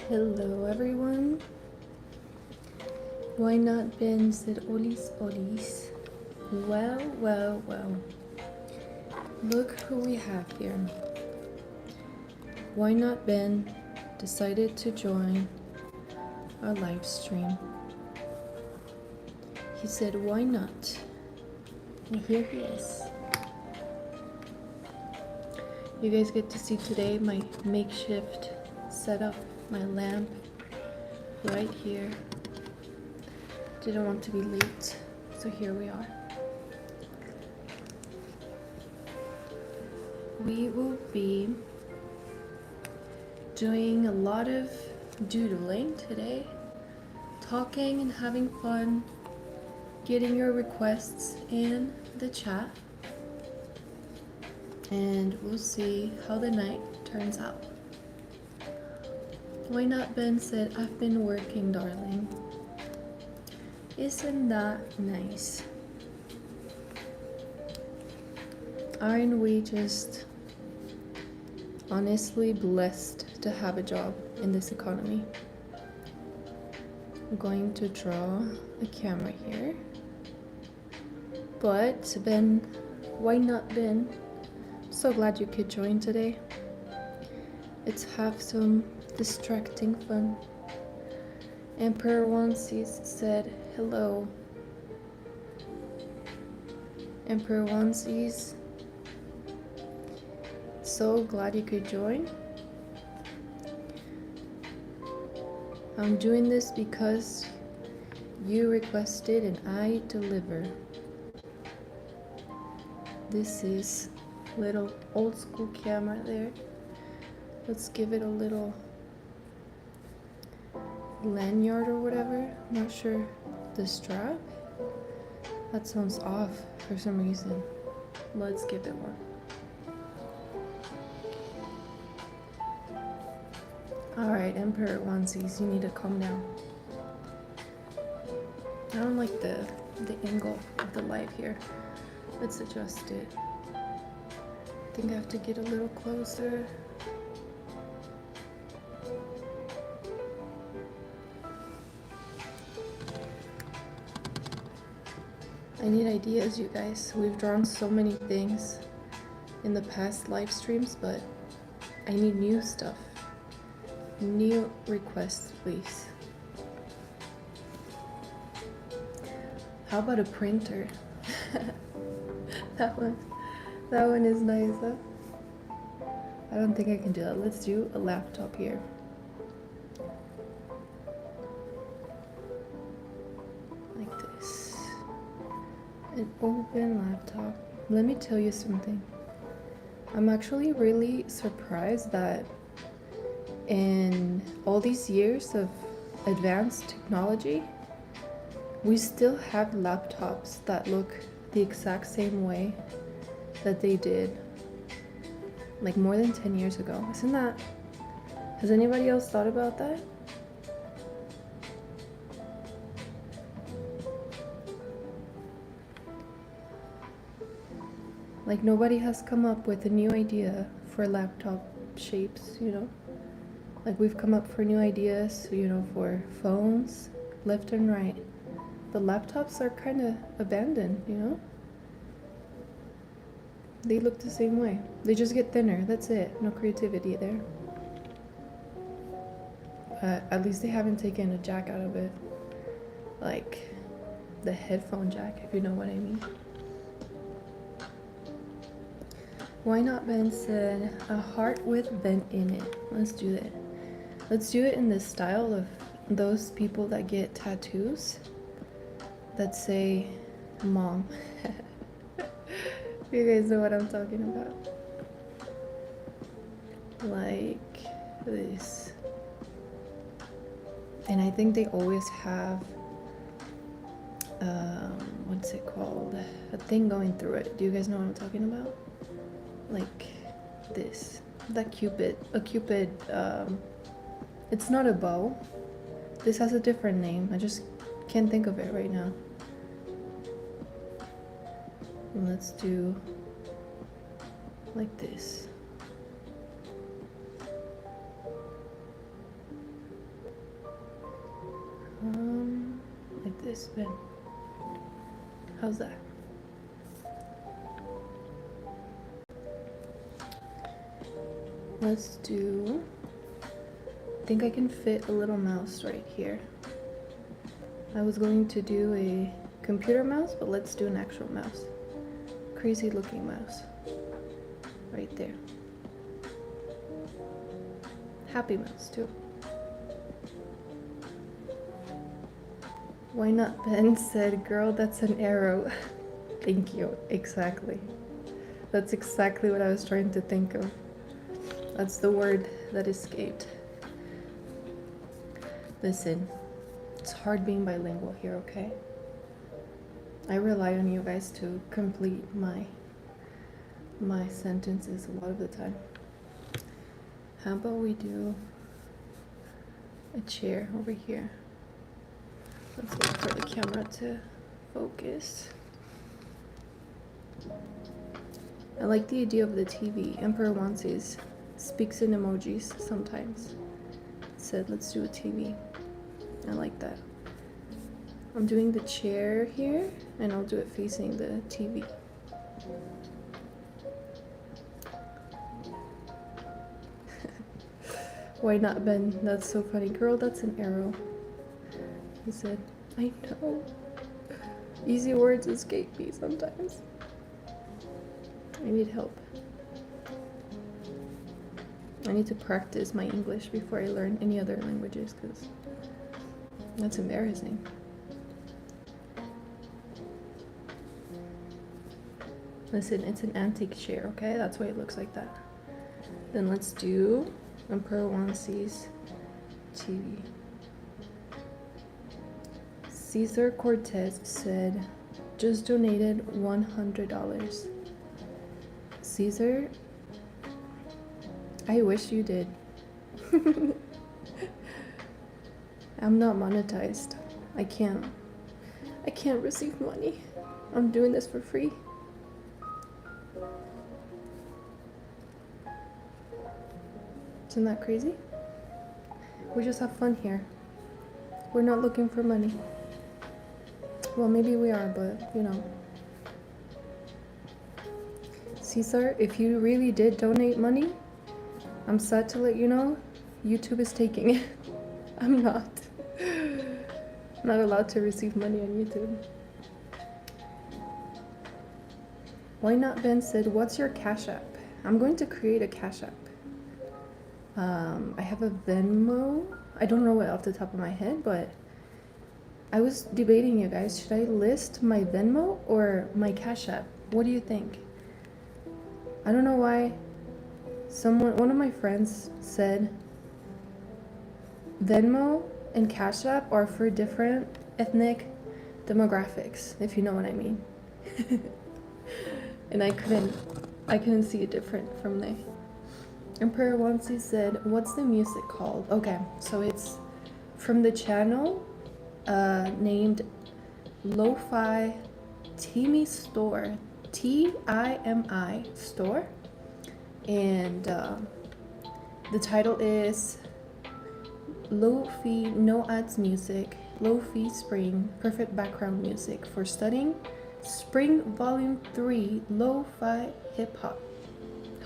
Hello everyone. Why not Ben said Olis Olis. Well. Look who we have here. Why not Ben decided to join our live stream. He said why not? And here he is. You guys get to see today my makeshift setup, my lamp right here. Didn't want to be late, so here we are. We will be doing a lot of doodling today, talking and having fun, getting your requests in the chat, and we'll see how the night turns out. Why not Ben said, I've been working, darling. Isn't that nice? Aren't we just honestly blessed to have a job in this economy? I'm going to draw a camera here. But Ben, why not Ben? So glad you could join today. Let's have some distracting fun. Emperor Onesies said hello. Emperor Onesies, so glad you could join. I'm doing this because you requested and I deliver. This is little old school camera there. Let's give it a little lanyard or whatever. I'm not sure. The strap? That sounds off for some reason. Let's give it one. Alright, Emperor Onesies, you need to calm down. I don't like the angle of the light here. Let's adjust it. I think I have to get a little closer. I need ideas, you guys. We've drawn so many things in the past live streams, but I need new stuff. New requests, please. How about a printer? That one is nice, huh? I don't think I can do that. Let's do a laptop here. Like this. An open laptop. Let me tell you something. I'm actually really surprised that in all these years of advanced technology, we still have laptops that look the exact same way that they did like more than 10 years ago. Isn't that? Has anybody else thought about that? Like nobody has come up with a new idea for laptop shapes, you know? Like we've come up for new ideas, you know, for phones, left and right. The laptops are kind of abandoned, you know? They look the same way. They just get thinner, that's it. No creativity there. At least they haven't taken a jack out of it. Like the headphone jack, if you know what I mean. Why not Ben said a heart with vent in it. Let's do that. Let's do it in the style of those people that get tattoos that say mom. You guys know what I'm talking about. Like this. And I think they always have what's it called? A thing going through it. Do you guys know what I'm talking about? Like this. That cupid. A cupid, it's not a bow. This has a different name. I just can't think of it right now. Let's do like this. this, Ben. How's that? Let's do, I think I can fit a little mouse right here. I was going to do a computer mouse, but let's do an actual mouse. Crazy looking mouse. Right there. Happy mouse too. Why not? Ben said, girl, that's an arrow. Thank you. Exactly. That's exactly what I was trying to think of. That's the word that escaped. Listen, it's hard being bilingual here, okay? I rely on you guys to complete my sentences a lot of the time. How about we do a chair over here? Let's wait for the camera to focus. I like the idea of the TV. Emperor Wansies speaks in emojis sometimes. Said, let's do a TV. I like that. I'm doing the chair here, and I'll do it facing the TV. Why not, Ben? That's so funny. Girl, that's an arrow. He said, I know. Easy words escape me sometimes. I need help. I need to practice my English before I learn any other languages, because that's embarrassing. Listen, it's an antique chair, okay? That's why it looks like that. Then let's do Emperor Wansi's TV. Cesar Cortez said, just donated $100. Caesar, I wish you did. I'm not monetized. I can't receive money. I'm doing this for free. Isn't that crazy? We just have fun here. We're not looking for money. Well, maybe we are, but you know. Cesar, if you really did donate money, I'm sad to let you know, YouTube is taking it. I'm not allowed to receive money on YouTube. Why not? Ben said, what's your Cash App? I'm going to create a Cash App. I have a Venmo. I don't know it off the top of my head, but I was debating, you guys, should I list my Venmo or my Cash App? What do you think? I don't know why one of my friends said Venmo and Cash App are for different ethnic demographics, if you know what I mean. And I couldn't see it different from there. Emperor Wansi said, what's the music called? Okay, so it's from the channel named Lo-Fi Timi Store, Timi Store, and the title is Lo-Fi No Ads Music, Lo-Fi Spring, Perfect Background Music for Studying, Spring Volume 3, Lo-Fi Hip Hop.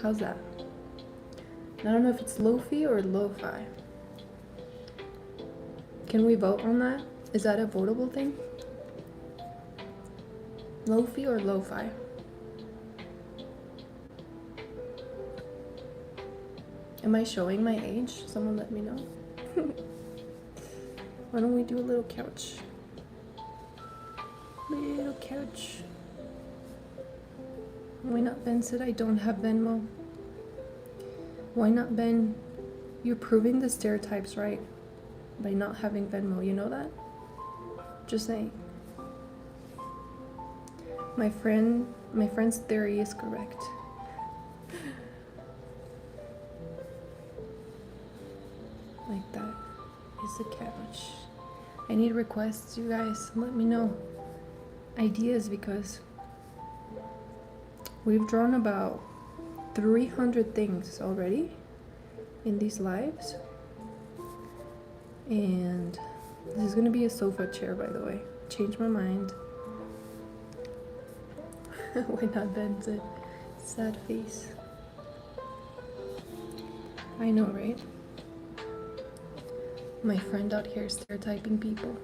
How's that? I don't know if it's Lo-Fi or Lo-Fi. Can we vote on that? Is that a votable thing? Lo-Fi or Lo-Fi? Am I showing my age? Someone let me know. Why don't we do a little couch? Little couch. Why not? Ben said I don't have Venmo. Why not, Ben? You're proving the stereotypes right by not having Venmo. You know that? Just saying. My friend's theory is correct. Like that is the couch. I need requests, you guys. Let me know ideas, because we've drawn about 300 things already in these lives, and this is gonna be a sofa chair, by the way. changed my mind. Why not, Ben said. Sad face. I know, right? My friend out here stereotyping people.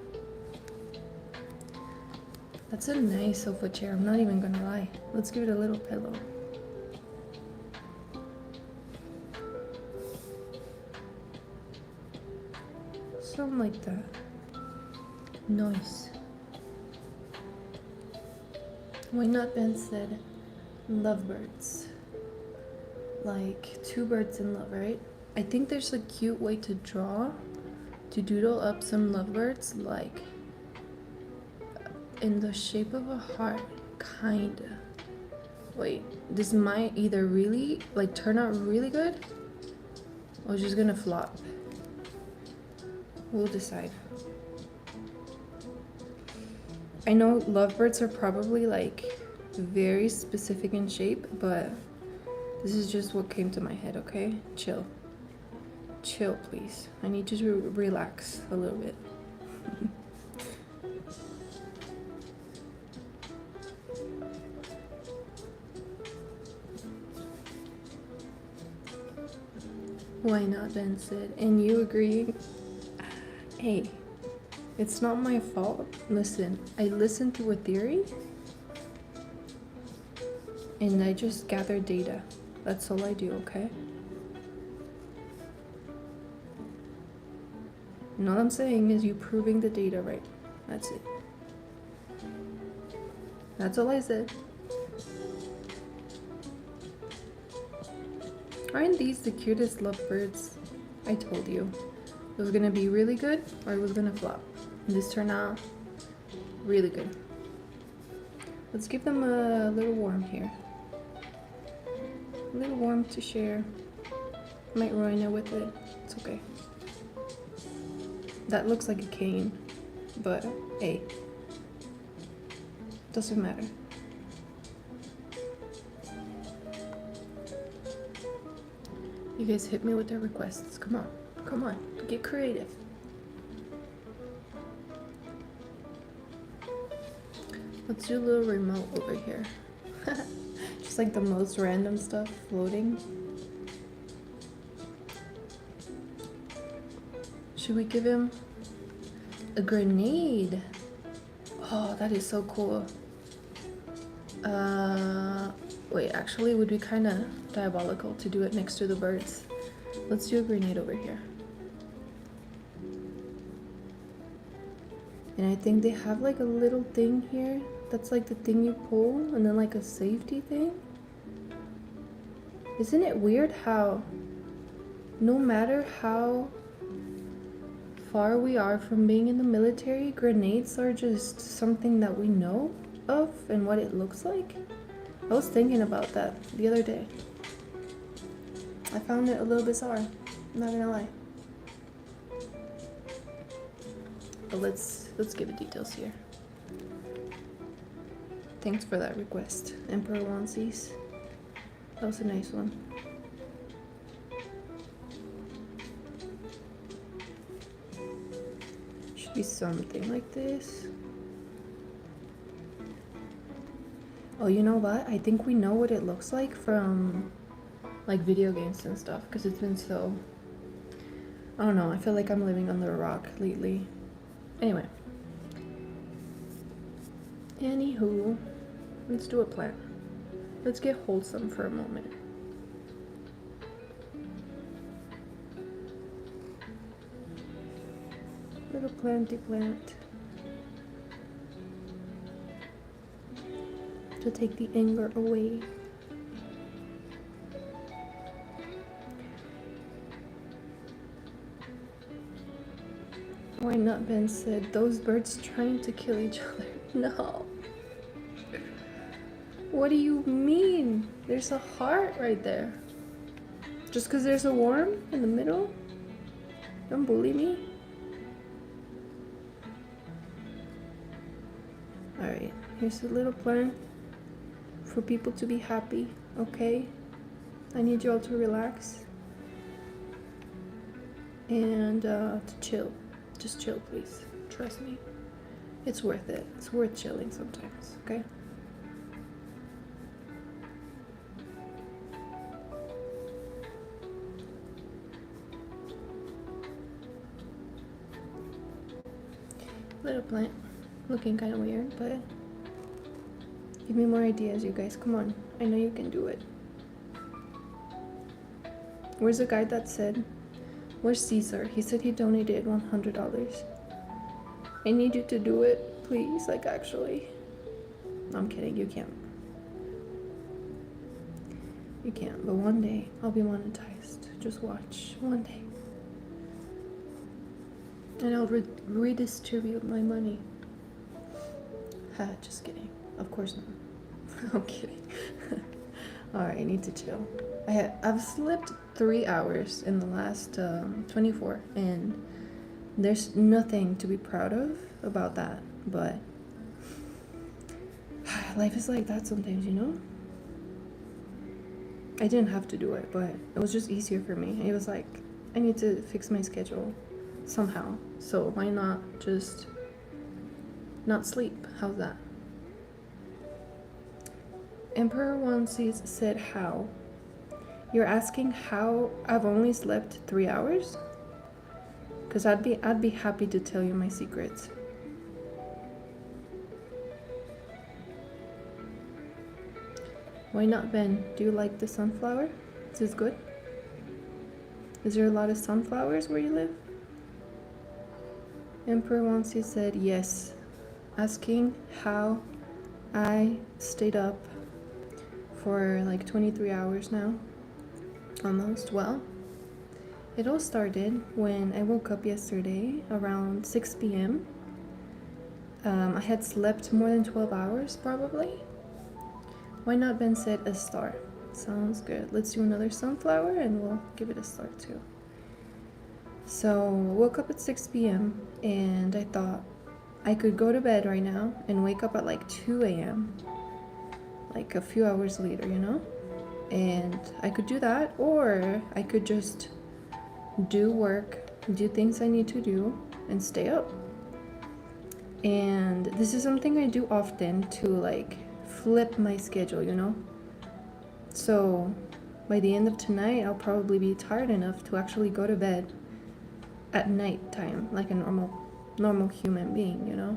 That's a nice sofa chair, I'm not even gonna lie. Let's give it a little pillow. Something like that. Nice. Why not, Ben said, lovebirds. Like 2 birds in love, right? I think there's a cute way to draw, to doodle up some lovebirds, like in the shape of a heart, kinda. Wait, this might either really, like, turn out really good, or it's just gonna flop. We'll decide. I know lovebirds are probably like very specific in shape, but this is just what came to my head, okay? Chill. Chill, please. I need you to relax a little bit. Why not, Ben said. And you agree? Hey, it's not my fault. Listen, I listened to a theory and I just gather data. That's all I do, okay? And all I'm saying is you proving the data right. That's it. That's all I said. Aren't these the cutest lovebirds? I told you. It was gonna be really good or it was gonna flop. And this turned out really good. Let's give them a little warm here. A little warm to share. Might ruin it with it. It's okay. That looks like a cane, but hey, doesn't matter. You guys hit me with their requests. Come on, come on, get creative. Let's do a little remote over here. Just like the most random stuff floating. Should we give him a grenade? Oh, that is so cool. Wait, actually, it would be kind of diabolical to do it next to the birds. Let's do a grenade over here. And I think they have like a little thing here. That's like the thing you pull, and then like a safety thing. Isn't it weird how no matter how far we are from being in the military, grenades are just something that we know of and what it looks like? I was thinking about that the other day. I found it a little bizarre, I'm not gonna lie. But let's give it details here. Thanks for that request, Emperor Onesies. That was a nice one. Should be something like this. Oh, you know what? I think we know what it looks like from like video games and stuff, because it's been so, I don't know, I feel like I'm living under a rock lately. Anyway. Anywho, let's do a plant. Let's get wholesome for a moment. Little planty plant. To take the anger away. Why not, Ben said, those birds trying to kill each other. No. What do you mean? There's a heart right there. Just because there's a worm in the middle? Don't bully me. Alright, here's a little plant for people to be happy, okay? I need you all to relax. And to chill. Just chill, please. Trust me. It's worth it. It's worth chilling sometimes, okay? Little plant. Looking kind of weird, but give me more ideas, you guys. Come on. I know you can do it. Where's the guy that said, where's Caesar? He said he donated $100. I need you to do it, please. Like, actually. No, I'm kidding. You can't. You can't. But one day, I'll be monetized. Just watch. One day. And I'll redistribute my money. Ha, just kidding. Of course not. I'm kidding. Alright, I need to chill. I've slept 3 hours in the last 24, and there's nothing to be proud of about that, but life is like that sometimes, you know? I didn't have to do it, but it was just easier for me. It was like, I need to fix my schedule somehow, so why not just not sleep? How's that? Emperor once said how. You're asking how I've only slept 3 hours? Because I'd be happy to tell you my secrets. Why not, Ben? Do you like the sunflower? Is this good? Is there a lot of sunflowers where you live? Emperor once said yes. Asking how I stayed up for like 23 hours now. Almost. Well, it all started when I woke up yesterday around 6 p.m. I had slept more than 12 hours probably. Why not? Ben said a star. Sounds good. Let's do another sunflower and we'll give it a star too. So woke up at 6 p.m. and I thought I could go to bed right now and wake up at like 2 a.m. like a few hours later, you know? And I could do that, or I could just do work, do things I need to do, and stay up. And this is something I do often to like flip my schedule, you know? So by the end of tonight, I'll probably be tired enough to actually go to bed at night time, like a normal human being, you know?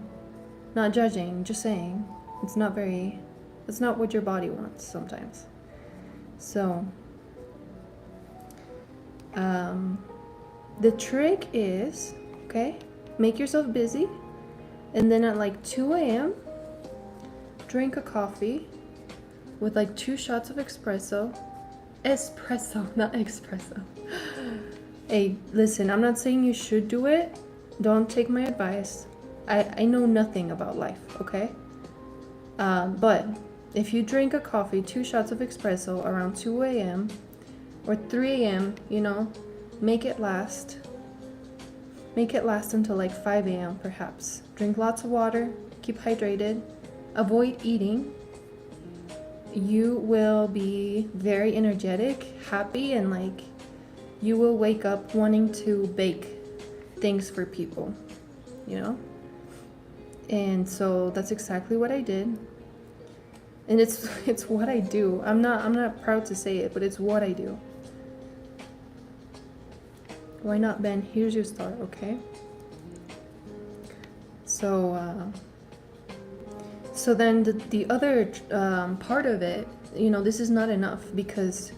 Not judging, just saying. It's not what your body wants sometimes. So, the trick is, okay, make yourself busy, and then at like 2 a.m., drink a coffee with like 2 shots of espresso, not espresso. Hey, listen, I'm not saying you should do it. Don't take my advice. I know nothing about life, okay? But if you drink a coffee, 2 shots of espresso around 2 a.m. or 3 a.m., you know, make it last. Make it last until like 5 a.m. perhaps. Drink lots of water, keep hydrated, avoid eating. You will be very energetic, happy, and like you will wake up wanting to bake things for people, you know? And so that's exactly what I did. And it's what I do. I'm not proud to say it, but it's what I do. Why not, Ben? Here's your star, okay? So then the other part of it, you know, this is not enough, because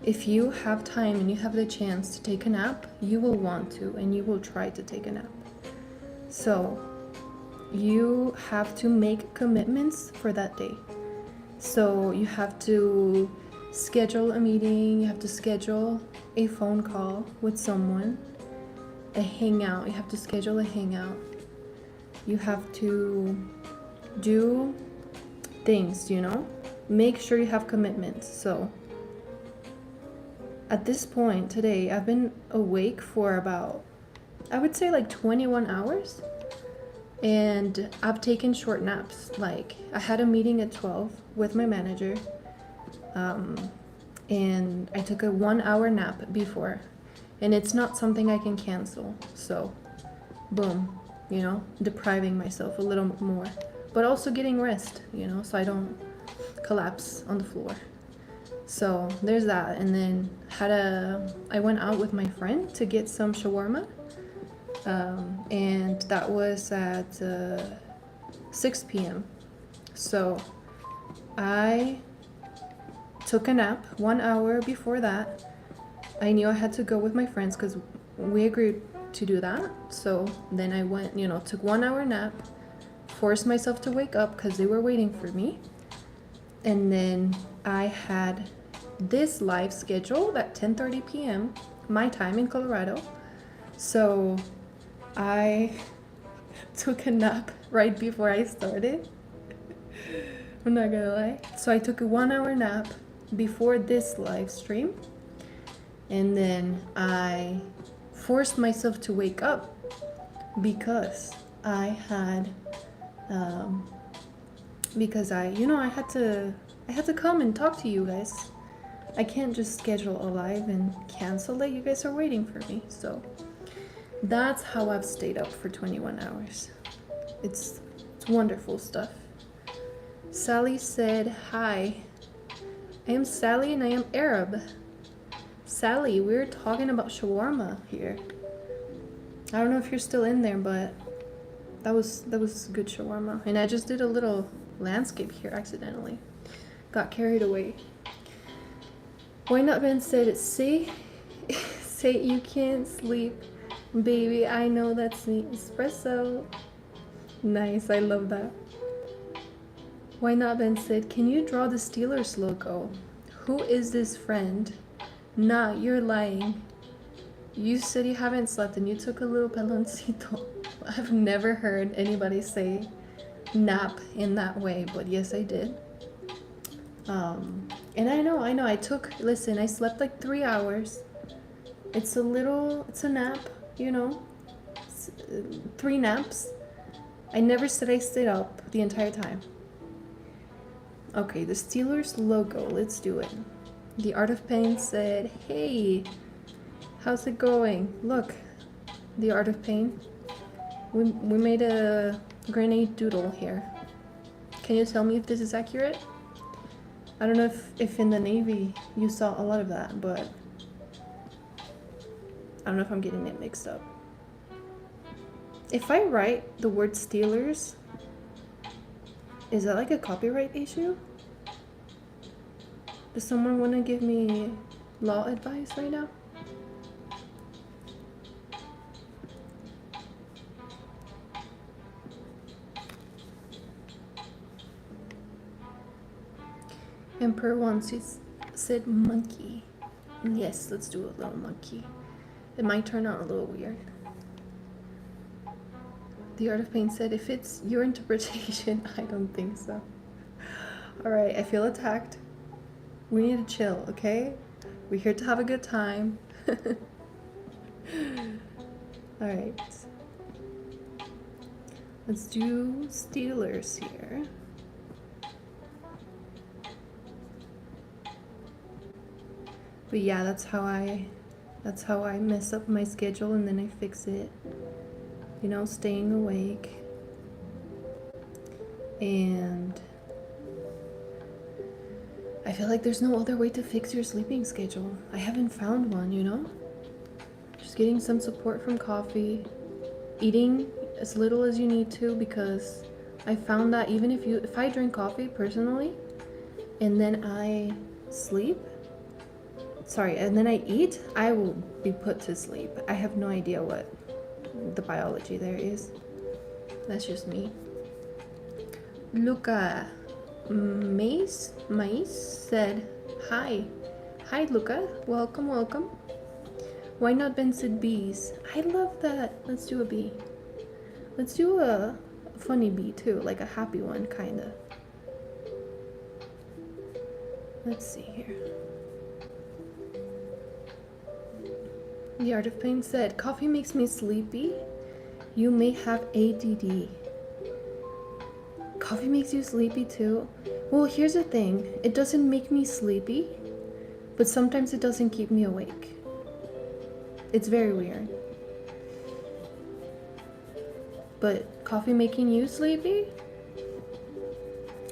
if you have time and you have the chance to take a nap, you will want to, and you will try to take a nap. So you have to make commitments for that day. So you have to schedule a meeting, you have to schedule a phone call with someone, a hangout, you have to schedule a hangout. You have to do things, you know? Make sure you have commitments. So at this point today, I've been awake for about, I would say like 21 hours. And I've taken short naps. Like, I had a meeting at 12 with my manager, and I took a 1-hour nap before, and it's not something I can cancel. So, boom, you know, depriving myself a little more, but also getting rest, you know, so I don't collapse on the floor. So there's that. And then I went out with my friend to get some shawarma, and that was at 6 p.m. So I took a nap 1 hour before that. I knew I had to go with my friends because we agreed to do that. So then I went, you know, took 1 hour nap, forced myself to wake up because they were waiting for me. And then I had this live scheduled at 10:30 p.m. my time in Colorado. So I took a nap right before I started. I'm not gonna lie. So I took a 1 hour nap before this live stream. And then I forced myself to wake up because I had, because I had to come and talk to you guys. I can't just schedule a live and cancel it. You guys are waiting for me. So that's how I've stayed up for 21 hours. It's wonderful stuff. Sally said, hi. I am Sally and I am Arab. Sally, we're talking about shawarma here. I don't know if you're still in there, but that was good shawarma. And I just did a little landscape here accidentally. Got carried away. Why Not Ben said, say you can't sleep. Baby, I know that's me. Espresso. Nice, I love that. Why Not Ben said, can you draw the Steelers logo? Who is this friend? Nah, you're lying. You said you haven't slept and you took a little peloncito. I've never heard anybody say nap in that way, but yes, I did. And I know, listen, I slept like 3 hours. It's a nap, you know, 3 naps. I never said I stayed up the entire time. Okay, the Steelers logo, let's do it. The Art of Pain said, hey, how's it going? Look, the Art of Pain. We made a grenade doodle here. Can you tell me if this is accurate? I don't know if in the Navy you saw a lot of that, but I don't know if I'm getting it mixed up. If I write the word Steelers, is that like a copyright issue? Does someone want to give me law advice right now? Emperor once said monkey. Yes, let's do a little monkey. It might turn out a little weird. The Art of Pain said, if it's your interpretation, I don't think so. Alright, I feel attacked. We need to chill, okay? We're here to have a good time. Alright. Let's do Steelers here. But yeah, that's how I mess up my schedule and then I fix it. You know, staying awake. And I feel like there's no other way to fix your sleeping schedule. I haven't found one, you know? Just getting some support from coffee, eating as little as you need to, because I found that even if I drink coffee personally and then I sleep, and then I eat, I will be put to sleep. I have no idea what the biology there is. That's just me. Luca Mais said, hi. Hi, Luca. Welcome, welcome. Why Not Ben said bees? I love that. Let's do a bee. Let's do a funny bee too, like a happy one, kinda. Let's see here. The Art of Pain said, coffee makes me sleepy. You may have ADD. Coffee makes you sleepy too? Well, here's the thing. It doesn't make me sleepy, but sometimes it doesn't keep me awake. It's very weird. But coffee making you sleepy?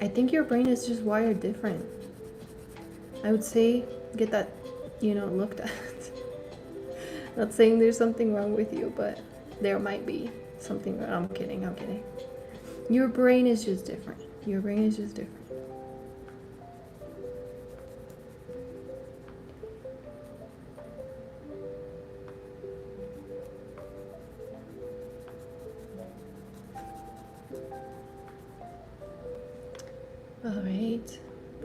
I think your brain is just wired different. I would say get that, looked at. Not saying there's something wrong with you, but there might be something wrong. I'm kidding. Your brain is just different. Your brain is just different. Alright.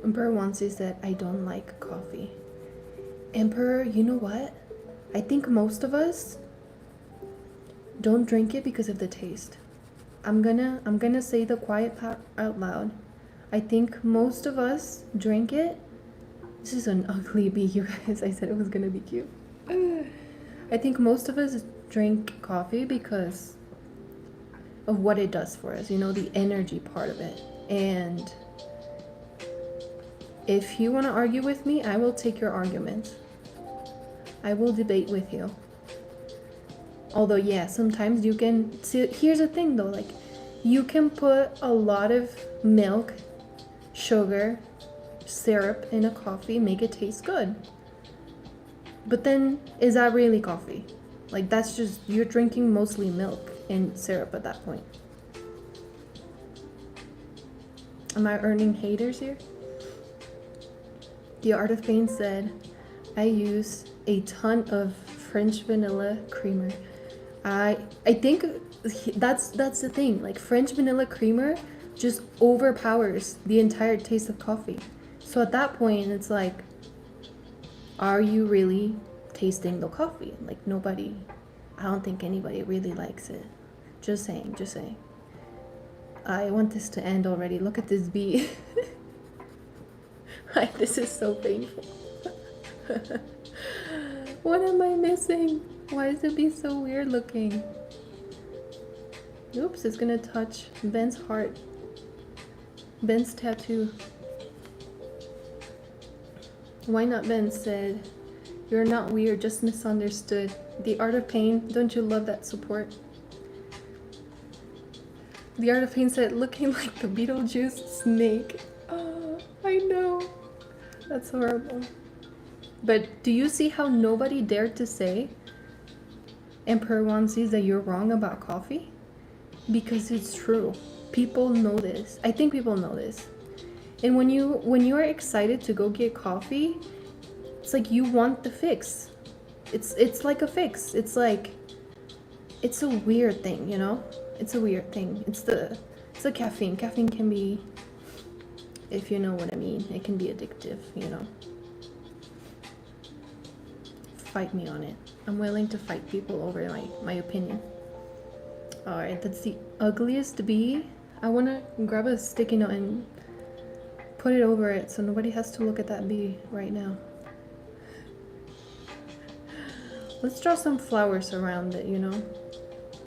Emperor wants is that I don't like coffee. Emperor, you know what? I think most of us don't drink it because of the taste. I'm gonna say the quiet part out loud. I think most of us drink it. This is an ugly bee, you guys. I said it was gonna be cute. I think most of us drink coffee because of what it does for us, the energy part of it. And if you want to argue with me, I will take your arguments. I will debate with you. Although, yeah, sometimes you can... See, here's the thing, though. Like, you can put a lot of milk, sugar, syrup in a coffee, make it taste good. But then, is that really coffee? Like, that's just... You're drinking mostly milk and syrup at that point. Am I earning haters here? The Art of Pain said, I use a ton of French vanilla creamer. I think that's the thing. Like, French vanilla creamer just overpowers the entire taste of coffee. So at that point, it's like, are you really tasting the coffee? Like, I don't think anybody really likes it. Just saying. I want this to end already. Look at this bee. This is so painful. What am I missing? Why is the bee so weird looking? Oops, it's gonna touch Ben's heart. Ben's tattoo. Why Not Ben said, you're not weird, just misunderstood. The Art of Pain, don't you love that support? The Art of Pain said, looking like the Beetlejuice snake. Oh, I know. That's horrible. But do you see how nobody dared to say, Emperor Wan sees that you're wrong about coffee? Because it's true. People know this. I think people know this. And when you are excited to go get coffee, it's like you want the fix. It's like a fix. It's like, it's a weird thing, It's a weird thing. It's the caffeine. Caffeine can be, if you know what I mean, it can be addictive, Fight me on it. I'm willing to fight people over my opinion. Alright, that's the ugliest bee. I want to grab a sticky note and put it over it so nobody has to look at that bee right now. Let's draw some flowers around it,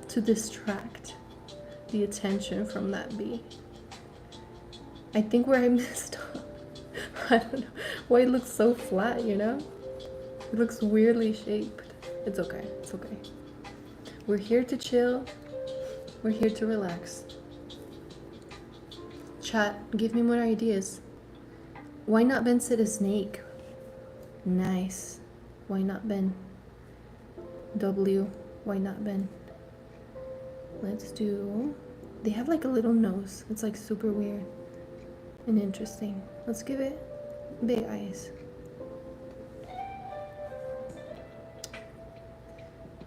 to distract the attention from that bee. I think where I messed up, I don't know why it looks so flat, It looks weirdly shaped. It's okay. We're here to chill. We're here to relax. Chat, give me more ideas. Why Not Ben said a snake? Nice. Why Not Ben? W. Why Not Ben? Let's do... They have like a little nose. It's like super weird and interesting. Let's give it big eyes.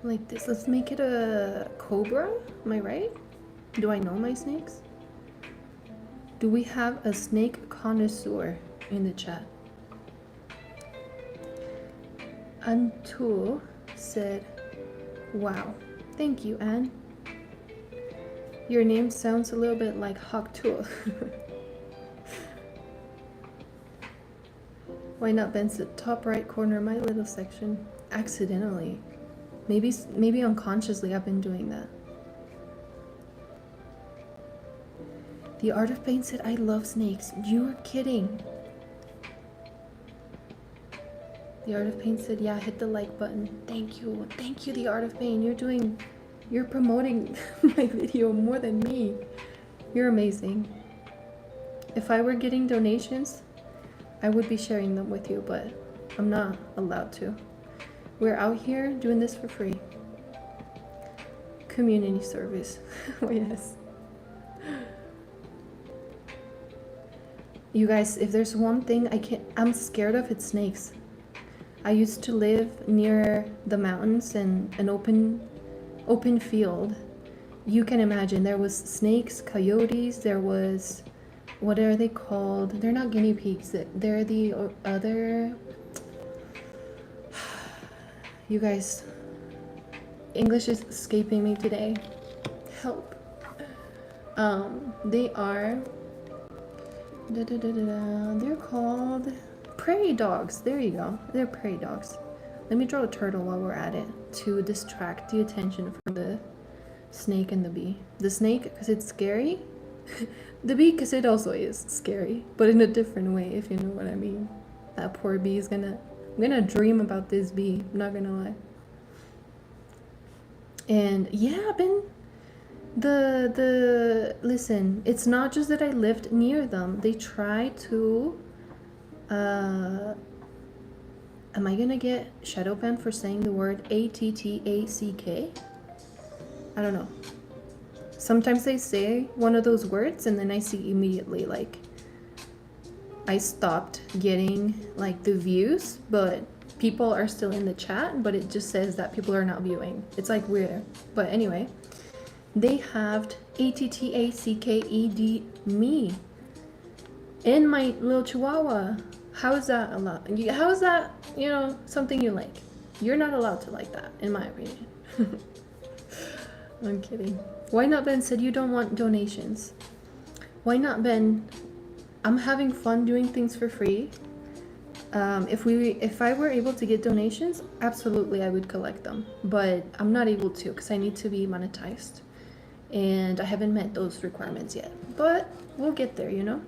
Like this. Let's make it a cobra. Am I right? Do I know my snakes? Do we have a snake connoisseur in the chat? Antu said, wow. Thank you, Anne. Your name sounds a little bit like Haktu. Why Not Ben's the top right corner of my little section. Accidentally. Maybe unconsciously I've been doing that. The Art of Pain said, I love snakes. You're kidding. The Art of Pain said, yeah, hit the like button. Thank you. Thank you, The Art of Pain. You're doing You're promoting my video more than me. You're amazing. If I were getting donations, I would be sharing them with you, but I'm not allowed to. We're out here doing this for free. Community service. Oh, yes. You guys, if there's one thing I'm scared of, it's snakes. I used to live near the mountains and an open field. You can imagine there was snakes, coyotes, there was, what are they called? They're not guinea pigs. They're the other, you guys, English is escaping me today. Help. They are, they're called prairie dogs. There you go. They're prairie dogs. Let me draw a turtle while we're at it to distract the attention from the snake and the bee. The snake because it's scary. The bee because it also is scary, but in a different way, if you know what I mean. That poor bee is I'm gonna dream about this bee. I'm not gonna lie. And yeah, listen, it's not just that I lived near them. They try to am I gonna get shadow banned for saying the word ATTACK? I don't know. Sometimes they say one of those words and then I see immediately like I stopped getting like the views, but people are still in the chat, but it just says that people are not viewing. It's like weird. But anyway, they have ATTACKED me in my little chihuahua. How is that allowed? How is that, you know, something you like? You're not allowed to like that, in my opinion. I'm kidding. Why not Ben said you don't want donations? Why not Ben? I'm having fun doing things for free. If I were able to get donations, absolutely I would collect them. But I'm not able to because I need to be monetized. And I haven't met those requirements yet. But we'll get there, you know?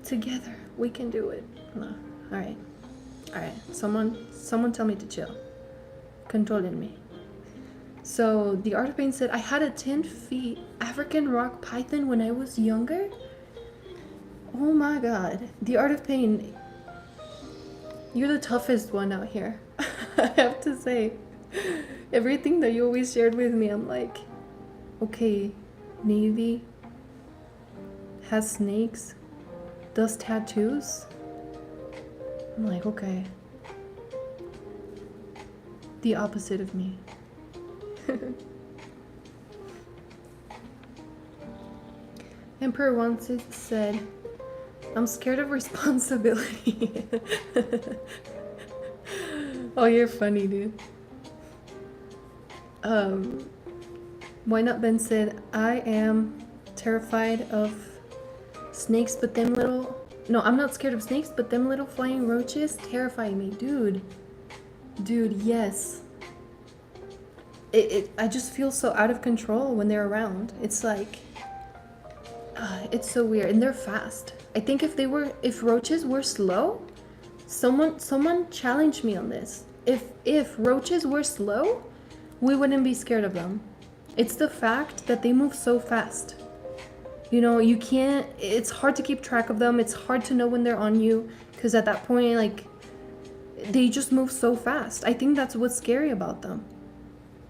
Together, we can do it. No. Alright. Alright. Someone tell me to chill. Controlling me. So the art of pain said, I had a 10 feet African rock python when I was younger. Oh my god. The art of pain. You're the toughest one out here. I have to say. Everything that you always shared with me, I'm like, okay, Navy has snakes, does tattoos. I'm like, okay. The opposite of me. Emperor once said, I'm scared of responsibility. Oh, you're funny, dude. Why not Ben said, I am terrified of snakes, but them little... No, I'm not scared of snakes, but them little flying roaches terrify me. Dude, yes. I just feel so out of control when they're around. It's like... it's so weird, and they're fast. I think if roaches were slow, someone challenged me on this. If roaches were slow, we wouldn't be scared of them. It's the fact that they move so fast. You know, you can't, it's hard to keep track of them. It's hard to know when they're on you, because at that point, like, they just move so fast. I think that's what's scary about them,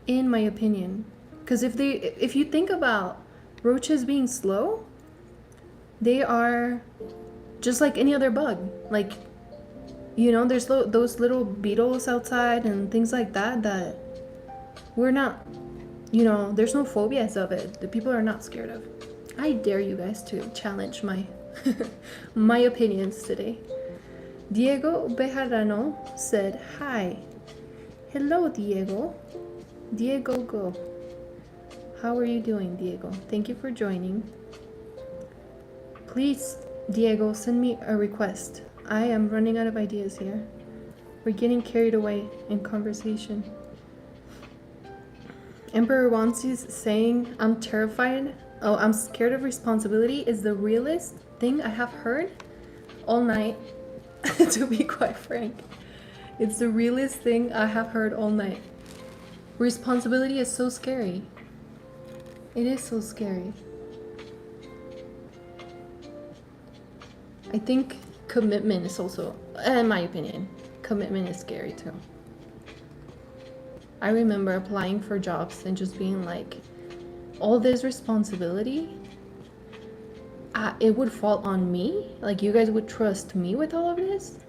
in my opinion. Because if you think about roaches being slow, they are just like any other bug. Like, you know, there's those little beetles outside and things like that we're not, you know, there's no phobias of it. The people are not scared of. I dare you guys to challenge my my opinions today. Diego Bejarano said, hi. Hello, Diego. Diego Go. How are you doing, Diego? Thank you for joining. Please, Diego, send me a request. I am running out of ideas here. We're getting carried away in conversation. Emperor Wansi's saying, I'm terrified. Oh, I'm scared of responsibility is the realest thing I have heard all night, to be quite frank. It's the realest thing I have heard all night. Responsibility is so scary. It is so scary. I think commitment is also, in my opinion, commitment is scary too. I remember applying for jobs and just being like, all this responsibility, it would fall on me. Like, you guys would trust me with all of this?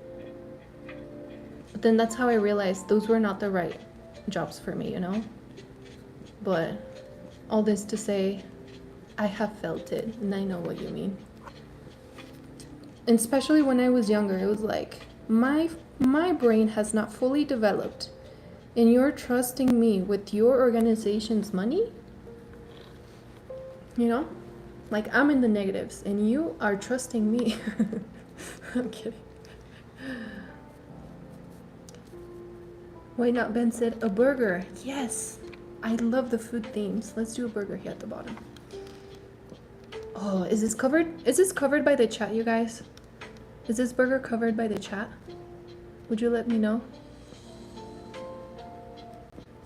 But then that's how I realized those were not the right jobs for me, you know? But all this to say, I have felt it and I know what you mean. And especially when I was younger, it was like, my brain has not fully developed and you're trusting me with your organization's money? You know? Like, I'm in the negatives and you are trusting me. I'm kidding. Why not? Ben said a burger. Yes, I love the food themes. Let's do a burger here at the bottom. Oh, is this covered? Is this covered by the chat, you guys? Is this burger covered by the chat? Would you let me know?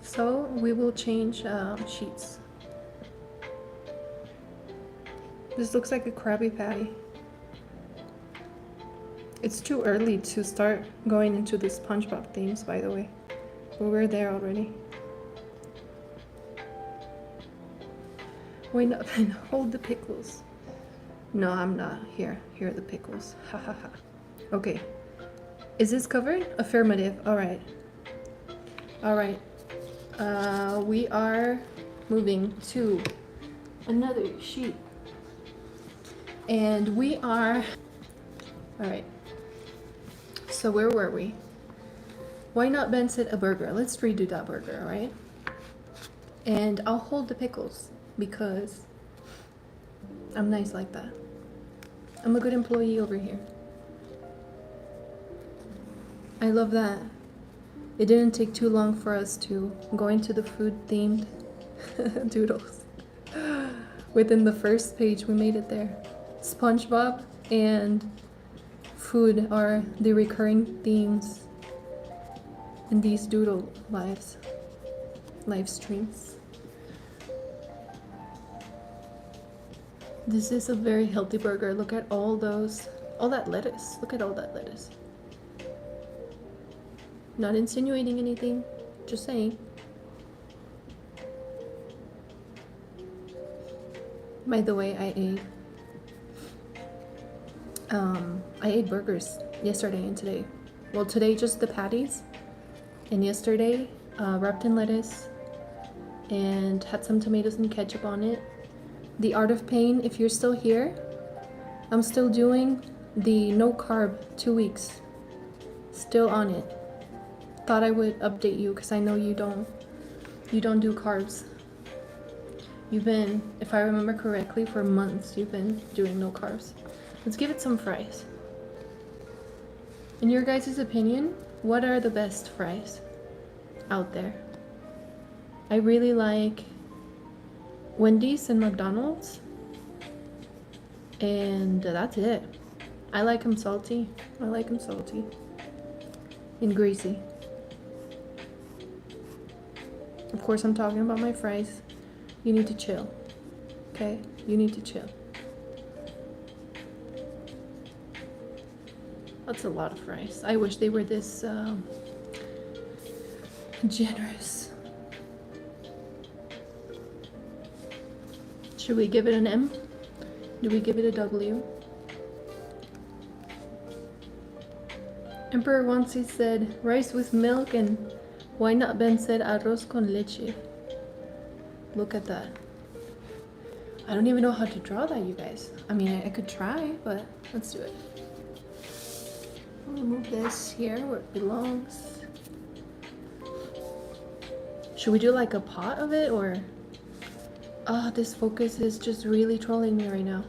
So we will change sheets. This looks like a Krabby Patty. It's too early to start going into the SpongeBob themes, by the way. But we're there already. Wait, no, hold the pickles. No, I'm not. Here are the pickles. Ha ha ha. Okay. Is this covered? Affirmative. All right. All right. We are moving to another sheet. And we are... All right. So where were we? Why not Ben said a burger? Let's redo that burger, all right? And I'll hold the pickles because I'm nice like that. I'm a good employee over here. I love that. It didn't take too long for us to go into the food-themed doodles. Within the first page, we made it there. SpongeBob and food are the recurring themes in these doodle live streams. This is a very healthy burger. Look at all that lettuce. Look at all that lettuce. Not insinuating anything, just saying. By the way, I ate burgers yesterday and today. Well, today just the patties, and yesterday wrapped in lettuce and had some tomatoes and ketchup on it. The Art of Pain, if you're still here, I'm still doing the no carb 2 weeks. Still on it. Thought I would update you because I know you don't do carbs. You've been, if I remember correctly, for months you've been doing no carbs. Let's give it some fries. In your guys' opinion, what are the best fries out there? I really like Wendy's and McDonald's, and that's it. I like them salty. I like them salty and greasy. Of course, I'm talking about my fries. You need to chill, okay? You need to chill. That's a lot of fries. I wish they were this generous. Should we give it an M? Do we give it a W? Emperor Wansi said rice with milk, and why not Ben said arroz con leche. Look at that. I don't even know how to draw that, you guys. I mean, I could try, but let's do it. I'll move this here where it belongs. Should we do like a pot of it, or... Oh, this focus is just really trolling me right now.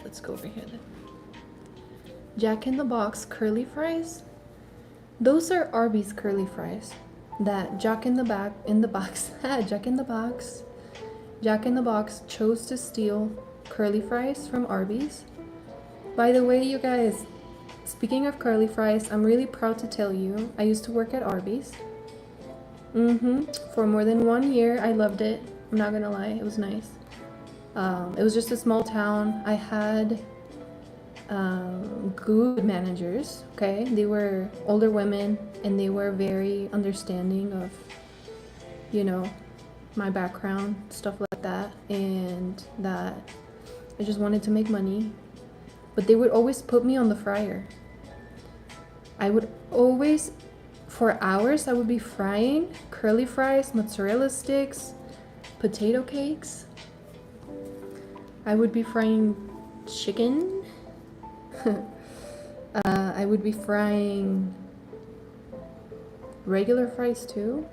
Let's go over here then. Jack in the Box curly fries. Those are Arby's curly fries. That Jack in the Box chose to steal curly fries from Arby's. By the way, you guys, speaking of curly fries, I'm really proud to tell you I used to work at Arby's. For more than 1 year. I loved it. I'm not gonna lie, it was nice. It was just a small town. I had good managers, okay? They were older women and they were very understanding of, you know, my background, stuff like that, and that I just wanted to make money. But they would always put me on the fryer. I would always, for hours, I would be frying curly fries, mozzarella sticks, potato cakes. I would be frying chicken. I would be frying regular fries too.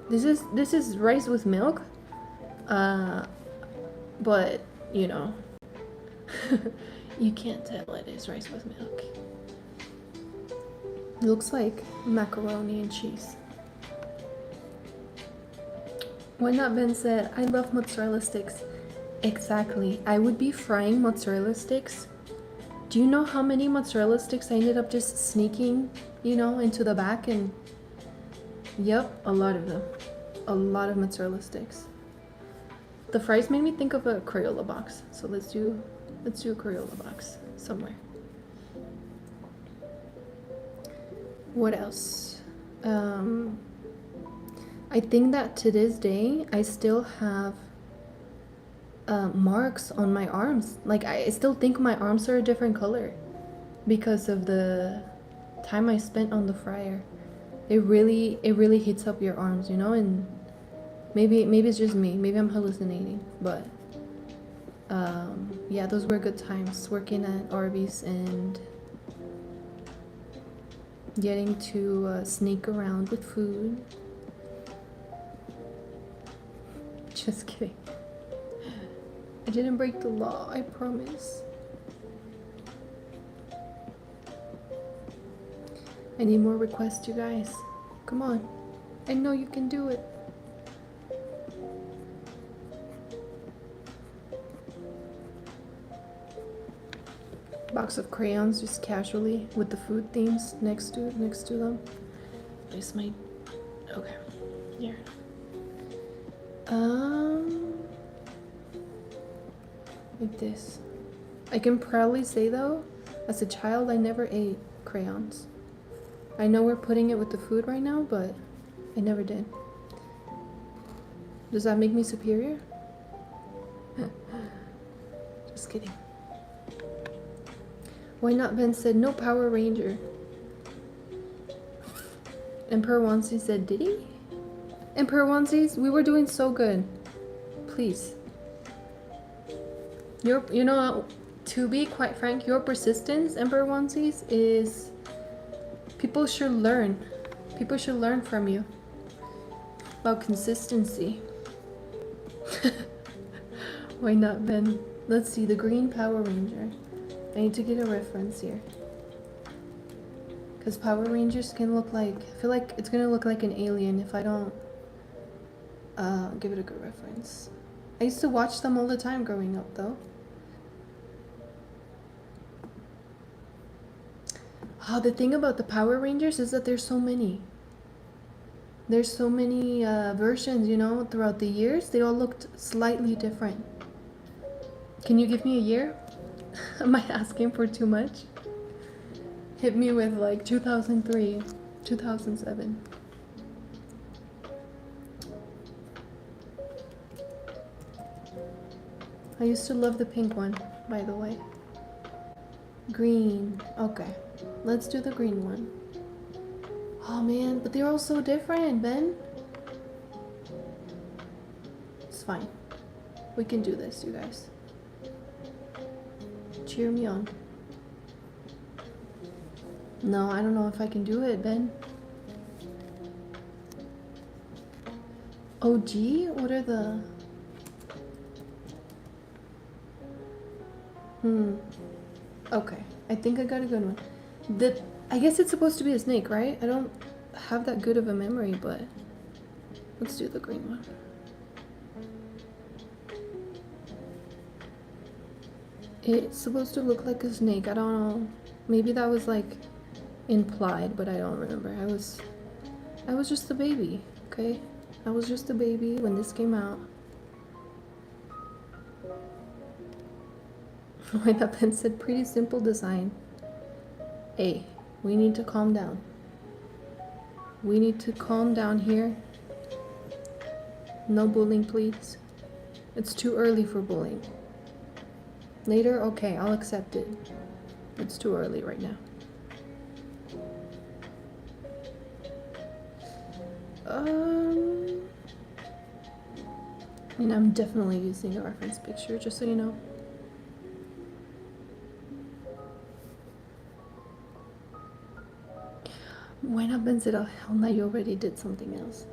This is rice with milk, but you know, you can't tell it is rice with milk. It looks like macaroni and cheese. Why not? Ben said, I love mozzarella sticks. Exactly. I would be frying mozzarella sticks. Do you know how many mozzarella sticks I ended up just sneaking, you know, into the back? And yep, a lot of them. A lot of mozzarella sticks. The fries made me think of a Crayola box. So let's do a Crayola box somewhere. What else? I think that to this day, I still have marks on my arms. Like, I still think my arms are a different color because of the time I spent on the fryer. It really heats up your arms, you know. And maybe it's just me. Maybe I'm hallucinating. But yeah, those were good times working at Arby's and getting to sneak around with food. Just kidding. I didn't break the law, I promise. I need more requests, you guys. Come on. I know you can do it. Box of crayons, just casually with the food themes next to them. Place my okay. Here. Like this. I can proudly say though, as a child, I never ate crayons. I know we're putting it with the food right now, but I never did. Does that make me superior? Just kidding. Why not? Ben said, no Power Ranger. Emperor Wansi said, did he? Emperor Wansi's, we were doing so good. Please. You know, to be quite frank, your persistence, Emperor Wansi's, is people should learn. People should learn from you about consistency. Why not, Ben? Let's see, the green Power Ranger. I need to get a reference here. Because Power Rangers can look like, I feel like it's gonna look like an alien if I don't give it a good reference. I used to watch them all the time growing up though. Oh, the thing about the Power Rangers is that there's so many. There's so many versions, you know, throughout the years. They all looked slightly different. Can you give me a year? Am I asking for too much? Hit me with like 2003, 2007. I used to love the pink one, by the way. Green. Okay. Let's do the green one. Oh man, but they're all so different, Ben. It's fine. We can do this, you guys. Cheer me on. No, I don't know if I can do it, Ben. OG? What are the... Okay, I think I got a good one. I guess it's supposed to be a snake, right? I don't have that good of a memory, but let's do the green one. It's supposed to look like a snake. I don't know. Maybe that was like implied, but I don't remember. I was I was just a baby, okay? I was just a baby when this came out. Why not Ben said pretty simple design. Hey, we need to calm down. We need to calm down here. No bullying, please. It's too early for bullying. Later, okay, I'll accept it. It's too early right now. And I'm definitely using a reference picture, just so you know. Why not Ben said, oh hell no, you already did something else.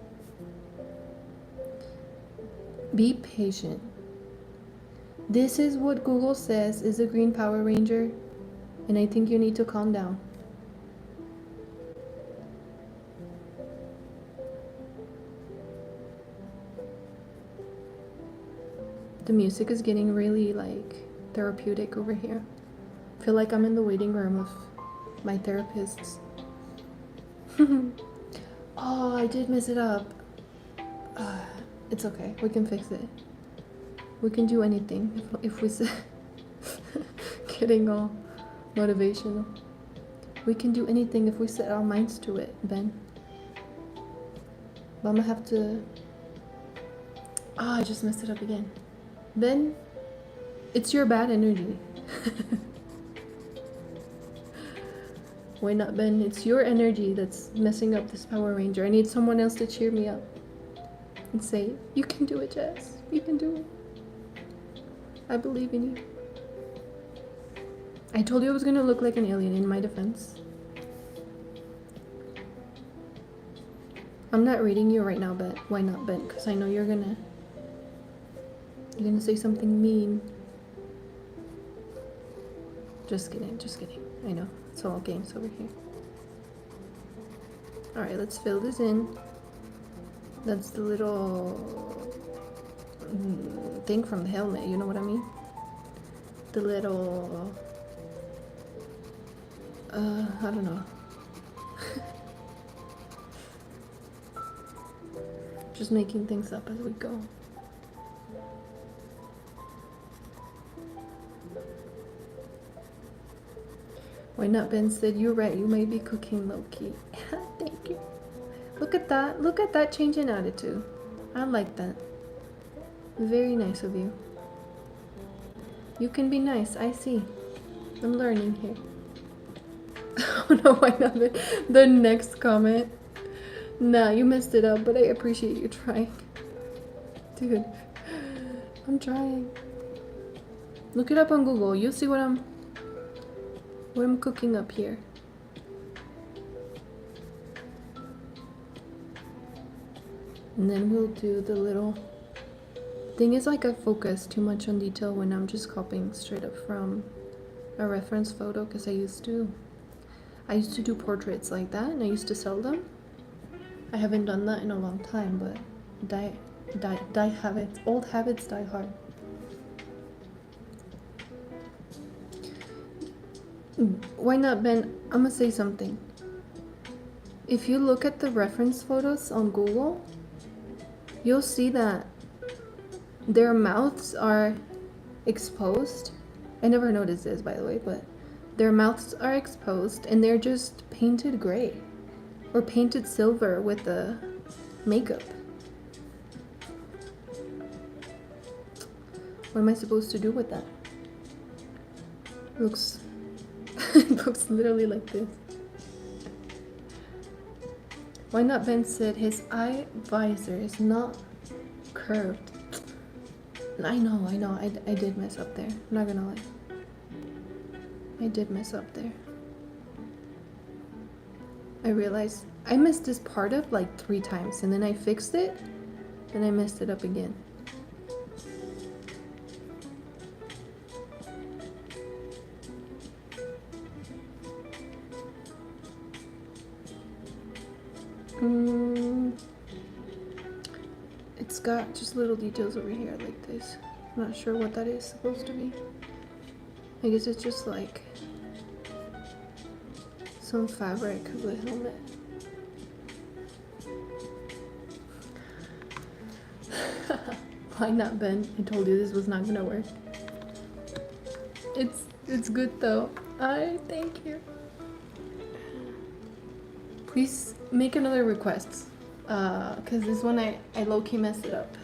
Be patient. This is what Google says is a green Power Ranger, and I think you need to calm down. The music is getting really like therapeutic over here. I feel like I'm in the waiting room of my therapists. Oh, I did mess it up. It's okay, we can fix it. We can do anything if we say getting all motivational. We can do anything if we set our minds to it, Ben. But I'm gonna have to... I just messed it up again. Ben, it's your bad energy. Why not, Ben? It's your energy that's messing up this Power Ranger. I need someone else to cheer me up and say, you can do it, Jess. You can do it. I believe in you. I told you I was gonna look like an alien, in my defense. I'm not reading you right now, but why not, Ben? Because I know you're gonna say something mean. Just kidding, just kidding. I know, it's all games over here. Alright, let's fill this in. That's the little thing from the helmet, you know what I mean? The little... I don't know. Just making things up as we go. Why not, Ben said, you're right, you may be cooking low-key. Thank you. Look at that change in attitude. I like that. Very nice of you. You can be nice, I see. I'm learning here. Oh no, why not? The next comment. Nah, you messed it up, but I appreciate you trying. Dude, I'm trying. Look it up on Google. You'll see what I'm cooking up here. And then we'll do the little thing. Is like I focus too much on detail when I'm just copying straight up from a reference photo, because I used to do portraits like that, and I used to sell them. I haven't done that in a long time, but die habits, old habits die hard. Why not, Ben? I'm gonna say something. If you look at the reference photos on Google, you'll see that their mouths are exposed. I never noticed this, by the way, but their mouths are exposed and they're just painted gray or painted silver with the makeup. What am I supposed to do with that? Looks it looks literally like this. Why not, Ben said his eye visor is not curved. I know, I did mess up there. I'm not gonna lie. I did mess up there. I realized I messed this part up like 3 times, and then I fixed it, and I messed it up again. It's got just little details over here like this. I'm not sure what that is supposed to be. I guess it's just like some fabric of the helmet. Why not, Ben? I told you this was not gonna work. It's good though. I thank you. Please make another request. Cause this one I low-key messed it up.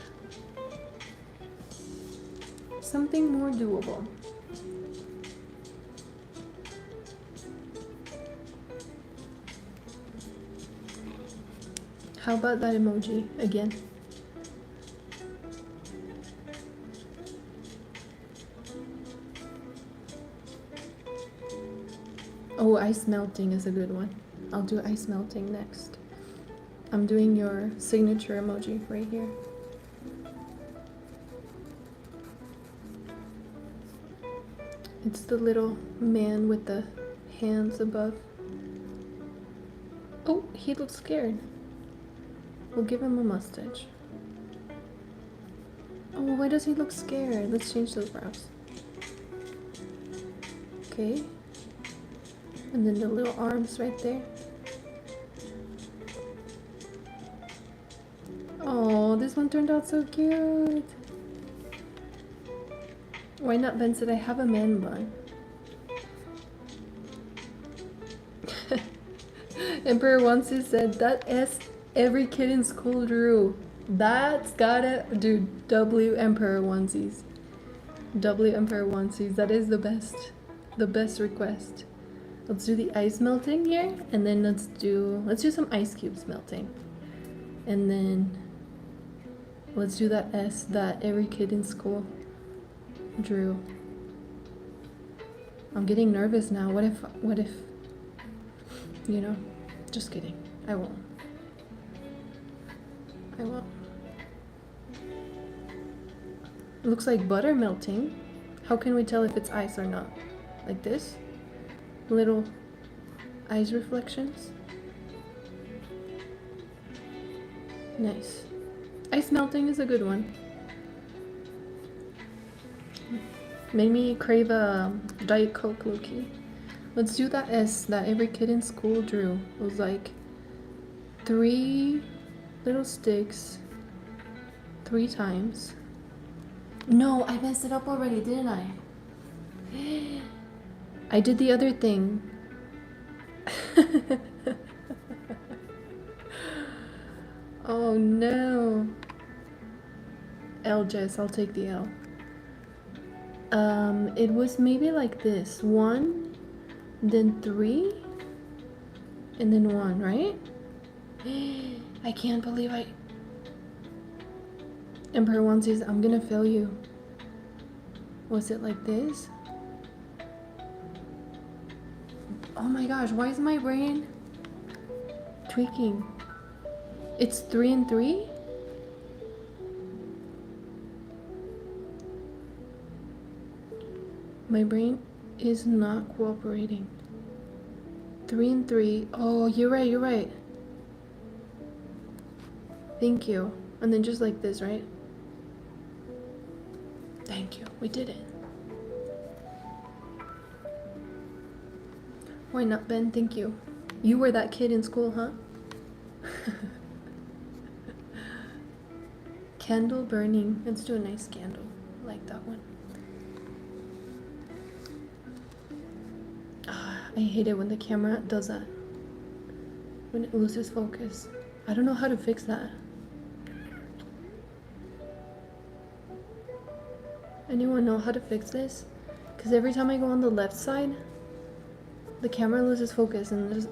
Something more doable. How about that emoji again? Oh, ice melting is a good one. I'll do ice melting next. I'm doing your signature emoji right here. It's the little man with the hands above. Oh, he looks scared. We'll give him a mustache. Oh, why does he look scared? Let's change those brows. Okay. And then the little arms right there. Oh, this one turned out so cute. Why not? Ben said I have a man bun. Emperor once said that S every kid in school drew. That's gotta do. W Emperor onesies. W Emperor onesies. That is the best request. Let's do the ice melting here, and then let's do some ice cubes melting, and then let's do that S that every kid in school drew. I'm getting nervous now. What if you know? Just kidding. I won't. It looks like butter melting. How can we tell if it's ice or not? Like this? Little ice reflections. Nice. Ice melting is a good one. Made me crave a Diet Coke low-key. Let's do that S that every kid in school drew. It was like 3 little sticks 3 times. No, I messed it up already, didn't I? I did the other thing. Oh no. L, Jess, I'll take the L. It was maybe like this. 1, then 3, and then 1, right? I can't believe Emperor One says, I'm gonna fail you. Was it like this? Oh my gosh, why is my brain tweaking? It's 3 and 3? My brain is not cooperating. 3 and 3. Oh, you're right. Thank you. And then just like this, right? Thank you. We did it. Why not, Ben? Thank you. You were that kid in school, huh? Candle burning. Let's do a nice candle. I like that one. I hate it when the camera does that. When it loses focus. I don't know how to fix that. Anyone know how to fix this? Because every time I go on the left side, the camera loses focus and there's...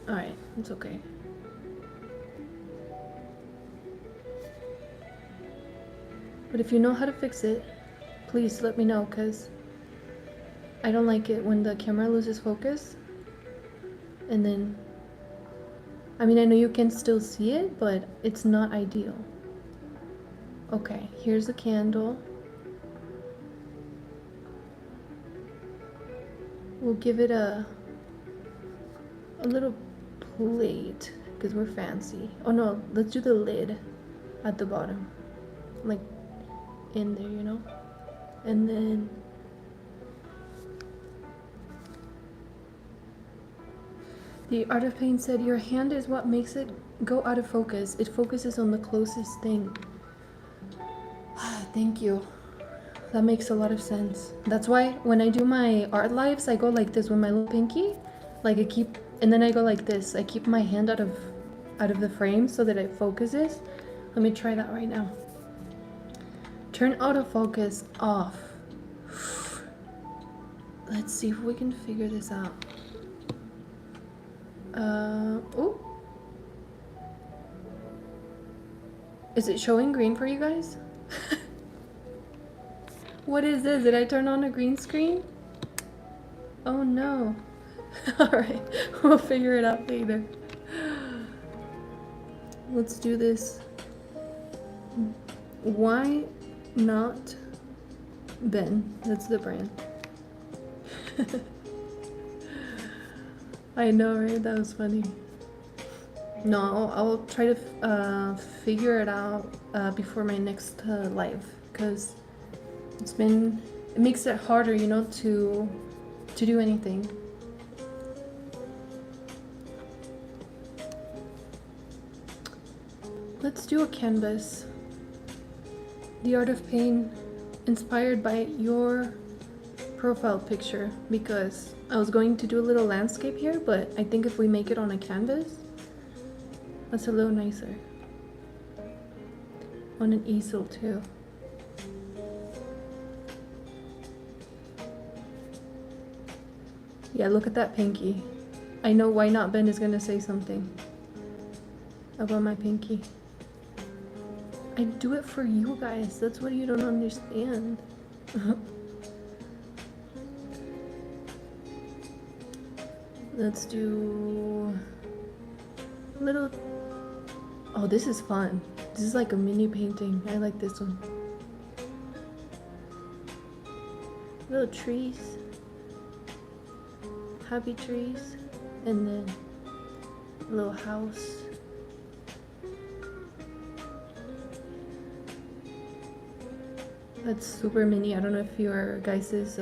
Alright, it's okay. But if you know how to fix it, please let me know, because I don't like it when the camera loses focus. And then... I mean, I know you can still see it, but it's not ideal. Okay, here's the candle. We'll give it a little plate because we're fancy. Oh no, let's do the lid at the bottom, like in there, you know. And then the Art of Pain said, your hand is what makes it go out of focus. It focuses on the closest thing. Thank you. That makes a lot of sense. That's why when I do my art lives, I go like this with my little pinky. Like I keep, and then I go like this. I keep my hand out of the frame so that it focuses. Let me try that right now. Turn autofocus off. Let's see if we can figure this out. Oh. Is it showing green for you guys? What is this? Did I turn on a green screen? Oh no. Alright, we'll figure it out later. Let's do this. Why not Ben? That's the brand. I know, right? That was funny. No, I'll try to figure it out before my next live, because it makes it harder, you know, to do anything. Let's do a canvas. The Art of Pain, inspired by your profile picture, because I was going to do a little landscape here, but I think if we make it on a canvas, that's a little nicer. On an easel too. Yeah, look at that pinky. I know Why Not Ben is gonna say something about my pinky. I do it for you guys. That's what you don't understand. Let's do a little. Oh, this is fun. This is like a mini painting. I like this one. Little trees. Happy trees. And then a little house. That's super mini. I don't know if your guys'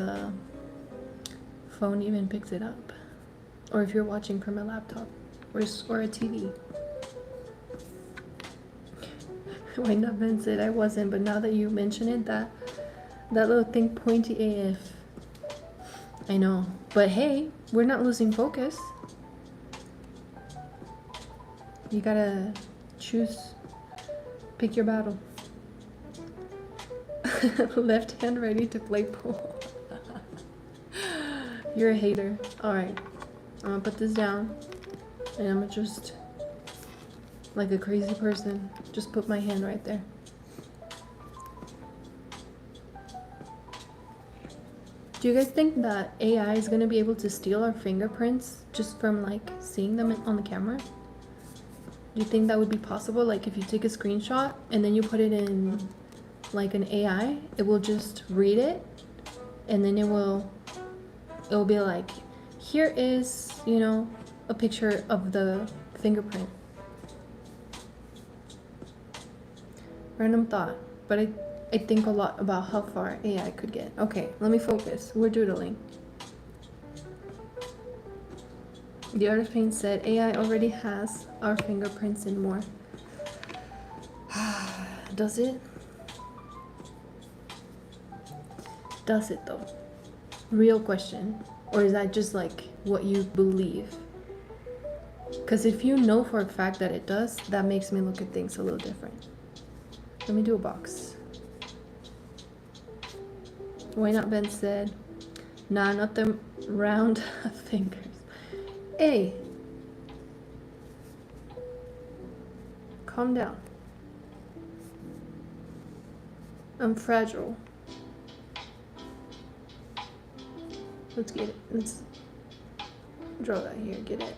phone even picks it up, or if you're watching from a laptop or a TV. Why not Ben said I wasn't, but now that you mention it, that little thing pointy AF. I know, but hey, we're not losing focus. You gotta choose, pick your battle. Left hand ready to play pool. You're a hater. Alright, I'm gonna put this down, and I'm gonna just, like a crazy person, just put my hand right there. Do you guys think that AI is gonna be able to steal our fingerprints just from like seeing them on the camera? Do you think that would be possible? Like if you take a screenshot and then you put it in like an AI, it will just read it, and then it will be like, here is, you know, a picture of the fingerprint. Random thought, but I think a lot about how far AI could get. Okay, let me focus. We're doodling. The Art of Pain said AI already has our fingerprints and more. Does it? Does it though? Real question. Or is that just like what you believe? Because if you know for a fact that it does, that makes me look at things a little different. Let me do a box. Why Not Ben said, nah, not them round fingers. Hey, calm down. I'm fragile. Let's get it. Let's draw that here. Get it.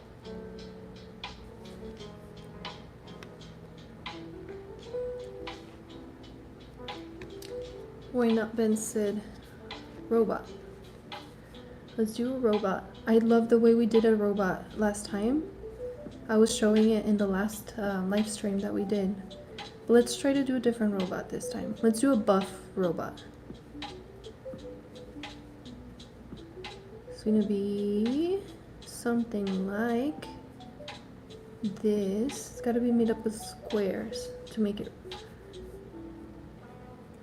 Why Not Ben said, robot. Let's do a robot. I love the way we did a robot last time. I was showing it in the last live stream that we did. But let's try to do a different robot this time. Let's do a buff robot. It's gonna be something like this. It's gotta be made up of squares to make it.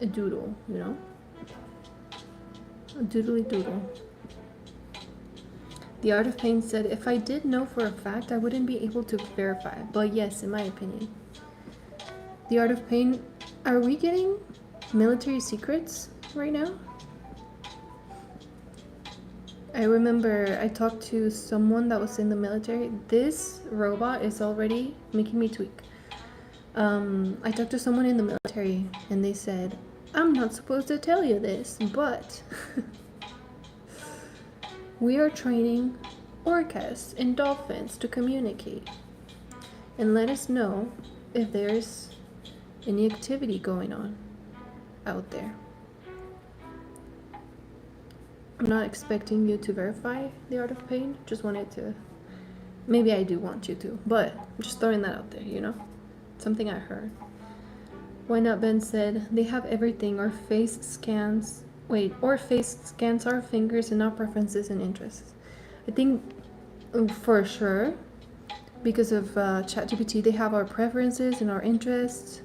a doodle, you know? A doodly doodle. The Art of Pain said, if I did know for a fact, I wouldn't be able to verify. But yes, in my opinion. The Art of Pain, are we getting military secrets right now? I remember I talked to someone that was in the military. This robot is already making me tweak. I talked to someone in the military and they said, I'm not supposed to tell you this, but we are training orcas and dolphins to communicate and let us know if there's any activity going on out there. I'm not expecting you to verify the Art of Pain, just wanted to, maybe I do want you to, but I'm just throwing that out there, you know? Something I heard. Why Not Ben said, they have everything, or face scans our fingers and our preferences and interests. I think for sure, because of ChatGPT, they have our preferences and our interests.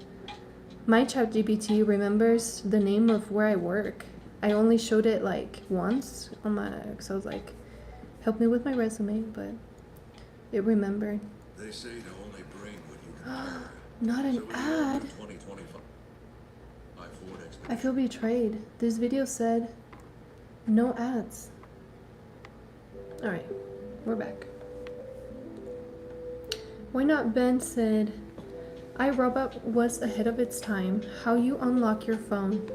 My ChatGPT remembers the name of where I work. I only showed it like once on my, because I was like, help me with my resume, but it remembered. They say to only bring what you can. Not an ad. I feel betrayed. This video said no ads. Alright, we're back. Why Not Ben said, iRobot was ahead of its time. How you unlock your phone.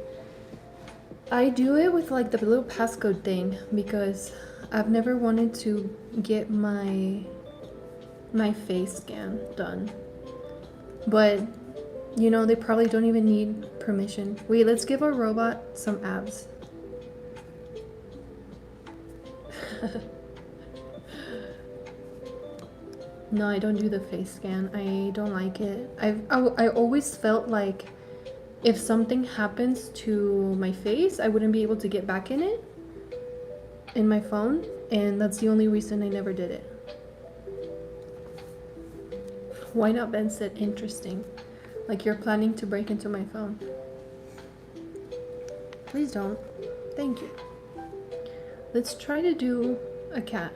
I do it with like the little passcode thing because I've never wanted to get my face scan done. But you know, they probably don't even need permission. Wait, let's give our robot some abs. No, I don't do the face scan. I don't like it. I always felt like if something happens to my face, I wouldn't be able to get back in it, in my phone, and that's the only reason I never did it. Why Not Ben said, interesting. Like you're planning to break into my phone. Please don't. Thank you. Let's try to do a cat.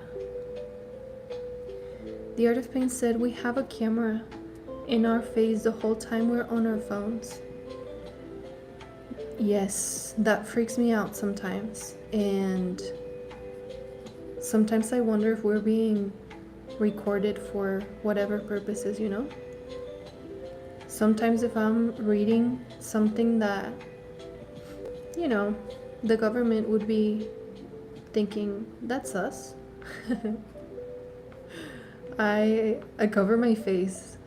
The Art of Pain said, we have a camera in our face the whole time we're on our phones. Yes, that freaks me out sometimes. And sometimes I wonder if we're being recorded for whatever purposes, you know? Sometimes if I'm reading something that, you know, the government would be thinking, that's us. I cover my face.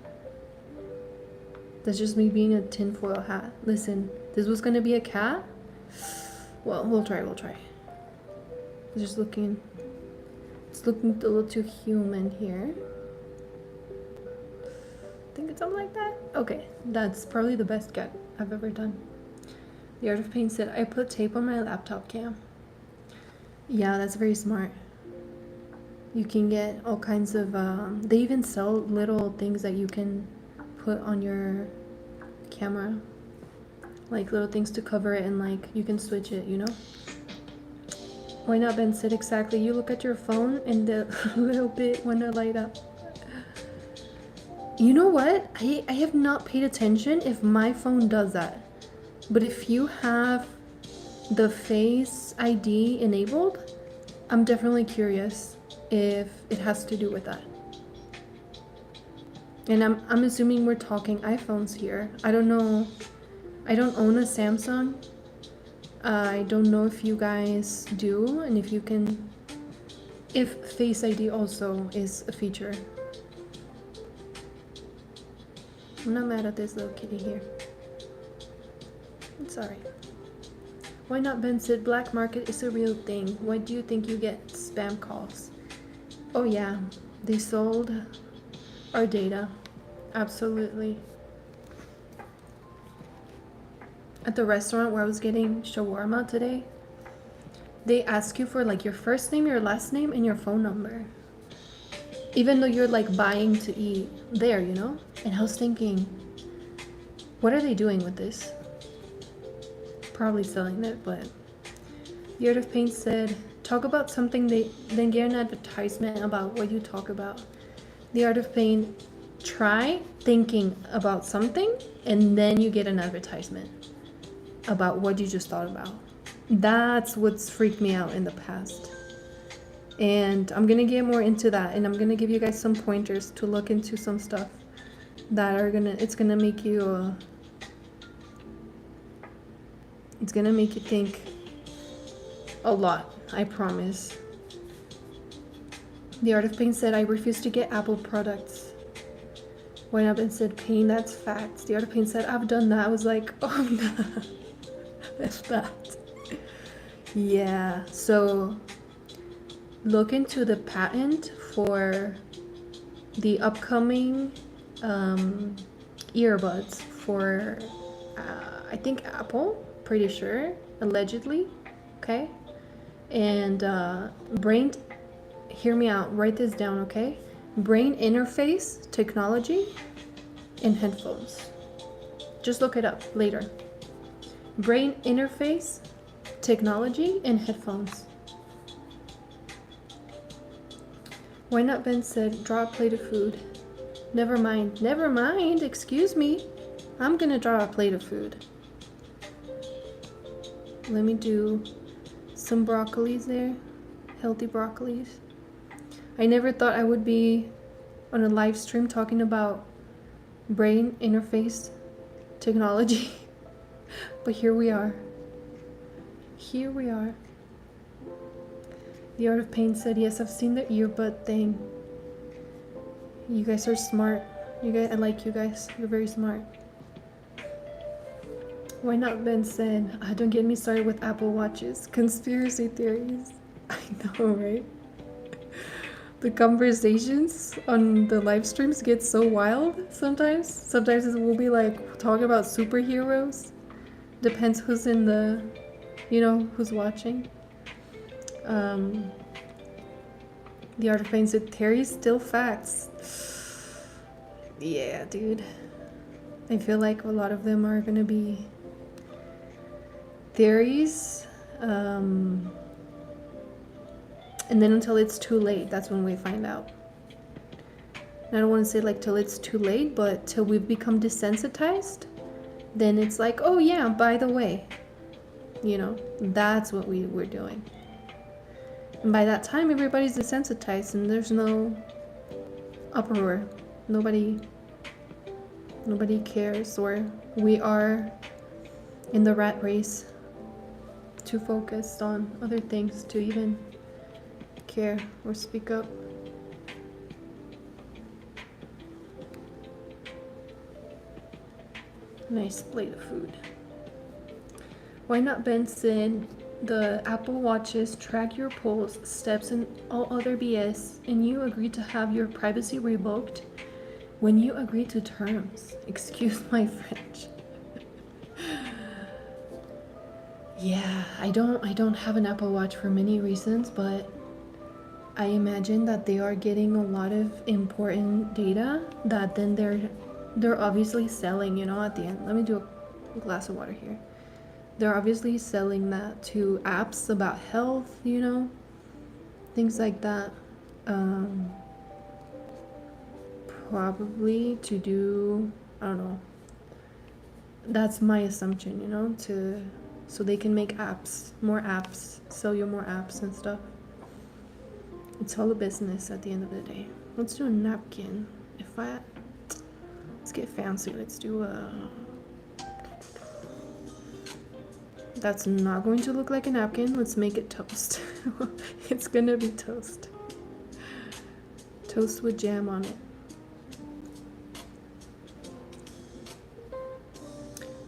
That's just me being a tinfoil hat. Listen, this was gonna be a cat. Well, we'll try. It's just looking, it's looking a little too human here. Think it's something like that? Okay, that's probably the best cat I've ever done. The Art of Pain said, I put tape on my laptop cam. Yeah, that's very smart. You can get all kinds of, they even sell little things that you can put on your camera. Like little things to cover it and like you can switch it, you know? Why Not Ben said, exactly. You look at your phone and the little bit wanna light up. You know what? I have not paid attention if my phone does that. But if you have the Face ID enabled, I'm definitely curious if it has to do with that. And I'm assuming we're talking iPhones here. I don't know. I don't own a Samsung. I don't know if you guys do and if you can, if Face ID also is a feature. I'm not mad at this little kitty here. It's alright. Why Not Ben said, black market is a real thing. Why do you think you get spam calls? Oh yeah, they sold our data. Absolutely. At the restaurant where I was getting shawarma today, they ask you for like your first name, your last name, and your phone number. Even though you're like buying to eat there, you know? And I was thinking, what are they doing with this? probably selling it, but the Art of Paint said, talk about something, then get an advertisement about what you talk about. The Art of Paint, try thinking about something and then you get an advertisement about what you just thought about. That's what's freaked me out in the past. And I'm gonna get more into that, and I'm gonna give you guys some pointers to look into some stuff that are it's gonna make you think a lot, I promise. The Art of Paint said, I refuse to get Apple products. Went up and said, Pain, that's facts. The Art of Paint said, I've done that. I was like, oh no, that's that. Yeah, so look into the patent for the upcoming earbuds for, I think Apple, pretty sure, allegedly, okay? And brain, hear me out, write this down, okay? Brain interface technology in headphones. Just look it up later. Brain interface technology in headphones. Why not? Ben said, draw a plate of food. Never mind, excuse me. I'm gonna draw a plate of food. Let me do some broccolis there. Healthy broccolis. I never thought I would be on a live stream talking about brain interface technology. But here we are. Here we are. The Art of Paint said, yes, I've seen the earbud thing. You guys are smart. I like you guys. You're very smart. Why not? Ben said, don't get me started with Apple Watches. Conspiracy theories. I know, right? The conversations on the live streams get so wild sometimes. Sometimes it will be like talking about superheroes. Depends who's in the, who's watching. The Art of Paint said, Terry's still facts. Yeah, dude. I feel like a lot of them are gonna be theories. And then until it's too late, that's when we find out. And I don't want to say like till it's too late, but till we've become desensitized, then it's like, oh yeah, by the way, that's what we're doing. And by that time, everybody's desensitized and there's no uproar. Nobody cares, or we are in the rat race, too focused on other things to even care or speak up. Nice plate of food. Why not? Ben said, the Apple Watches track your pulse, steps, and all other BS, and you agree to have your privacy revoked when you agree to terms. Excuse my French. Yeah, I don't have an Apple Watch for many reasons, but I imagine that they are getting a lot of important data that then they're obviously selling, at the end. Let me do a glass of water here. They're obviously selling that to apps about health, things like that. Probably to do, I don't know. That's my assumption, so they can make apps, more apps, sell you more apps and stuff. It's all a business at the end of the day. Let's do a napkin. Let's get fancy. Let's do a... That's not going to look like a napkin. Let's make it toast. It's gonna be toast. Toast with jam on it.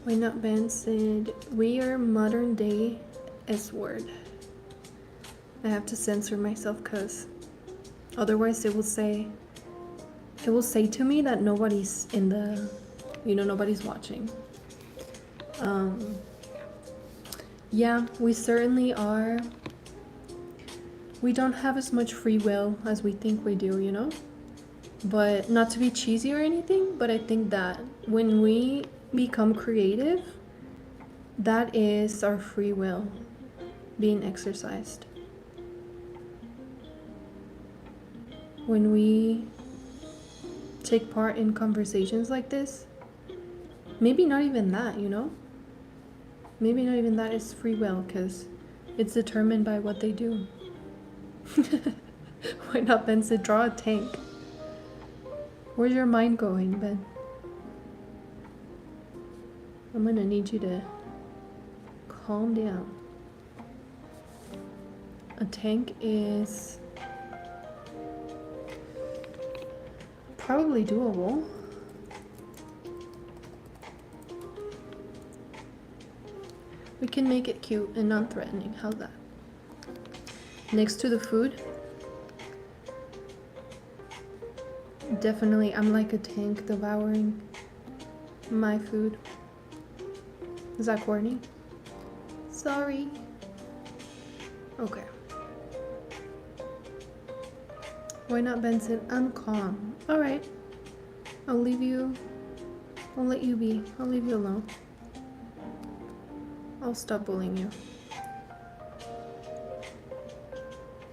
Why not? Ben said, we are modern day S-word. I have to censor myself because otherwise it will say to me that nobody's in the, nobody's watching. Yeah, we certainly are. We don't have as much free will as we think we do, But not to be cheesy or anything, but I think that when we become creative, That is our free will being exercised. When we take part in conversations like this, maybe not even that, you know? Maybe not even that is free will, because it's determined by what they do. Why not, Ben said, draw a tank. Where's your mind going, Ben? I'm gonna need you to calm down. A tank is probably doable. We can make it cute and non-threatening. How's that? Next to the food. Definitely, I'm like a tank devouring my food. Is that corny? Sorry. Okay. Why not, Benson? I'm calm. Alright. I'll leave you. I'll let you be. I'll leave you alone. I'll stop bullying you.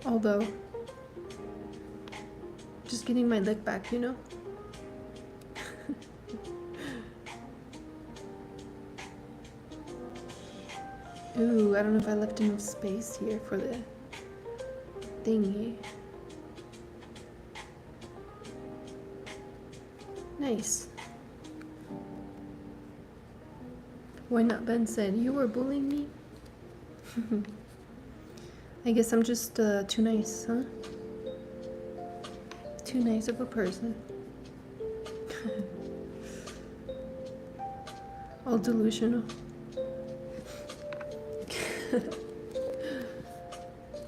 Although, just getting my lick back, you know? Ooh, I don't know if I left enough space here for the thingy. Nice. Why not, Ben said, you were bullying me? I guess I'm just too nice, huh? Too nice of a person. All delusional.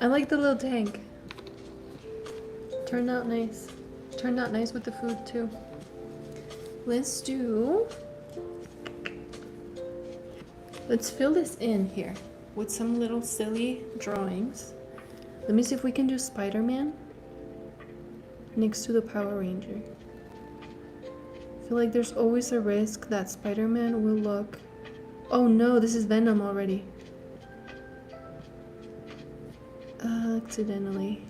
I like the little tank. Turned out nice. Turned out nice with the food too. Let's fill this in here with some little silly drawings. Let me see if we can do Spider-Man next to the Power Ranger. I feel like there's always a risk that Spider-Man will look... Oh no, this is Venom already. Accidentally.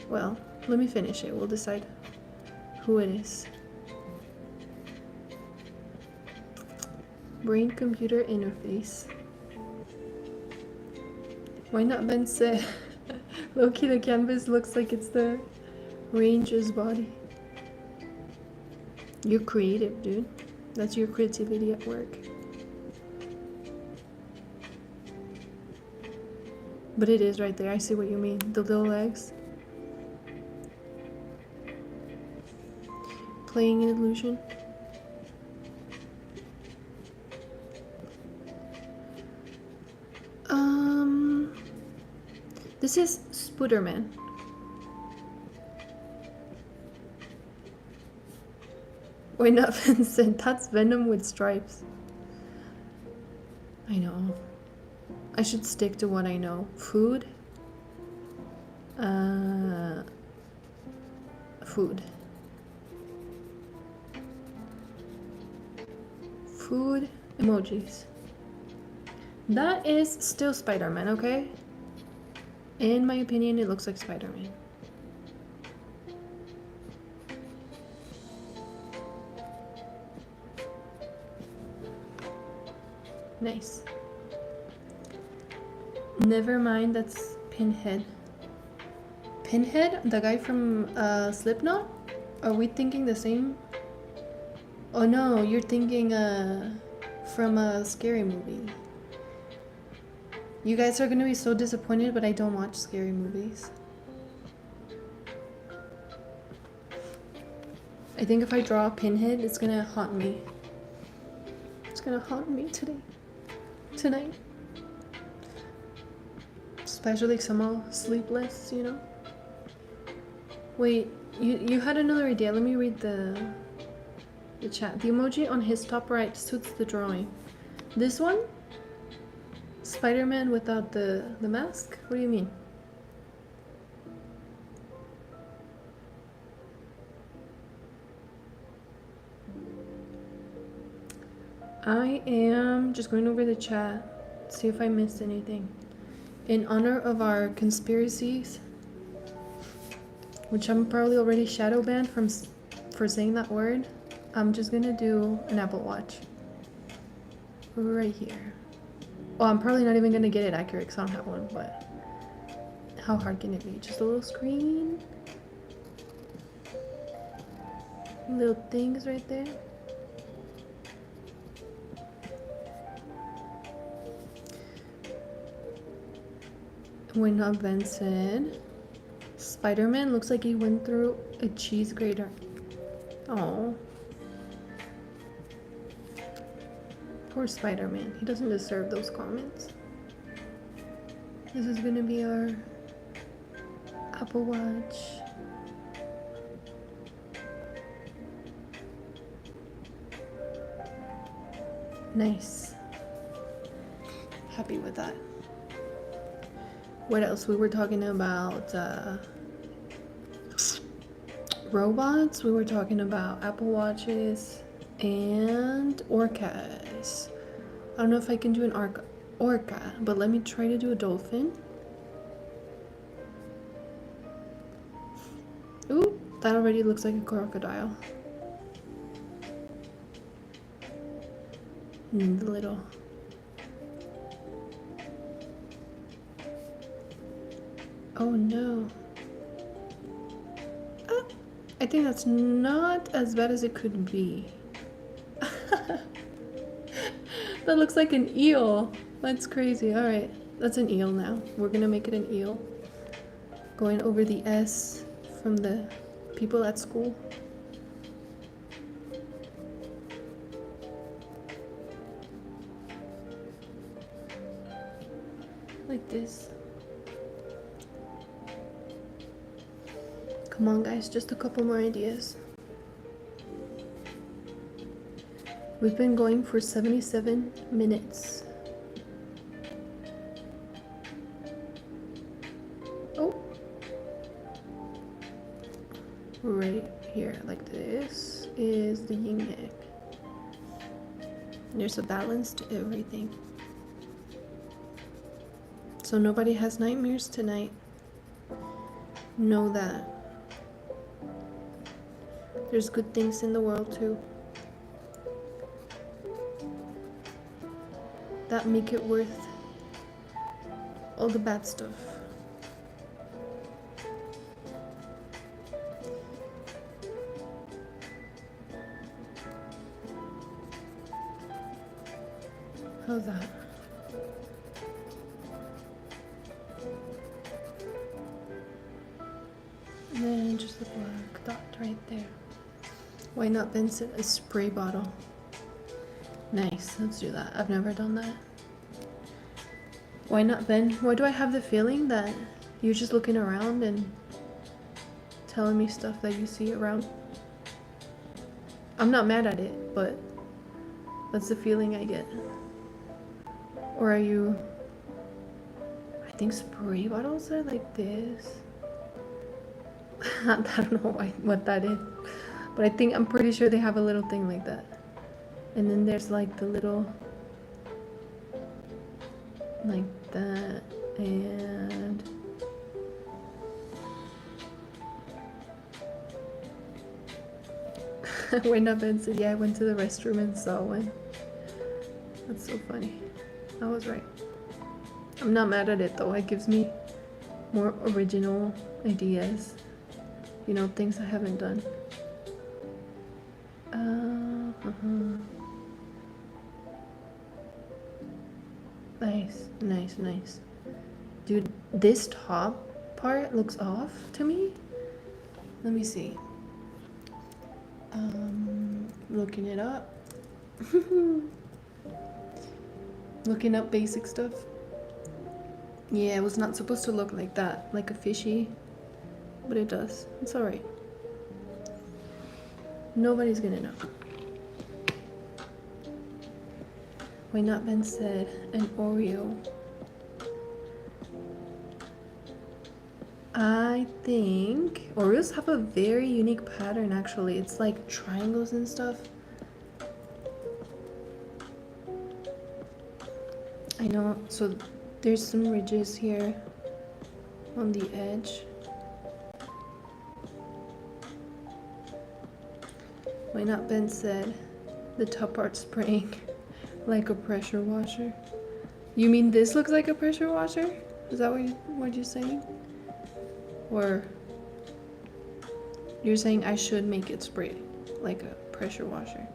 Well, let me finish it. We'll decide who it is. Brain-computer interface. Why not, Ben said? Low-key, the canvas looks like it's the Ranger's body. You're creative, dude. That's your creativity at work. But it is right there. I see what you mean. The little legs. Playing an illusion. This is Spooderman. Why not, Vincent? That's Venom with stripes. I know. I should stick to what I know. Food. Food. Food emojis. That is still Spider-Man, okay? In my opinion, it looks like Spider-Man. Nice. Never mind, that's Pinhead. Pinhead? The guy from Slipknot? Are we thinking the same? Oh no, you're thinking from a scary movie. You guys are gonna be so disappointed, but I don't watch scary movies. I think if I draw a Pinhead, it's gonna haunt me. It's gonna haunt me tonight. Especially because I'm all sleepless, you know? Wait, you had another idea. Let me read the chat. The emoji on his top right suits the drawing. This one? Spider-Man without the mask? What do you mean? I am just going over the chat, see if I missed anything. In honor of our conspiracies, which I'm probably already shadow banned from for saying that word, I'm just gonna do an Apple Watch right here. Well, I'm probably not even gonna get it accurate because I don't have one, but how hard can it be? Just a little screen, little things right there. When not Vincent, Spider-Man looks like he went through a cheese grater. Oh, poor Spider-Man. He doesn't deserve those comments. This is gonna be our Apple Watch. Nice. Happy with that. What else? We were talking about robots. We were talking about Apple Watches and orcas. I don't know if I can do an orca, but let me try to do a dolphin. Ooh, that already looks like a crocodile. And the little. Oh no. I think that's not as bad as it could be. That looks like an eel. That's crazy. All right, that's an eel now. We're gonna make it an eel. Going over the S from the people at school. Like this. Come on guys, just a couple more ideas. We've been going for 77 minutes. Oh. Right here, like this, is the yin yang. There's a balance to everything. So nobody has nightmares tonight. Know that. There's good things in the world too. That make it worth all the bad stuff. How's that? And then just the black dot right there. Why not Vincent a spray bottle? Nice, let's do that. I've never done that. Why not Ben? Why do I have the feeling that you're just looking around and telling me stuff that you see around? I'm not mad at it, but that's the feeling I get. Or are you... I think spray bottles are like this. I don't know what that is. But I'm pretty sure they have a little thing like that. And then there's like the little, like that, and when up and said, yeah, I went to the restroom and saw one. That's so funny. I was right. I'm not mad at it though. It gives me more original ideas. You know, things I haven't done. Nice, nice, nice. Dude, this top part looks off to me. Let me see. Looking it up. Looking up basic stuff. Yeah, it was not supposed to look like that, like a fishy, but it does. It's alright. Nobody's gonna know. Why not Ben said an Oreo? I think Oreos have a very unique pattern actually. It's like triangles and stuff. I know, so there's some ridges here on the edge. Why not? Ben said the top part's spraying like a pressure washer. You mean this looks like a pressure washer? Is that what you're saying? Or you're saying I should make it spray like a pressure washer?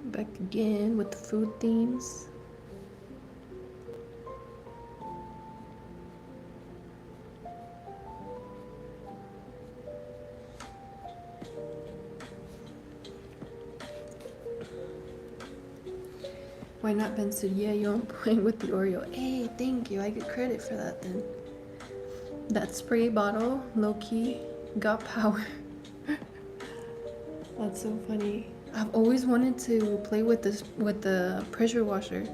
Back again with the food themes. Why not? Ben said, yeah, you're on point with the Oreo. Hey, thank you. I get credit for that then. That spray bottle, low-key, got power. That's so funny. I've always wanted to play with the pressure washer.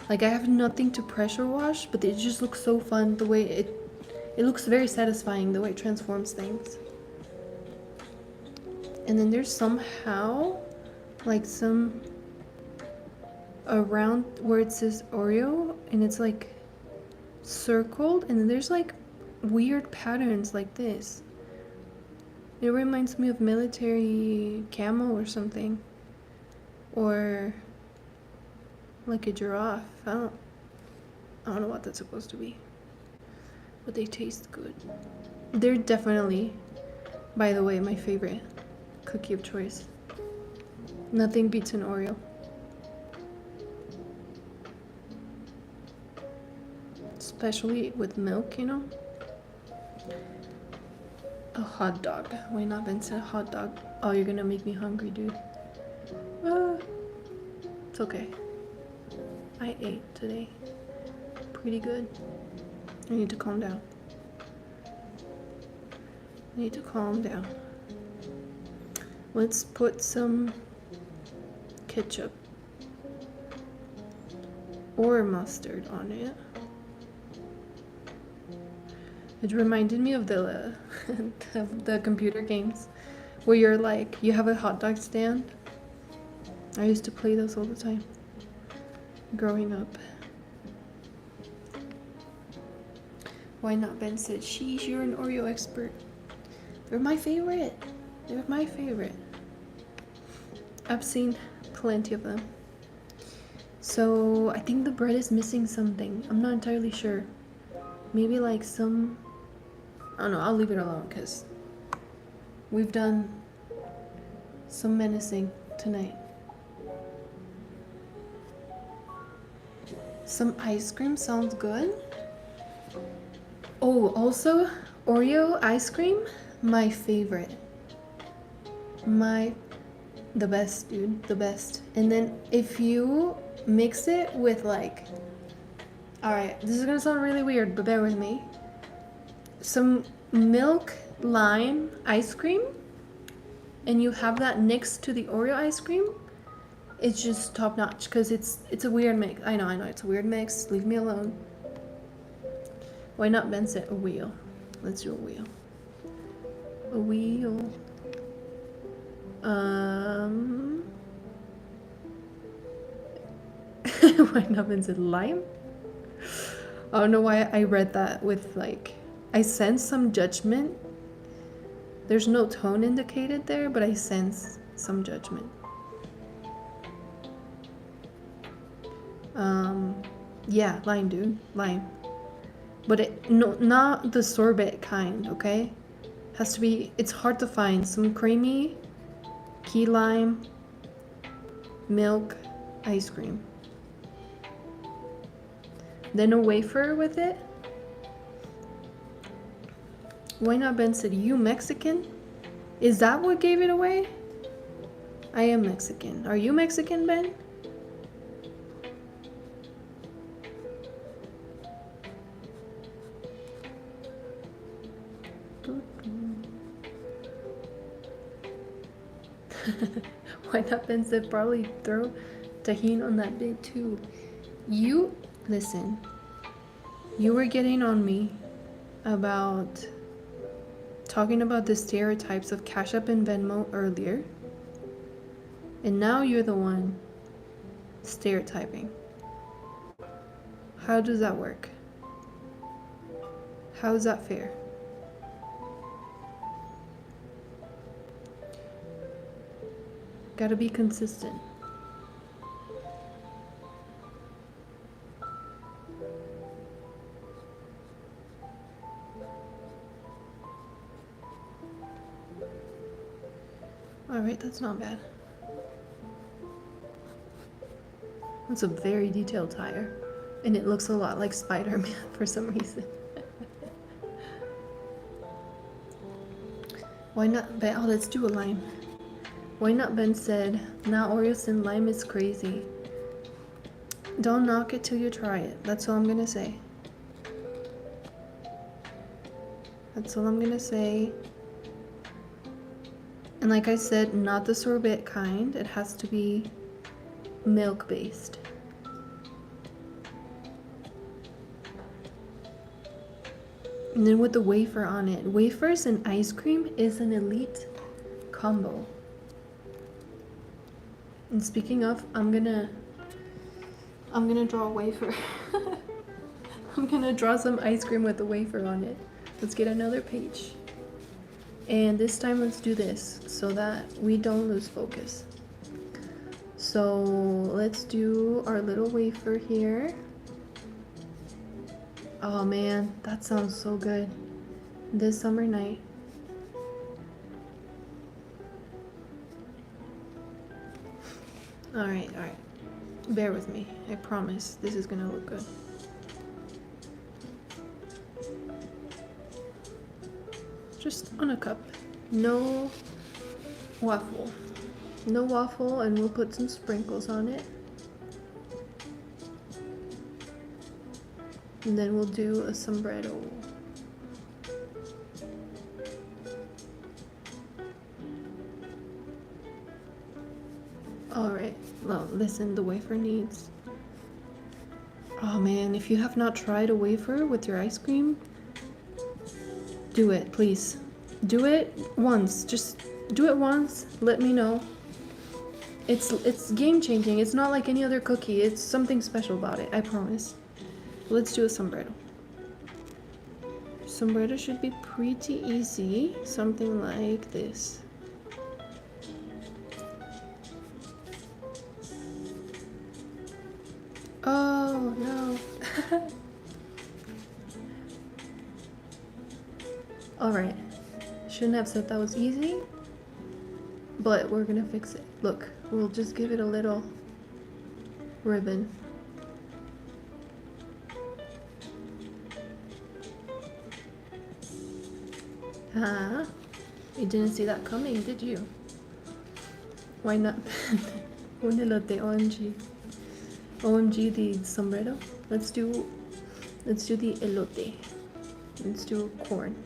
Like, I have nothing to pressure wash, but it just looks so fun the way it looks very satisfying the way it transforms things. And then there's somehow like some around where it says Oreo, and it's like circled, and then there's like weird patterns like this. It reminds me of military camo or something, or like a giraffe. I don't know what that's supposed to be, but they taste good. They're definitely, by the way, my favorite cookie of choice. Nothing beats an Oreo. Especially with milk, you know? A hot dog. Why not? Ben said a hot dog. Oh, you're gonna make me hungry, dude. It's okay. I ate today. Pretty good. I need to calm down. I need to calm down. Let's put some ketchup or mustard on it. It reminded me of the the computer games where you're like, you have a hot dog stand. I used to play those all the time growing up. Why not? Ben said, sheesh, you're an Oreo expert. They're my favorite. They're my favorite. I've seen plenty of them. So I think the bread is missing something. I'm not entirely sure. Maybe like some, I don't know, I'll leave it alone because we've done some menacing tonight. Some ice cream sounds good. Oh, also Oreo ice cream, my favorite. The best, dude, the best. And then if you mix it with like, all right, this is gonna sound really weird, but bear with me. Some milk lime ice cream, and you have that next to the Oreo ice cream, it's just top notch because it's a weird mix. I know, it's a weird mix. Leave me alone. Why not? Ben said a wheel. Let's do a wheel. A wheel. Why not? Ben said lime. I don't know why I read that with like, I sense some judgment. There's no tone indicated there, but I sense some judgment. Yeah, lime, dude, lime. But not the sorbet kind, okay? Has to be, it's hard to find. Some creamy key lime milk ice cream. Then a wafer with it. Why not? Ben said, you Mexican? Is that what gave it away? I am Mexican. Are you Mexican, Ben? Why not? Ben said, probably throw tahini on that bit too. You, listen, you were getting on me about talking about the stereotypes of Cash App and Venmo earlier. And now you're the one stereotyping. How does that work? How is that fair? Gotta be consistent. Alright, that's not bad. That's a very detailed tire. And it looks a lot like Spider-Man for some reason. Why not Ben? Oh, let's do a lime. Why not Ben said, now Oreos and lime is crazy. Don't knock it till you try it. That's all I'm gonna say. That's all I'm gonna say. And like I said, not the sorbet kind. It has to be milk based. And then with the wafer on it. Wafers and ice cream is an elite combo. And speaking of, I'm gonna draw a wafer. I'm gonna draw some ice cream with the wafer on it. Let's get another page. And this time let's do this so that we don't lose focus. So let's do our little wafer here. Oh man, that sounds so good. This summer night. Alright. Bear with me. I promise this is gonna look good. Just on a cup. No waffle. No waffle, and we'll put some sprinkles on it. And then we'll do a sombrero. Alright, well, listen, the wafer needs... Oh man, if you have not tried a wafer with your ice cream, do it, please. Do it once. Just do it once. Let me know. It's game changing. It's not like any other cookie. It's something special about it. I promise. Let's do a sombrero. Sombrero should be pretty easy. Something like this. Oh no. Alright. Shouldn't have said that was easy, but we're gonna fix it. Look, we'll just give it a little ribbon. Huh? You didn't see that coming, did you? Why not? Un elote, OMG. OMG the sombrero. Let's do the elote. Let's do corn.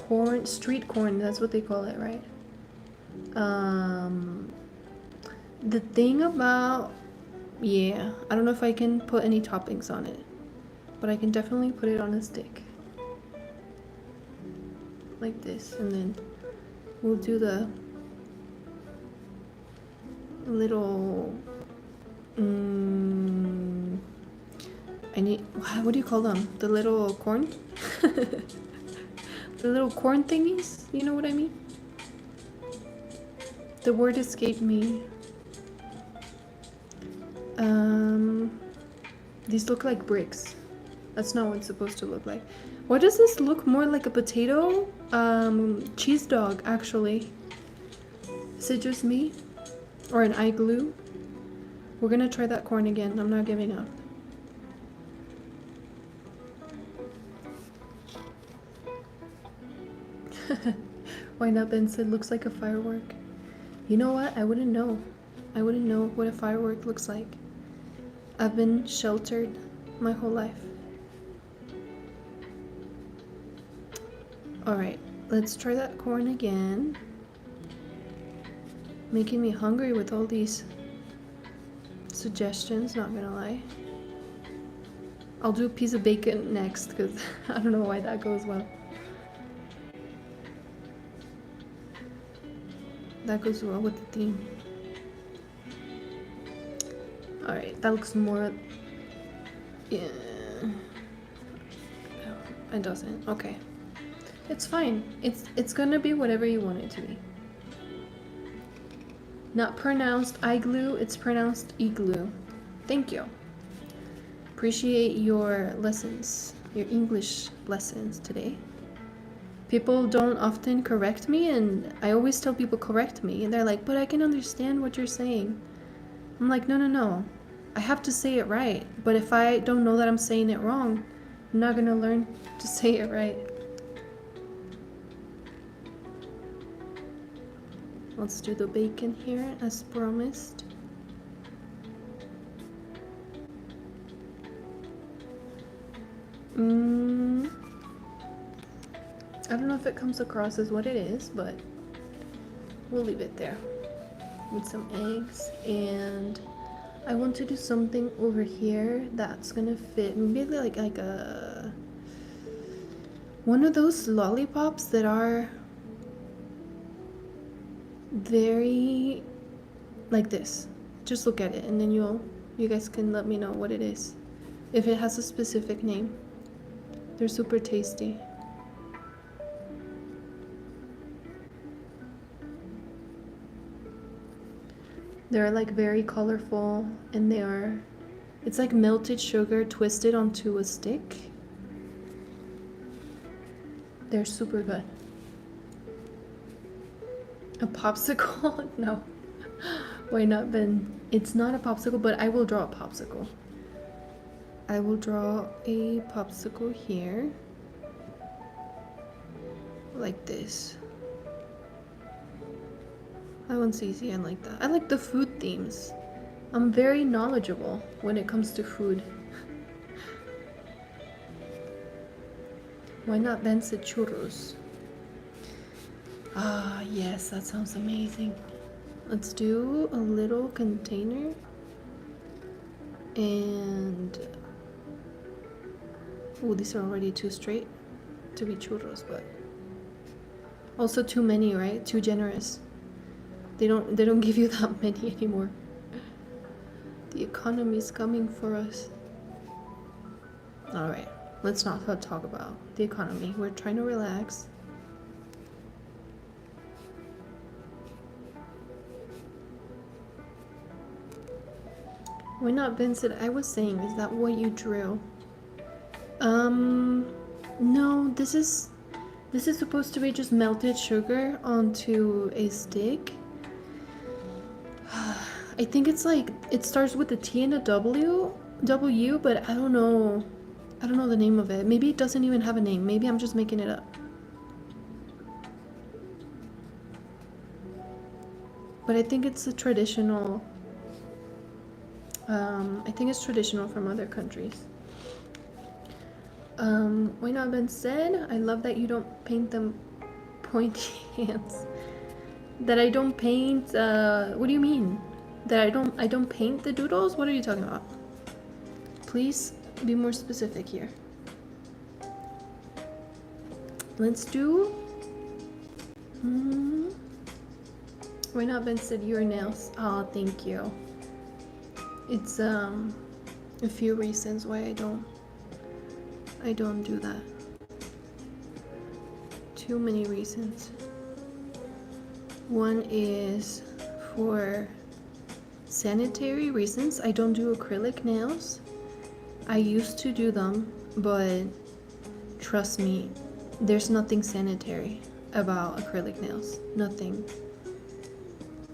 Corn, street corn, that's what they call it, right? The thing about, yeah, I don't know if I can put any toppings on it, but I can definitely put it on a stick. Like this, and then we'll do the little, what do you call them? The little corn? The little corn thingies, you know what I mean? The word escaped me. These look like bricks. That's not what it's supposed to look like. Why does this look more like a potato? Cheese dog, actually. Is it just me? Or an igloo? We're gonna try that corn again. I'm not giving up. Why not? Ben said looks like a firework. You know what? I wouldn't know. I wouldn't know what a firework looks like. I've been sheltered my whole life. Alright, let's try that corn again. Making me hungry with all these suggestions, not gonna lie. I'll do a piece of bacon next because I don't know why that goes well. That goes well with the theme. Alright, that looks more... Yeah. No, it doesn't. Okay. It's fine. It's gonna be whatever you want it to be. Not pronounced igloo, it's pronounced igloo. Thank you. Appreciate your lessons, your English lessons today. People don't often correct me, and I always tell people correct me, and they're like, but I can understand what you're saying. I'm like, no. I have to say it right, but if I don't know that I'm saying it wrong, I'm not gonna learn to say it right. Let's do the bacon here as promised. I don't know if it comes across as what it is, but we'll leave it there with some eggs. And I want to do something over here that's gonna fit, maybe like a one of those lollipops that are very like this. Just look at it and then you guys can let me know what it is, if it has a specific name. They're super tasty. They're like very colorful, and it's like melted sugar twisted onto a stick. They're super good. A popsicle? No. Why not, Ben? It's not a popsicle, but I will draw a popsicle. I will draw a popsicle here. Like this. That one's easy, I like that. I like the food themes. I'm very knowledgeable when it comes to food. Why not Vence churros? Ah, yes, that sounds amazing. Let's do a little container. And... oh, these are already too straight to be churros, but... also too many, right? Too generous. They don't give you that many anymore. The economy's coming for us. Alright, let's not talk about the economy. We're trying to relax. Why not, Vincent? I was saying, is that what you drew? No, this is supposed to be just melted sugar onto a stick. I think it's like, it starts with a T and a W, but I don't know the name of it. Maybe it doesn't even have a name. Maybe I'm just making it up. But I think it's a traditional, I think it's traditional from other countries. Why not, Ben said? I love that you don't paint them pointy hands. That I don't paint, what do you mean? That I don't paint the doodles? What are you talking about? Please be more specific here. Let's do... why not, Ben said your nails? Oh, thank you. It's a few reasons why I don't do that. Too many reasons. One is for sanitary reasons. I don't do acrylic nails. I used to do them, but trust me, there's nothing sanitary about acrylic nails. Nothing.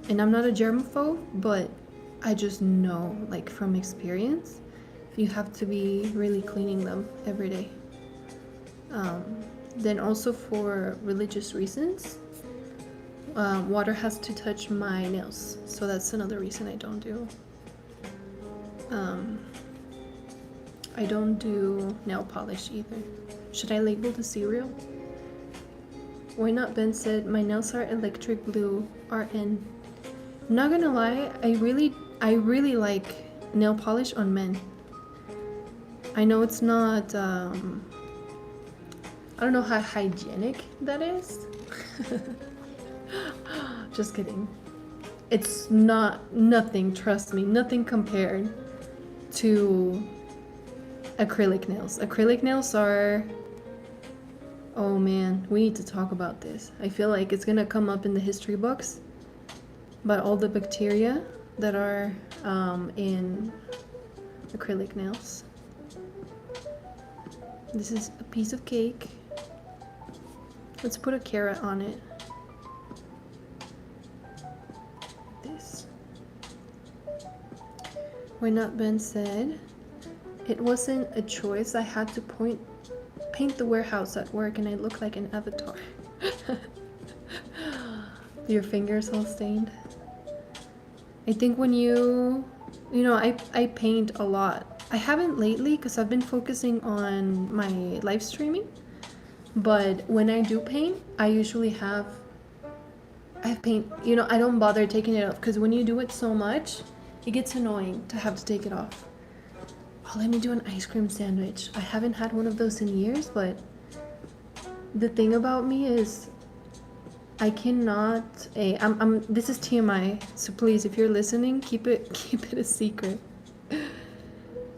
And I'm not a germaphobe, but I just know, like from experience, you have to be really cleaning them every day. Then also for religious reasons, water has to touch my nails, so that's another reason I don't do. I don't do nail polish either. Should I label the cereal? Why not, Ben said, my nails are electric blue, RN. I'm not gonna lie, I really like nail polish on men. I know it's not, I don't know how hygienic that is. Just kidding. It's nothing, trust me, nothing compared to acrylic nails. Acrylic nails are, oh man, we need to talk about this. I feel like it's gonna come up in the history books, but all the bacteria that are in acrylic nails. This is a piece of cake. Let's put a carrot on it. This. Why Not Ben said, it wasn't a choice. I had to paint the warehouse at work and I look like an avatar. Your fingers all stained. I think when you know, I paint a lot. I haven't lately because I've been focusing on my live streaming. But when I do paint, I usually have paint, you know, I don't bother taking it off because when you do it so much, it gets annoying to have to take it off. Oh, let me do an ice cream sandwich. I haven't had one of those in years, but the thing about me is I cannot, this is TMI, so please, if you're listening, keep it a secret.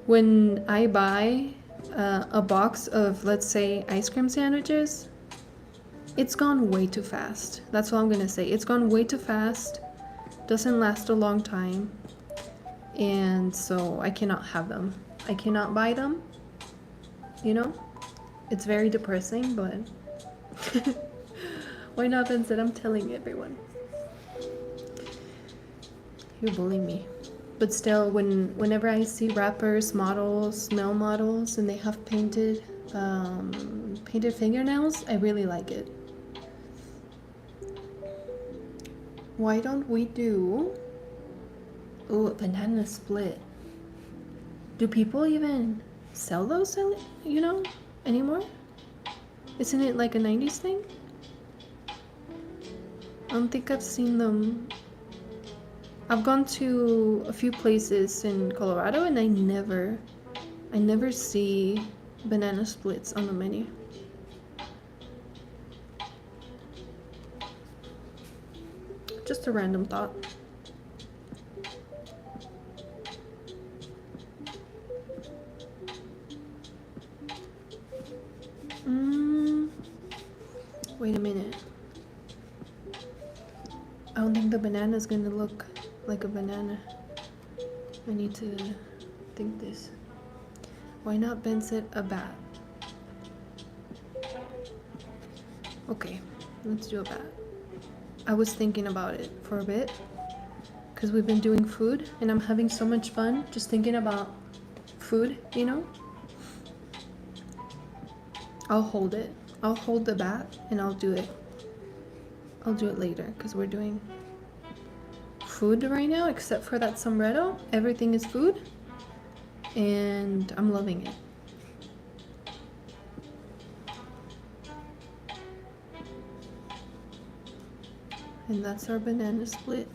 When I buy a box of, let's say, ice cream sandwiches, it's gone way too fast. That's all I'm gonna say. It's gone way too fast, doesn't last a long time, and so I cannot have them. I cannot buy them, you know? It's very depressing, but why not, Vincent? I'm telling everyone. You're bullying me. But still, whenever I see rappers, models, male models, and they have painted fingernails, I really like it. Why don't we do a banana split? Do people even sell those, you know, anymore? Isn't it like a 90s thing? I don't think I've seen them. I've gone to a few places in Colorado and I never see banana splits on the menu. Just a random thought. Wait a minute. I don't think the banana is gonna look like a banana. I need to think this. Why not Ben said a bat? Okay, let's do a bat. I was thinking about it for a bit because we've been doing food and I'm having so much fun just thinking about food, you know? I'll hold it. I'll hold the bat and I'll do it. I'll do it later because we're doing food right now, except for that sombrero. Everything is food and I'm loving it. And that's our banana split.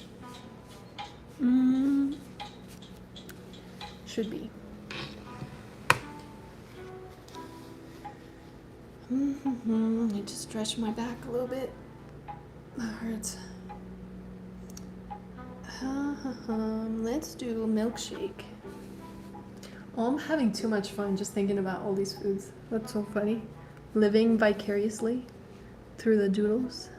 Should be. I just stretched my back a little bit. That hurts. Let's do a milkshake. Oh, I'm having too much fun just thinking about all these foods. That's so funny. Living vicariously through the doodles.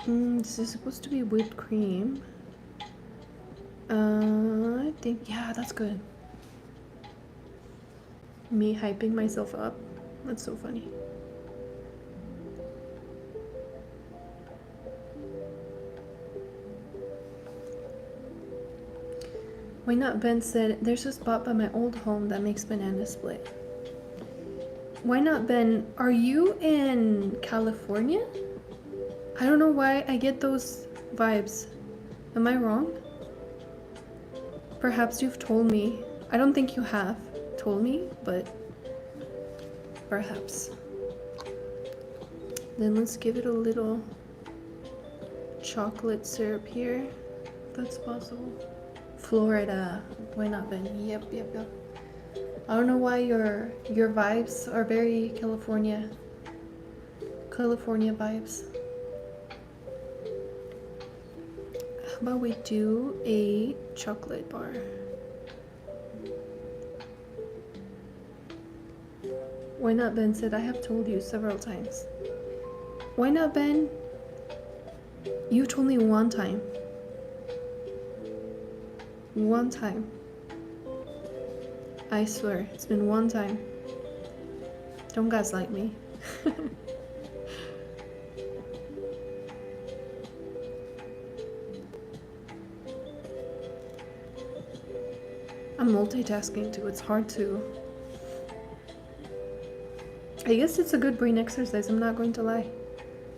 This is supposed to be whipped cream. I think, yeah, that's good. Me hyping myself up. That's so funny. Why not? Ben said, there's a spot by my old home that makes banana split. Why not, Ben? Are you in California? I don't know why I get those vibes. Am I wrong? Perhaps you've told me. I don't think you have told me, but perhaps. Then let's give it a little chocolate syrup here. If that's possible. Florida. Why not, Ben? Yep. I don't know why your vibes are very California vibes. How about we do a chocolate bar? Why not, Ben said, I have told you several times. Why not, Ben? You told me one time. One time. I swear, it's been one time. Don't gaslight me. I'm multitasking too, it's hard to. I guess it's a good brain exercise, I'm not going to lie.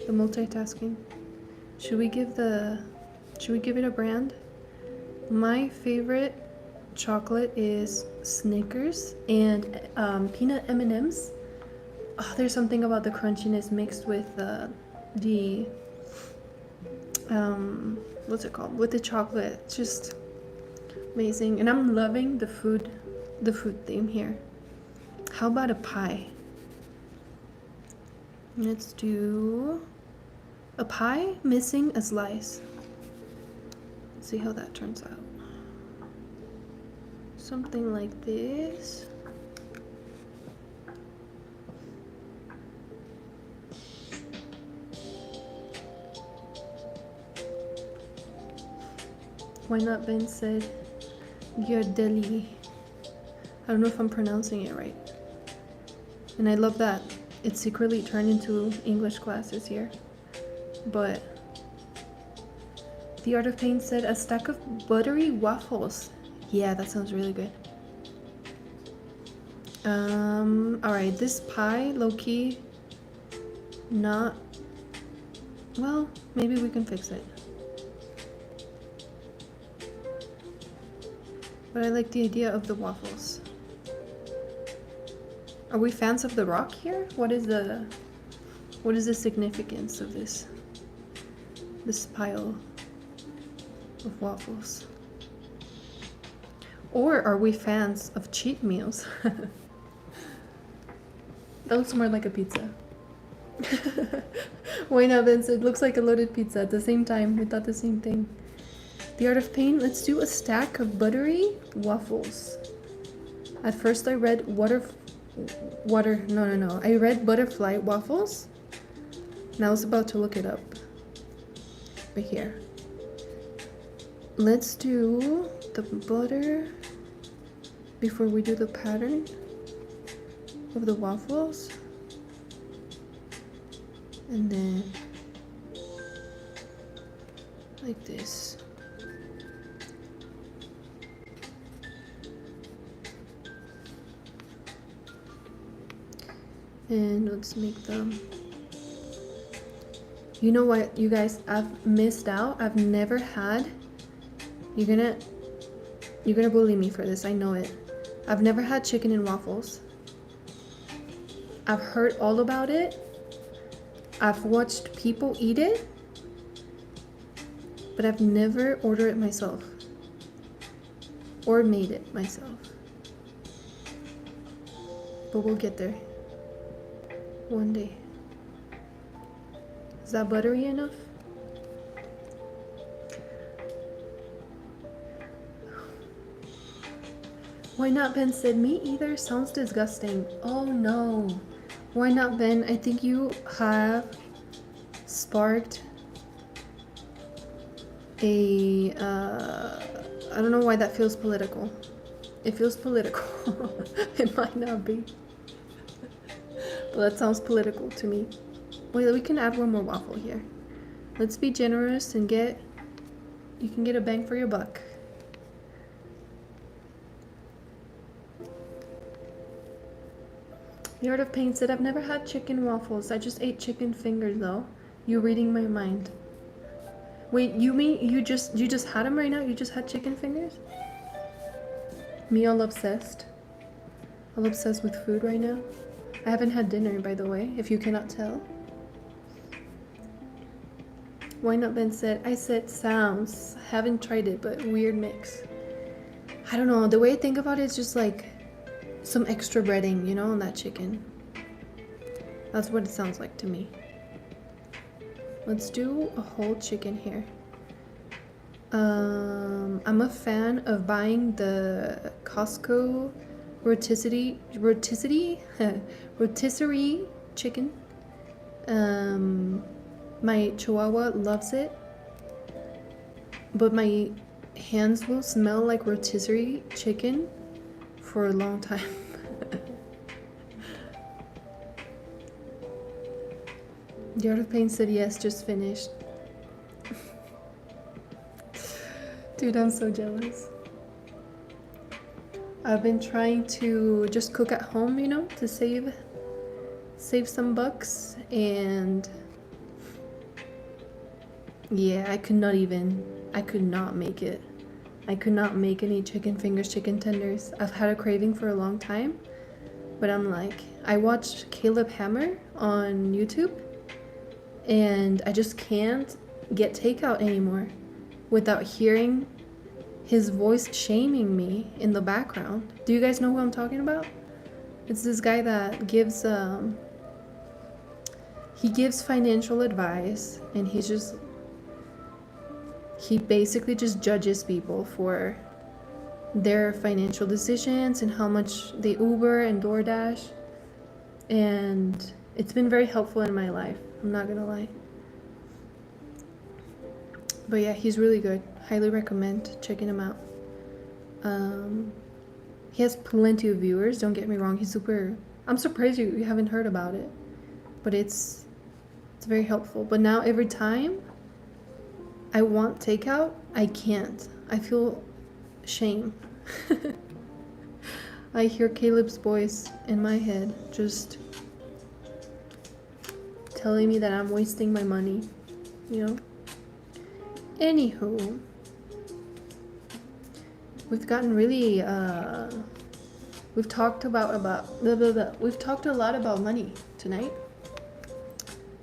The multitasking. Should we give it a brand? My favorite chocolate is Snickers and peanut M&Ms. Oh, there's something about the crunchiness mixed with the what's it called? With the chocolate. It's just amazing. And I'm loving the food theme here. How about a pie? Let's do a pie missing a slice. Let's see how that turns out. Something like this. Why not, Ben said, Yardeli. I don't know if I'm pronouncing it right. And I love that it's secretly turned into English classes here. But The Art of Pain said a stack of buttery waffles. Yeah, that sounds really good. Alright, this pie, low-key, not... Well, maybe we can fix it. But I like the idea of the waffles. Are we fans of The Rock here? What is the significance of this pile of waffles? Or are we fans of cheat meals? That looks more like a pizza. Why not, Vince? It looks like a loaded pizza. At the same time, we thought the same thing. The Art of Pain, let's do a stack of buttery waffles. At first I read I read butterfly waffles. And I was about to look it up. Right here. Let's do the butter before we do the pattern of the waffles. And then like this. And let's make them. You know what, you guys, I've missed out. I've never had. You're gonna bully me for this, I know it. I've never had chicken and waffles. I've heard all about it. I've watched people eat it, but I've never ordered it myself or made it myself. But we'll get there one day. Is that buttery enough? Why not, Ben said, me either, sounds disgusting. Oh no. Why not, Ben? I think you have sparked a, I don't know why that feels political. It feels political. It might not be. But that sounds political to me. Wait, we can add one more waffle here. Let's be generous and you can get a bang for your buck. The Art of Pain said, I've never had chicken waffles. I just ate chicken fingers though. You're reading my mind. Wait, you mean you just had them right now? You just had chicken fingers? Me all obsessed. I'm obsessed with food right now. I haven't had dinner, by the way, if you cannot tell. Why Not Ben said, I said sounds. Haven't tried it, but weird mix. I don't know. The way I think about it is just like some extra breading, you know, on that chicken. That's what it sounds like to me. Let's do a whole chicken here. I'm a fan of buying the Costco rotisserie chicken. My Chihuahua loves it, but my hands will smell like rotisserie chicken for a long time. The Art of Pain said yes, just finished. Dude, I'm so jealous. I've been trying to just cook at home, you know, to save some bucks, and yeah, I could not make it. I could not make any chicken fingers, chicken tenders. I've had a craving for a long time, but I'm like, I watched Caleb Hammer on YouTube, and I just can't get takeout anymore without hearing his voice shaming me in the background. Do you guys know who I'm talking about? It's this guy that gives he gives financial advice, and he basically just judges people for their financial decisions and how much they Uber and DoorDash, and it's been very helpful in my life, I'm not gonna lie. But yeah, he's really good. Highly recommend checking him out. He has plenty of viewers, don't get me wrong. I'm surprised you haven't heard about it, but it's very helpful. But now every time I want takeout, I can't. I feel shame. I hear Caleb's voice in my head just telling me that I'm wasting my money, you know? Anywho, we've gotten really, we've talked we've talked a lot about money tonight.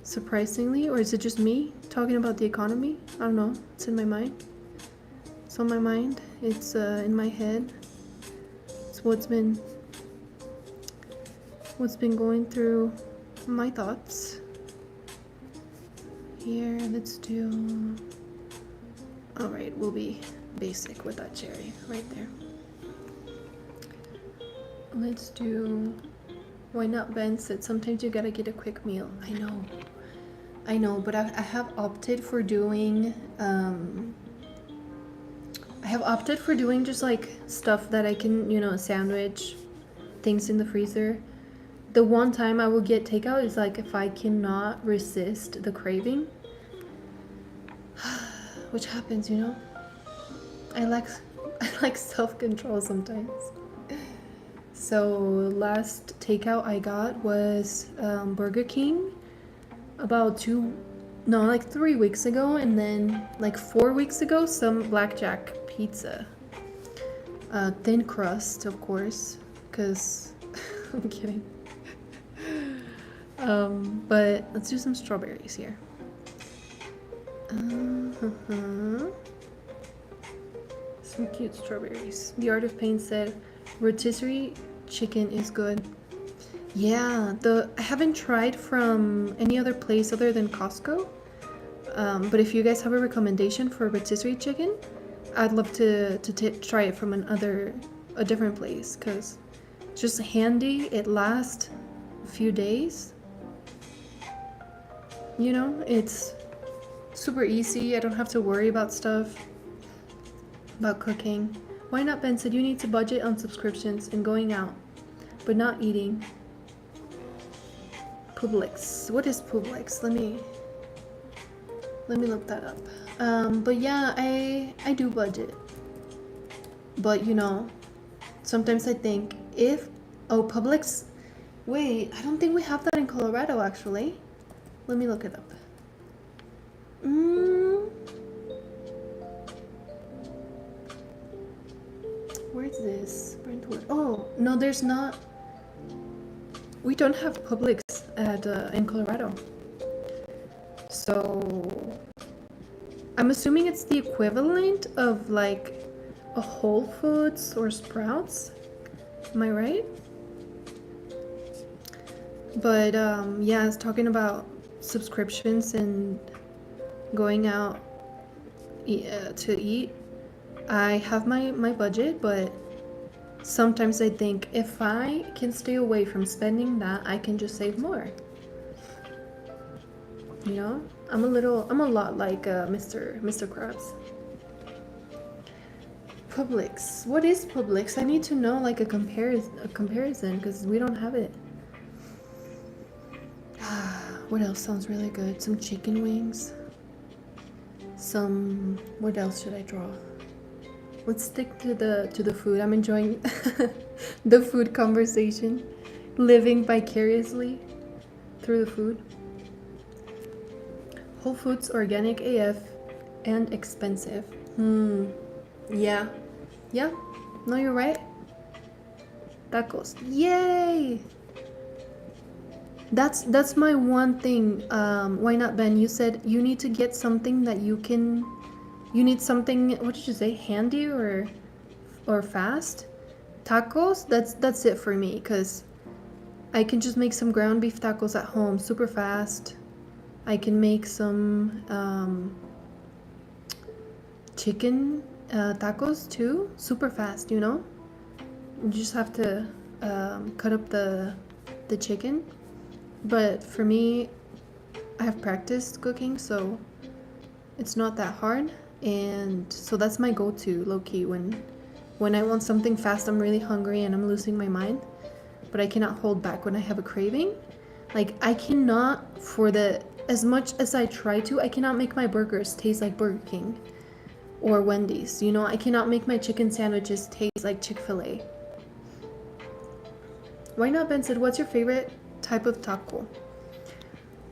Surprisingly, or is it just me talking about the economy? I don't know. It's in my mind. It's on my mind. It's in my head. It's what's been going through my thoughts. Here, let's do. All right, we'll be basic with that cherry right there. Let's do. Why Not Ben said sometimes you gotta get a quick meal. I know, but I have opted for doing just like stuff that I can, you know, sandwich things in the freezer. The one time I will get takeout is like if I cannot resist the craving, which happens, you know. I like self-control sometimes. So last takeout I got was Burger King about 3 weeks ago, and then like 4 weeks ago some blackjack pizza, thin crust of course, because I'm kidding. But let's do some strawberries here. Some cute strawberries. The Art of Pain said rotisserie chicken is good. Yeah, I haven't tried from any other place other than Costco. But if you guys have a recommendation for rotisserie chicken, I'd love to try it from a different place, because it's just handy. It lasts a few days. You know, it's super easy. I don't have to worry about cooking. Why Not Ben said you need to budget on subscriptions and going out, but not eating. Publix. What is Publix? Let me look that up. But yeah, I do budget. But you know, sometimes I think Publix. Wait, I don't think we have that in Colorado actually. Let me look it up. Where's this? Brentwood. Oh, no, there's not. We don't have Publix in Colorado. So I'm assuming it's the equivalent of like a Whole Foods or Sprouts. Am I right? But yeah, it's talking about subscriptions and going out to eat. I have my budget, but sometimes I think if I can stay away from spending that, I can just save more. You know, I'm a lot like Mr. Krabs. Publix. What is Publix? I need to know like a comparison because we don't have it. What else sounds really good? Some chicken wings. Some. What else should I draw? Let's stick to the food. I'm enjoying the food conversation, living vicariously through the food. Whole Foods, organic AF, and expensive. Yeah. Yeah. No, you're right. Tacos. Yay! That's my one thing. Why not, Ben? You said you need to get something that you can. You need something. What did you say? Handy or fast? Tacos. That's it for me. Cause I can just make some ground beef tacos at home, super fast. I can make some chicken tacos too, super fast. You know. You just have to cut up the chicken. But for me, I have practiced cooking, so it's not that hard. And so that's my go-to, low-key, when I want something fast, I'm really hungry and I'm losing my mind, but I cannot hold back when I have a craving. Like, I cannot, as much as I try to, I cannot make my burgers taste like Burger King or Wendy's. You know, I cannot make my chicken sandwiches taste like Chick-fil-A. Why not, Ben said, what's your favorite type of taco?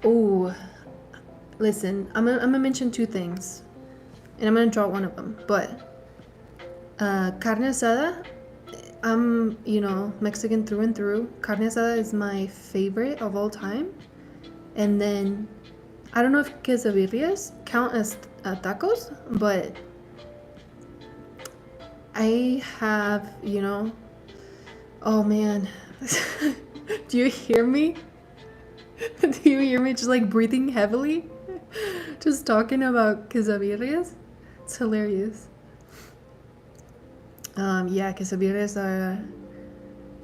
Oh, listen, I'm gonna mention two things, and I'm gonna draw one of them. But carne asada, I'm Mexican through and through. Carne asada is my favorite of all time. And then I don't know if quesadillas count as tacos, but I have Oh man. Do you hear me? Do you hear me just like breathing heavily? Just talking about quesadillas? It's hilarious. Yeah, quesadillas are...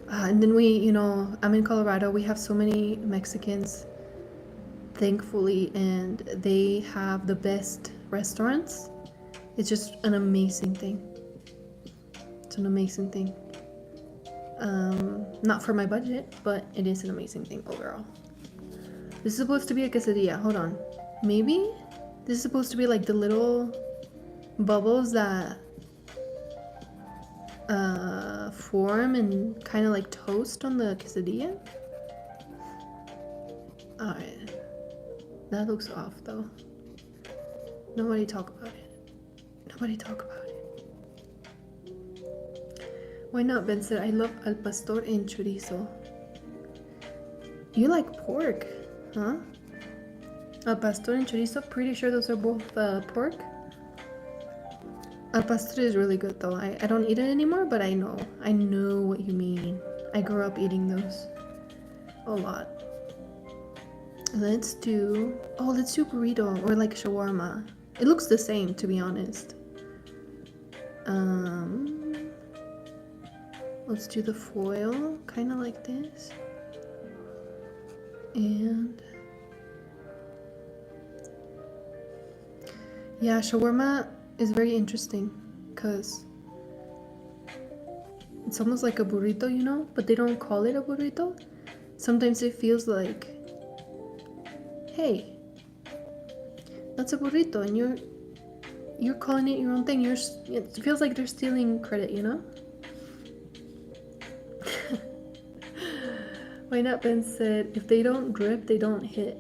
and then I'm in Colorado. We have so many Mexicans, thankfully, and they have the best restaurants. It's just an amazing thing. It's an amazing thing. Not for my budget, but it is an amazing thing overall. This is supposed to be a quesadilla. Hold on. Maybe this is supposed to be like the little bubbles that form and kind of like toast on the quesadilla. Alright. That looks off though. Nobody talk about it. Nobody talk about it. Why not, Vincent? I love al pastor and chorizo. You like pork, huh? Al pastor and chorizo, pretty sure those are both pork. Al pastor is really good though. I don't eat it anymore, but I know what you mean. I grew up eating those a lot. Let's do burrito or like shawarma. It looks the same, to be honest. Let's do the foil, kind of like this. And yeah, shawarma is very interesting because it's almost like a burrito, but they don't call it a burrito. Sometimes it feels like, hey, that's a burrito, and you're calling it your own thing. It feels like they're stealing credit, Why not, Ben said, if they don't drip, they don't hit.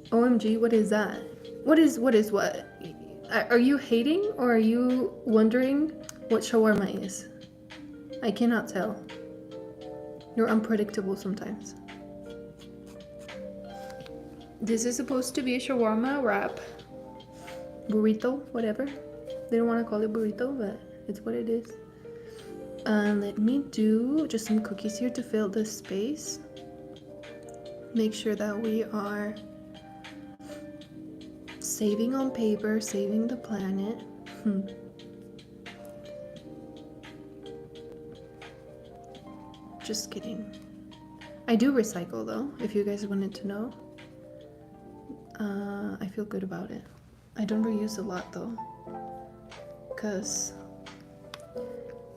OMG, what is that? What is what? Are you hating or are you wondering what shawarma is? I cannot tell. You're unpredictable sometimes. This is supposed to be a shawarma wrap. burrito, whatever. They don't want to call it burrito, but it's what it is. Let me do just some cookies here to fill this space. Make sure that we are saving on paper, saving the planet. Just kidding. I do recycle though, if you guys wanted to know. I feel good about it. I don't reuse a lot though, because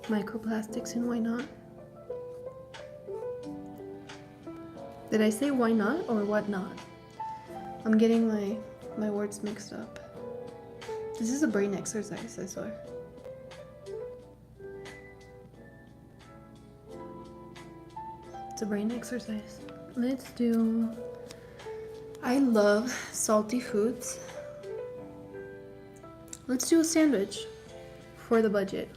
microplastics, and why not? Did I say why not or what not? I'm getting my words mixed up. This is a brain exercise, I swear. It's a brain exercise. Let's do... I love salty foods. Let's do a sandwich for the budget.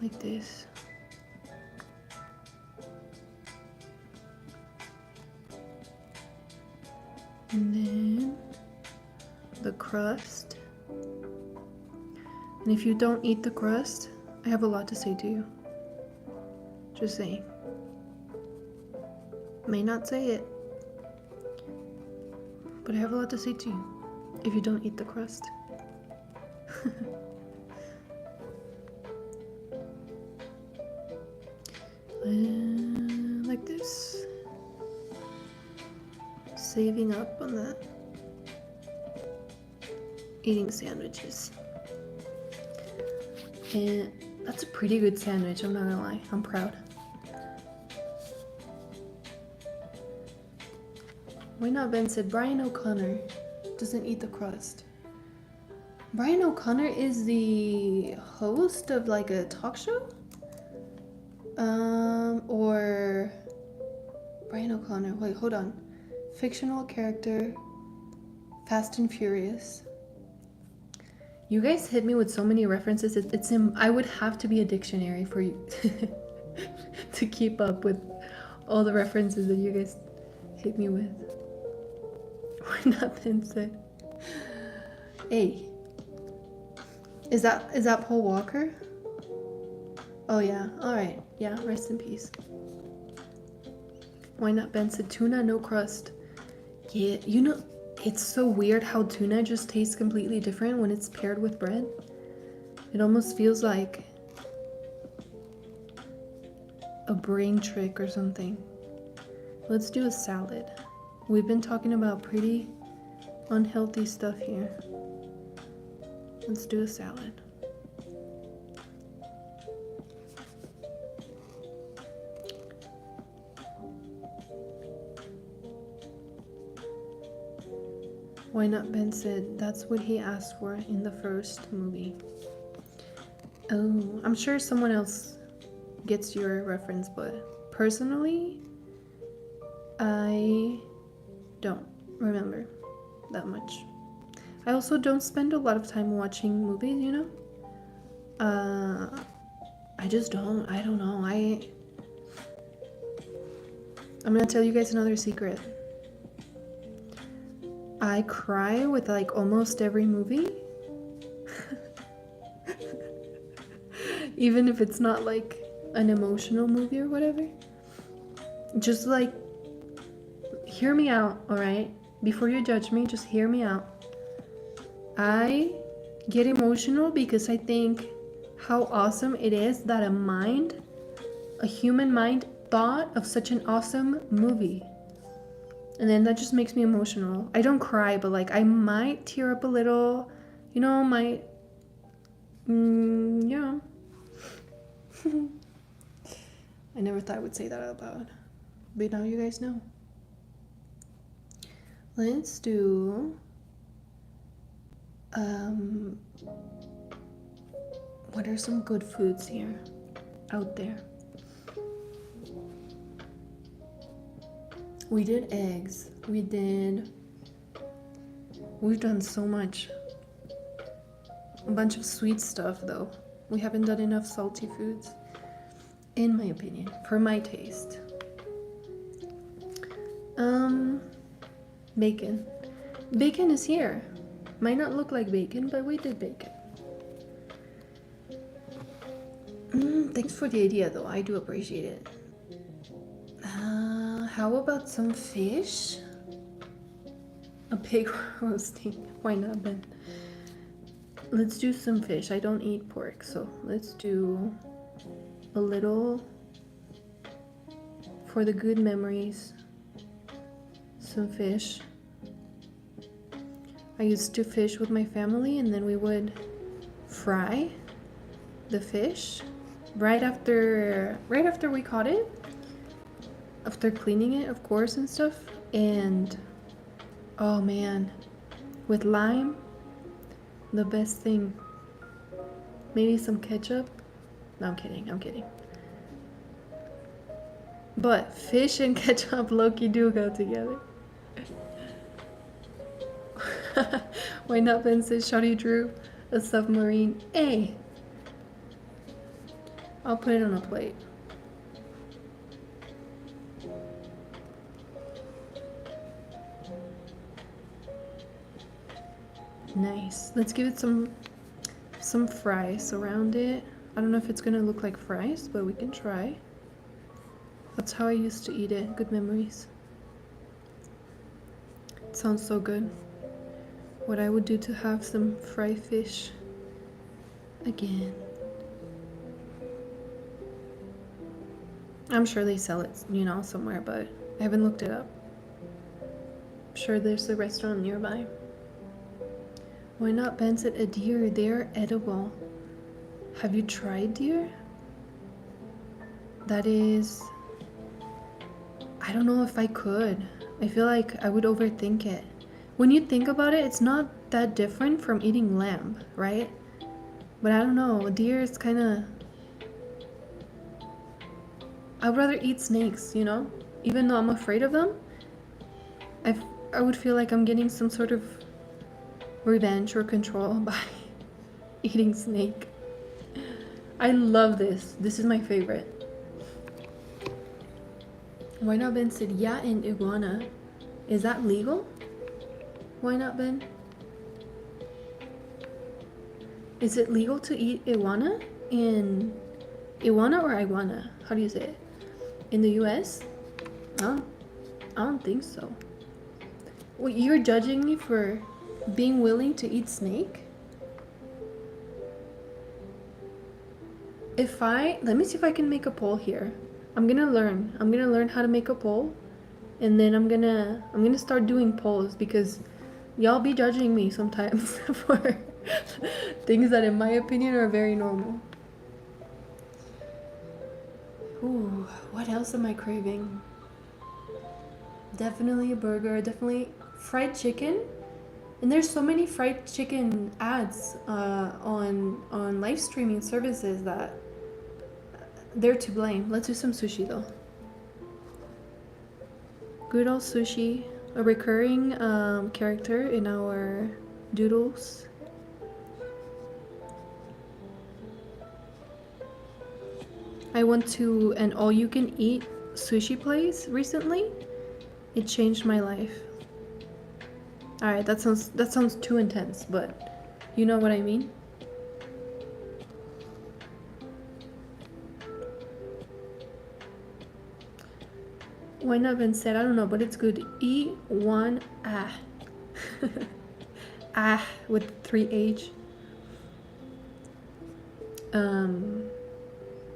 Like this. And then the crust. And if you don't eat the crust, I have a lot to say to you. Just saying. May not say it, but I have a lot to say to you if you don't eat the crust. Like this. Saving up on that. Eating sandwiches. And that's a pretty good sandwich, I'm not gonna lie. I'm proud. Why not? Ben said Brian O'Connor doesn't eat the crust. Brian O'Connor is the host of like a talk show? Or Brian O'Connor, wait, hold on. Fictional character, Fast and Furious. You guys hit me with so many references. It's I would have to be a dictionary for you to keep up with all the references that you guys hit me with. Why not Ben said? Hey. Is that Paul Walker? Oh yeah, alright. Yeah, rest in peace. Why not Ben said tuna, no crust. Yeah, you know, it's so weird how tuna just tastes completely different when it's paired with bread. It almost feels like a brain trick or something. Let's do a salad. We've been talking about pretty unhealthy stuff here. Let's do a salad. Why not? Ben said that's what he asked for in the first movie. Oh, I'm sure someone else gets your reference, but personally, I don't remember that much. I also don't spend a lot of time watching movies, you know? I just don't. I don't know. I'm gonna tell you guys another secret. I cry with like almost every movie. Even if it's not like an emotional movie or whatever. Just like, hear me out, alright? Before you judge me, just hear me out. I get emotional because I think how awesome it is that a human mind, thought of such an awesome movie. And then that just makes me emotional. I don't cry, but like I might tear up a little, you know, yeah. I never thought I would say that out loud, but now you guys know. Let's do, what are some good foods here, out there? We did eggs. We've done so much. A bunch of sweet stuff though. We haven't done enough salty foods, in my opinion, for my taste. Um, bacon. Bacon is here. Might not look like bacon, but we did bacon. Thanks for the idea, though. I do appreciate it. How about some fish? A pig roasting. Why not, Ben? Let's do some fish. I don't eat pork, so let's do a little for the good memories. Some fish. I used to fish with my family, and then we would fry the fish right after we caught it, after cleaning it, of course, and stuff. And oh man, with lime, the best thing. Maybe some ketchup. No, I'm kidding. But fish and ketchup low-key do go together. Why not, Ben says Shawty drew a submarine. Hey, I'll put it on a plate. Nice. Let's give it some fries around it. I don't know if it's gonna look like fries, but we can try. That's how I used to eat it. Good memories. It sounds so good. What I would do to have some fried fish again. I'm sure they sell it, somewhere, but I haven't looked it up. I'm sure there's a restaurant nearby. Why not? Ben said a deer. They're edible. Have you tried deer? That is... I don't know if I could. I feel like I would overthink it. When you think about it, it's not that different from eating lamb, right? But I don't know. Deer is kind of... I'd rather eat snakes, Even though I'm afraid of them, I would feel like I'm getting some sort of revenge or control by eating snake. I love this. This is my favorite. Why not, Ben said, yeah, and iguana. Is that legal? Why not, Ben? Is it legal to eat iguana in... Iguana or iguana? How do you say it? In the US? I don't think so. Well, you're judging me for being willing to eat snake? Let me see if I can make a poll here. I'm gonna learn how to make a poll, and then I'm gonna start doing polls, because y'all be judging me sometimes for things that in my opinion are very normal. Ooh, what else am I craving? Definitely a burger, definitely fried chicken. And there's so many fried chicken ads on live streaming services that they're to blame. Let's do some sushi though. Good old sushi, a recurring character in our doodles. I went to an all-you-can-eat sushi place recently. It changed my life. Alright, that sounds too intense, but you know what I mean? Why not, Ben said, I don't know, but it's good. E1 with 3H.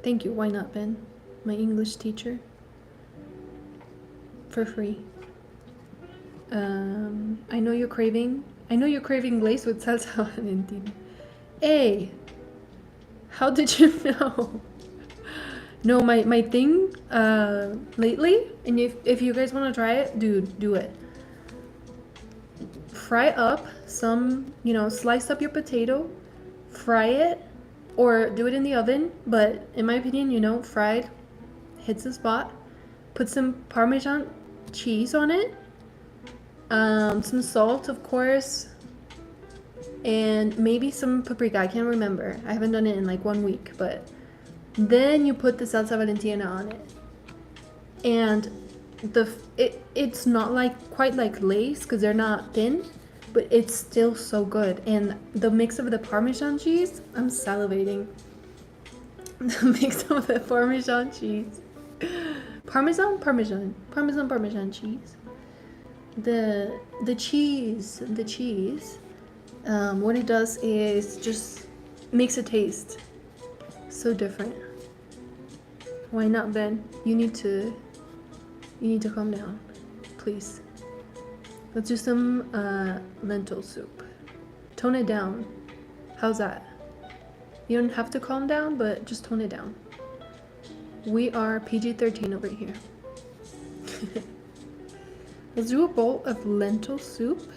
Thank you. Why not, Ben? My English teacher. For free. I know you're craving glaze with salsa Valentina. Hey, how did you know? No, my thing lately, and if you guys want to try it, dude, do it. Fry up some, slice up your potato, fry it, or do it in the oven, but in my opinion, fried hits the spot. Put some Parmesan cheese on it, some salt, of course, and maybe some paprika. I can't remember. I haven't done it in like 1 week, but then you put the salsa Valentina on it. And It's not like quite like Lay's because they're not thin, but it's still so good. And the mix of the Parmesan cheese, I'm salivating. The mix of the Parmesan cheese, Parmesan cheese. The cheese. What it does is just makes a taste so different. Why not, Ben? You need to calm down, please. Let's do some lentil soup. Tone it down. How's that? You don't have to calm down, but just tone it down. We are PG-13 over here. Let's do a bowl of lentil soup.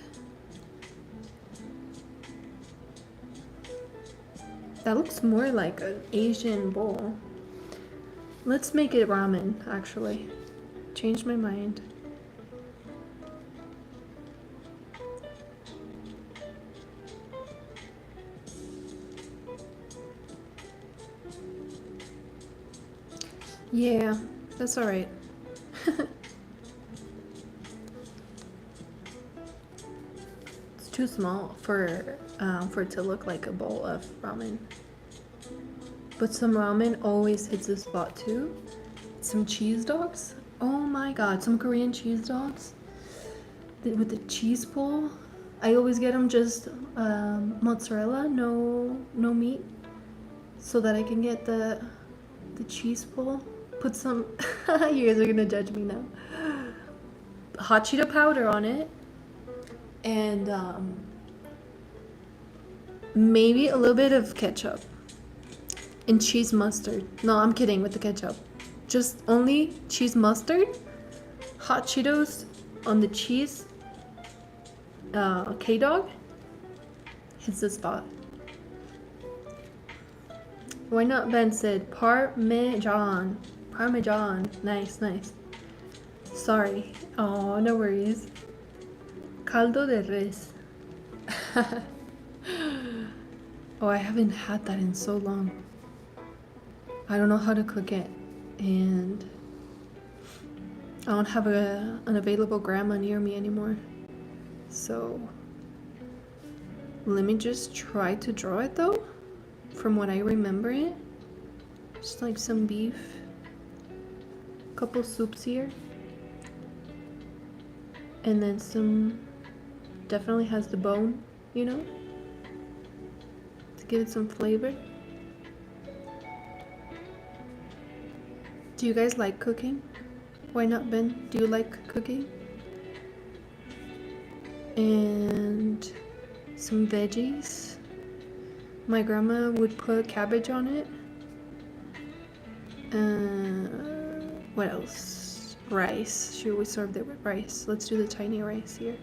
That looks more like an Asian bowl. Let's make it ramen, actually. Changed my mind. Yeah, that's alright. It's too small for it to look like a bowl of ramen. But some ramen always hits the spot too. Some cheese dogs. Oh my god, some Korean cheese dogs with the cheese pull. I always get them just mozzarella, no meat, so that I can get the cheese pull. Put some. You guys are gonna judge me now. Hot Cheeto powder on it, and maybe a little bit of ketchup and cheese mustard. No, I'm kidding with the ketchup. Just only cheese mustard, hot Cheetos on the cheese. K-Dog hits the spot. Why not? Ben said Parmesan. Parmesan. Nice, nice. Sorry. Oh, no worries. Caldo de res. Oh, I haven't had that in so long. I don't know how to cook it, and I don't have an available grandma near me anymore. So let me just try to draw it though, from what I remember it. Just like some beef, couple soups here, and then some, definitely has the bone, you know, to give it some flavor. Do you guys like cooking? Why not, Ben? Do you like cooking? And some veggies. My grandma would put cabbage on it. What else? Rice. She always served it with rice. Let's do the tiny rice here.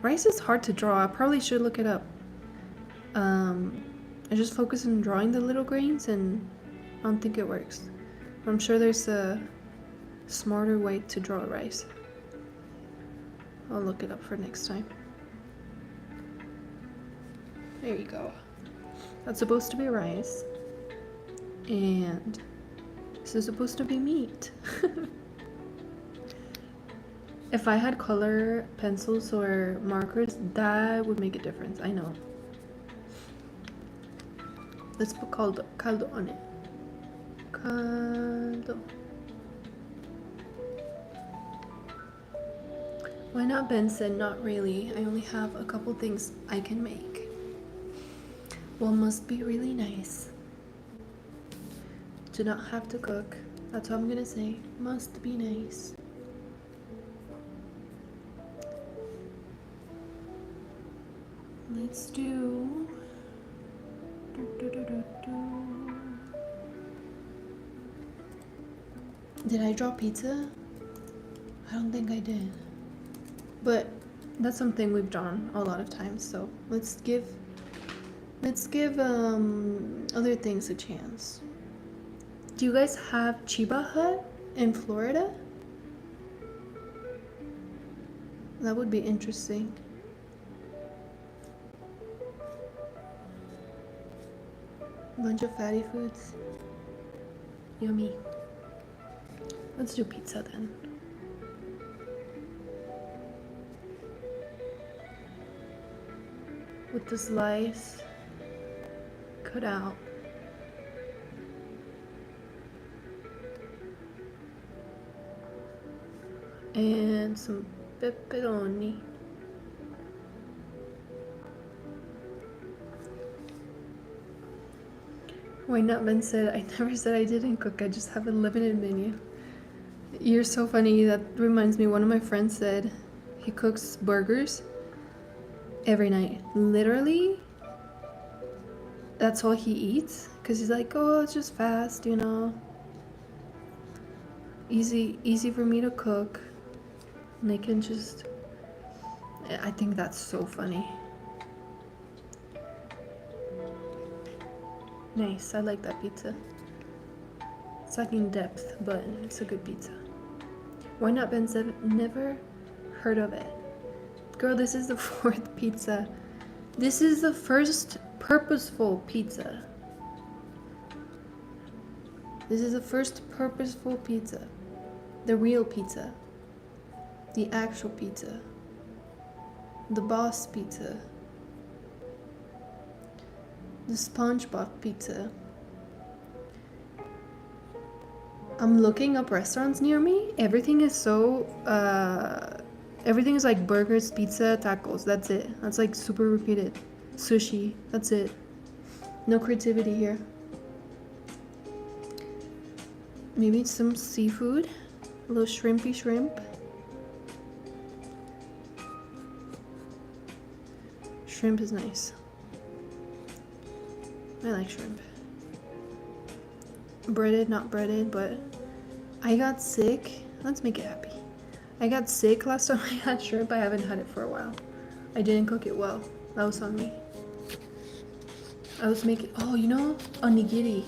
Rice is hard to draw. I probably should look it up. I just focus on drawing the little grains and I don't think it works. I'm sure there's a smarter way to draw rice. I'll look it up for next time. There you go. That's supposed to be rice. And this is supposed to be meat. If I had color pencils or markers, that would make a difference. I know. Let's put caldo on it. Caldo. Why not? Ben said not really. I only have a couple things I can make. Well, must be really nice. Do not have to cook. That's what I'm gonna say. Must be nice. Let's do. Did I draw pizza? I don't think I did. But that's something we've drawn a lot of times, so let's give other things a chance. Do you guys have Chiba Hut in Florida? That would be interesting. Bunch of fatty foods. Yummy. Let's do pizza then. With the slice cut out. And some pepperoni. Why not? Ben said, I never said I didn't cook, I just have a limited menu. You're so funny. That reminds me, one of my friends said he cooks burgers every night. Literally, that's all he eats. Because he's like, oh, it's just fast, you know. Easy for me to cook. And I can just... I think that's so funny. Nice, I like that pizza. It's lacking depth, but it's a good pizza. Why not? Ben said, never heard of it. Girl, this is the 4th pizza. This is the first purposeful pizza. This is the first purposeful pizza. The real pizza. The actual pizza. The boss pizza. The SpongeBob pizza. I'm looking up restaurants near me. Everything is so, everything is like burgers, pizza, tacos. That's it. That's like super repeated. Sushi. That's it. No creativity here. Maybe some seafood. A little shrimpy shrimp. Shrimp is nice. I like shrimp. Breaded, not breaded, but I got sick. Let's make it happy. I got sick last time I had shrimp. I haven't had it for a while. I didn't cook it well. That was on me. I was making, oh, you know, onigiri.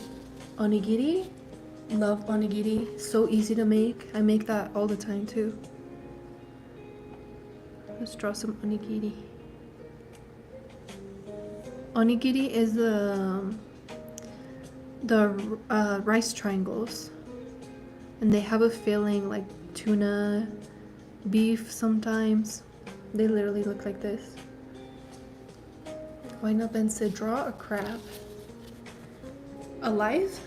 Onigiri? Love onigiri. So easy to make. I make that all the time too. Let's draw some onigiri. Onigiri is the rice triangles, and they have a filling like tuna, beef sometimes. They literally look like this. Why not? Ben said, draw a crab. Alive?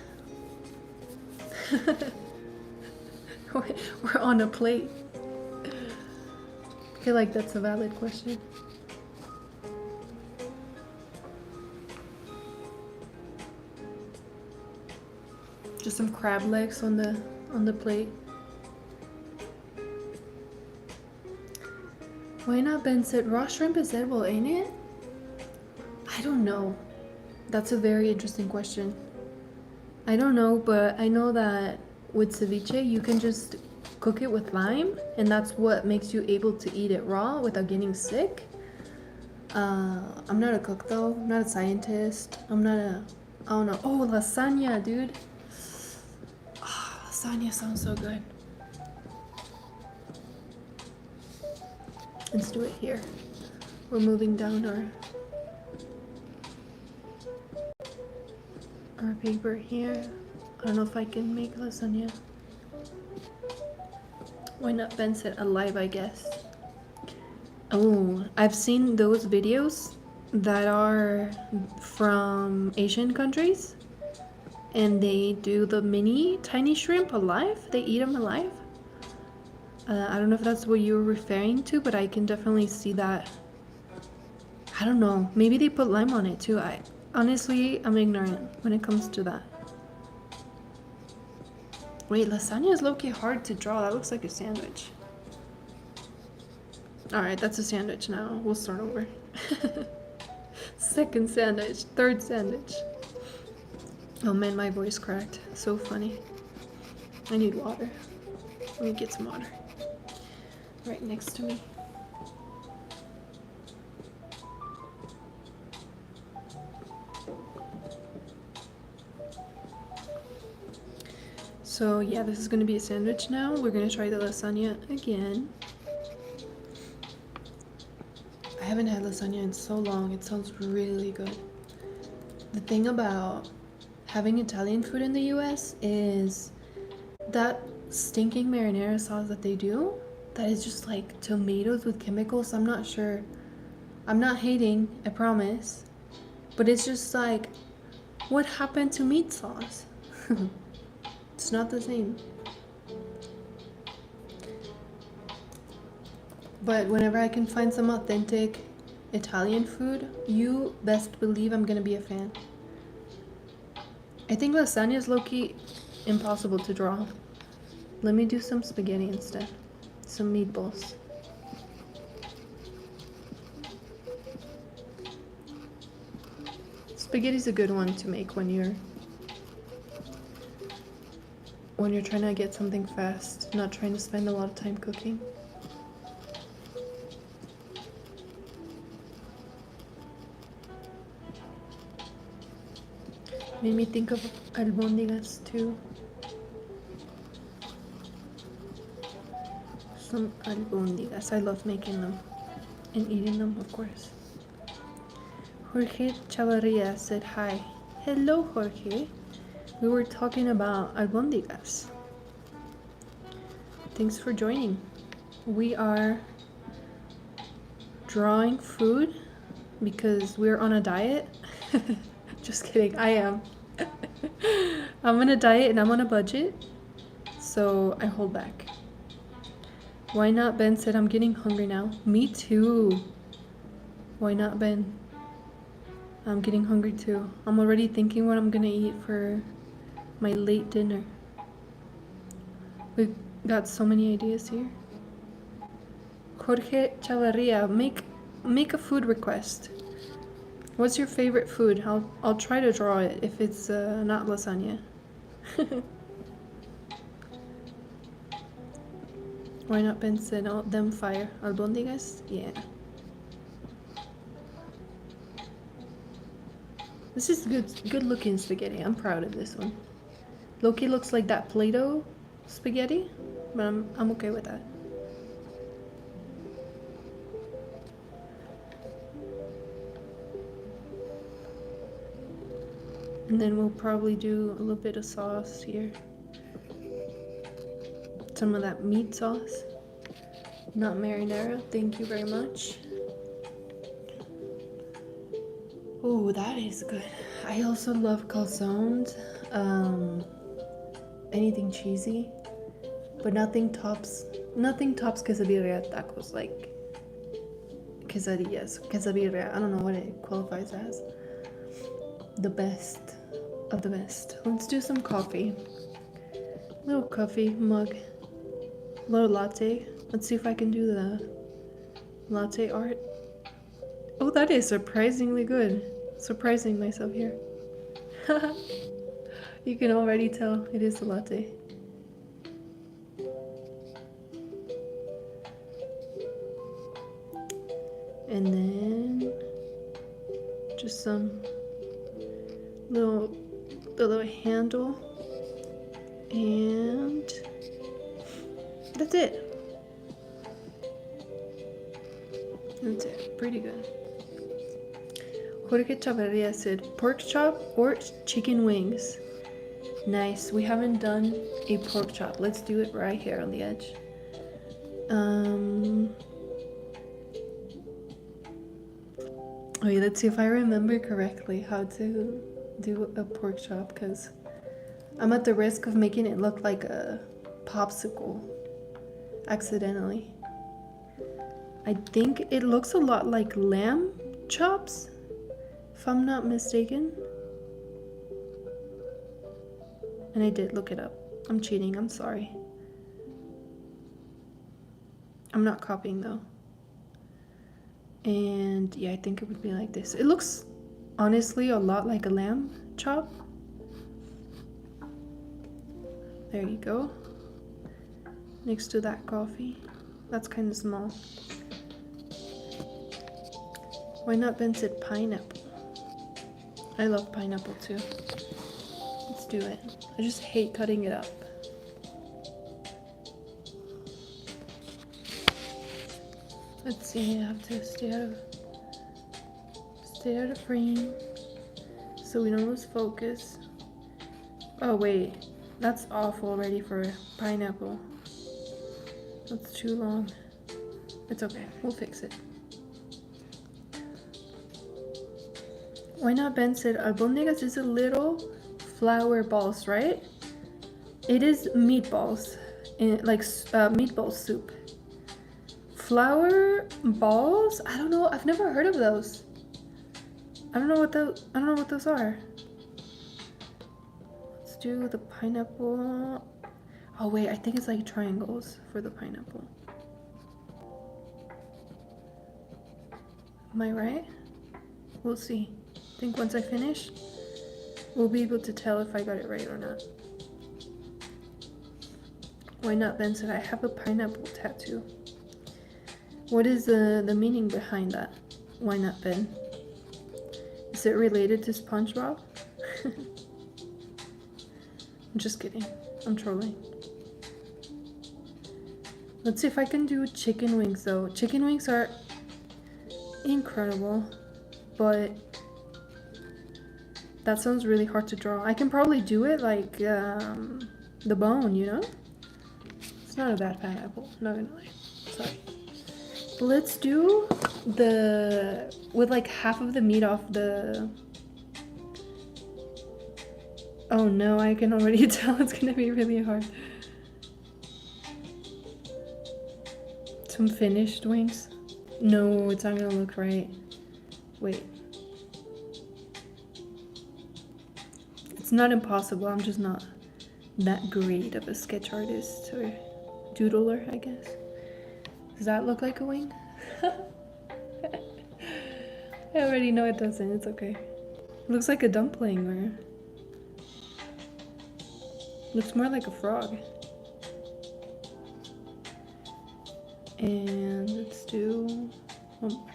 We're on a plate. I feel like that's a valid question. Just some crab legs on the plate. Why not? Ben said, raw shrimp is edible, ain't it? I don't know. That's a very interesting question. I don't know, but I know that with ceviche, you can just cook it with lime, and that's what makes you able to eat it raw without getting sick. I'm not a cook though. I'm not a scientist. I don't know. Oh, lasagna, dude. Lasagna sounds so good. Let's do it here. We're moving down our paper here. I don't know if I can make lasagna. Why not? Ben said alive, I guess. Oh, I've seen those videos that are from Asian countries, and they do the tiny shrimp alive. They eat them alive. I don't know if that's what you were referring to, but I can definitely see that. I don't know. Maybe they put lime on it too. Honestly, I'm ignorant when it comes to that. Wait, lasagna is low-key hard to draw. That looks like a sandwich. Alright, that's a sandwich now. We'll start over. Second sandwich. Third sandwich. Oh man, my voice cracked. So funny. I need water. Let me get some water. Right next to me. So yeah, this is gonna be a sandwich now. We're gonna try the lasagna again. I haven't had lasagna in so long. It sounds really good. The thing about having Italian food in the US is that stinking marinara sauce that they do that is just like tomatoes with chemicals. I'm not sure. I'm not hating, I promise. But it's just like, what happened to meat sauce? It's not the same. But whenever I can find some authentic Italian food, you best believe I'm gonna be a fan. I think lasagna is low-key impossible to draw. Let me do some spaghetti instead. Some meatballs. Spaghetti's a good one to make when you're trying to get something fast, not trying to spend a lot of time cooking. Made me think of albóndigas too. Some albóndigas. I love making them and eating them, of course. Jorge Chavarria said hi. Hello, Jorge. We were talking about albóndigas. Thanks for joining. We are drawing food because we're on a diet. Just kidding, I am. I'm on a diet and I'm on a budget, so I hold back. Why not? Ben said, I'm getting hungry now. Me too. Why not, Ben? I'm getting hungry too. I'm already thinking what I'm gonna eat for my late dinner. We've got so many ideas here. Jorge Chavarria, make a food request. What's your favorite food? I'll try to draw it if it's not lasagna. Why not? Ben said, oh, them fire. Albóndigas? Yeah. This is good looking spaghetti. I'm proud of this one. Loki looks like that Play-Doh spaghetti, but I'm okay with that. And then we'll probably do a little bit of sauce here. Some of that meat sauce. Not marinara, thank you very much. Oh, that is good. I also love calzones. Anything cheesy, but nothing tops quesadilla tacos, like quesadilla. I don't know what it qualifies as. The best of the best. Let's do some coffee. Little coffee mug. Little latte. Let's see if I can do the latte art. Oh, that is surprisingly good. Surprising myself here. You can already tell it is a latte. And then just some little handle, and that's it. That's it. Pretty good. Jorge Chavarria said pork chop or chicken wings. Nice. We haven't done a pork chop. Let's do it right here on the edge. Wait, let's see if I remember correctly how to do a pork chop, because I'm at the risk of making it look like a popsicle accidentally. I think it looks a lot like lamb chops, if I'm not mistaken. And I did look it up. I'm cheating, I'm sorry. I'm not copying though. And yeah, I think it would be like this. It looks honestly a lot like a lamb chop. There you go. Next to that coffee. That's kind of small. Why not? Ben said pineapple. I love pineapple too. Let's do it. I just hate cutting it up. Let's see, I have to stay out of frame so we don't lose focus. Oh wait, That's awful already for pineapple. That's too long. It's okay. We'll fix it. Why not? Ben said albóndigas is a little flour balls, right? It is meatballs, like meatball soup. Flour balls? I don't know. I've never heard of those. I don't know what those are. Let's do the pineapple. Oh wait, I think it's like triangles for the pineapple. Am I right? We'll see. I think once I finish, we'll be able to tell if I got it right or not. Why not? Ben said I have a pineapple tattoo. What is the meaning behind that? Why not, Ben? Is it related to SpongeBob? I'm just kidding. I'm trolling. Let's see if I can do chicken wings though. Chicken wings are incredible, but that sounds really hard to draw. I can probably do it like the bone, you know? It's not a bad pineapple, not gonna lie. Sorry. Let's do with like half of the meat off the... Oh no, I can already tell it's gonna be really hard. Some finished wings. No, it's not gonna look right. Wait. It's not impossible, I'm just not that great of a sketch artist or doodler, I guess. Does that look like a wing? I already know it doesn't, it's okay. It looks like a dumpling or... Looks more like a frog. And let's do one more.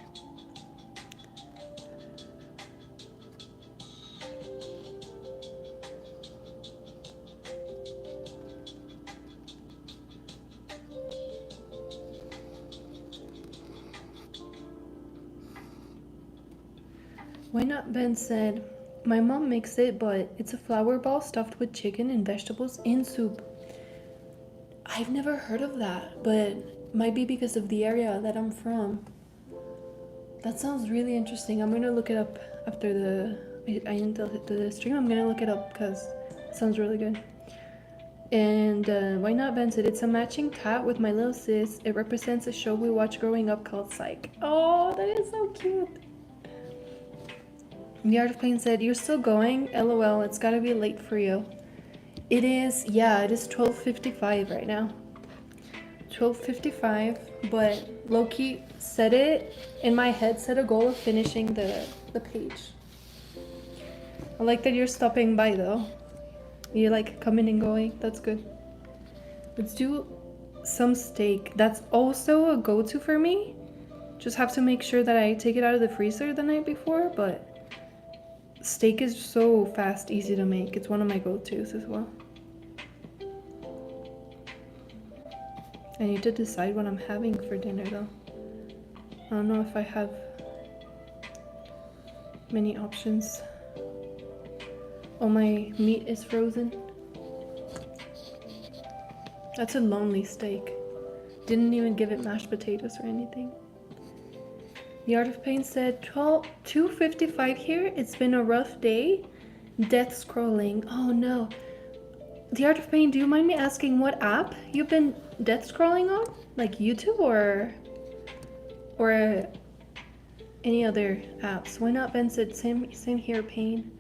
Why not? Ben said, my mom makes it, but it's a flour ball stuffed with chicken and vegetables in soup. I've never heard of that, but might be because of the area that I'm from. That sounds really interesting. I'm gonna look it up after I end the stream. I'm gonna look it up because it sounds really good. And why not? Ben said, it's a matching cat with my little sis. It represents a show we watched growing up called Psych. Oh, that is so cute. The Art of Pain said, you're still going? LOL, it's gotta be late for you. It is, yeah, it is 12:55 right now. 12:55, but low-key set it, in my head, set a goal of finishing the page. I like that you're stopping by though. You're like coming and going, that's good. Let's do some steak. That's also a go-to for me. Just have to make sure that I take it out of the freezer the night before, but steak is so fast, easy to make. It's one of my go-tos as well. I need to decide what I'm having for dinner though. I don't know if I have many options. All my meat is frozen. That's a lonely steak. Didn't even give it mashed potatoes or anything. The Art of Pain said 2:55 here. It's been a rough day. Death scrolling. Oh no. The Art of Pain, do you mind me asking what app you've been death scrolling on? Like YouTube or any other apps? Why not? Ben said same here, Pain.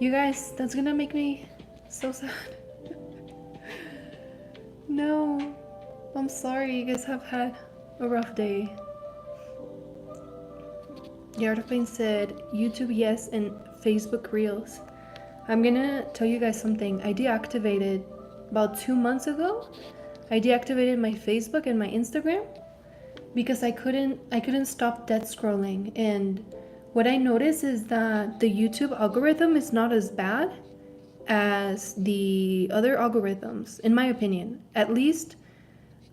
You guys, that's gonna make me so sad. No. I'm sorry, you guys have had a rough day. The Art of Pain said YouTube yes and Facebook Reels. I'm gonna tell you guys something. I deactivated about 2 months ago. I deactivated my Facebook and my Instagram because I couldn't stop death scrolling. And what I noticed is that the YouTube algorithm is not as bad as the other algorithms, in my opinion. At least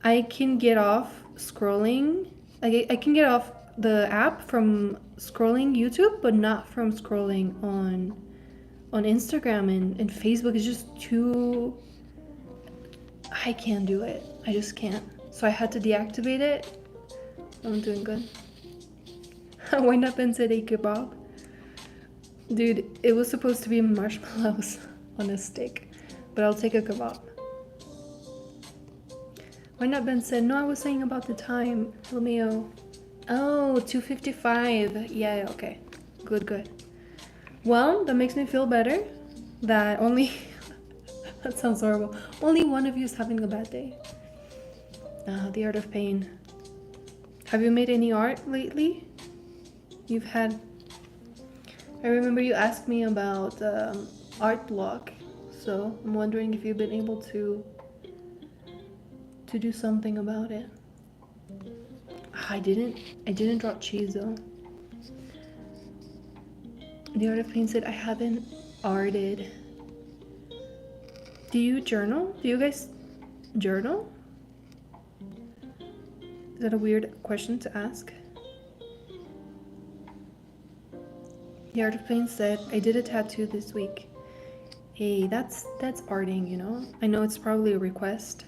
I can get off scrolling. I can get off the app from scrolling YouTube, but not from scrolling on Instagram and Facebook. Is just too I can't do it. I just can't. So I had to deactivate it. I'm doing good. Why not Ben said a kebab? Dude, it was supposed to be marshmallows on a stick, but I'll take a kebab. Why not Ben said, no, I was saying about the time. Romeo. Oh, 2:55. Yeah, okay. Good. Well, that makes me feel better that only, that sounds horrible. Only one of you is having a bad day. The art of pain. Have you made any art lately? You've had, I remember you asked me about art block, so I'm wondering if you've been able to do something about it. I didn't drop cheese though. The art of pain said I haven't arted. Do you journal? Do you guys journal? Is that a weird question to ask? The art of pain said I did a tattoo this week. Hey, that's arting, you know? I know it's probably a request.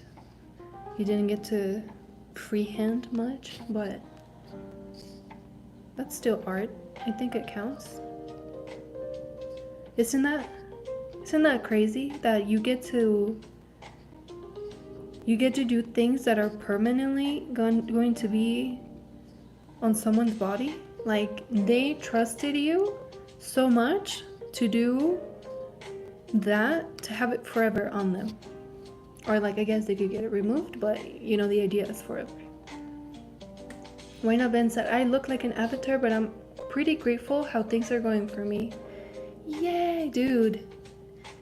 You didn't get to freehand much, but that's still art. I think it counts. Isn't that crazy that you get to do things that are permanently going to be on someone's body? Like, they trusted you so much to do that, to have it forever on them. Or like, I guess they could get it removed, but you know, the idea is forever. Why not Ben said, I look like an avatar, but I'm pretty grateful how things are going for me. Yay, dude.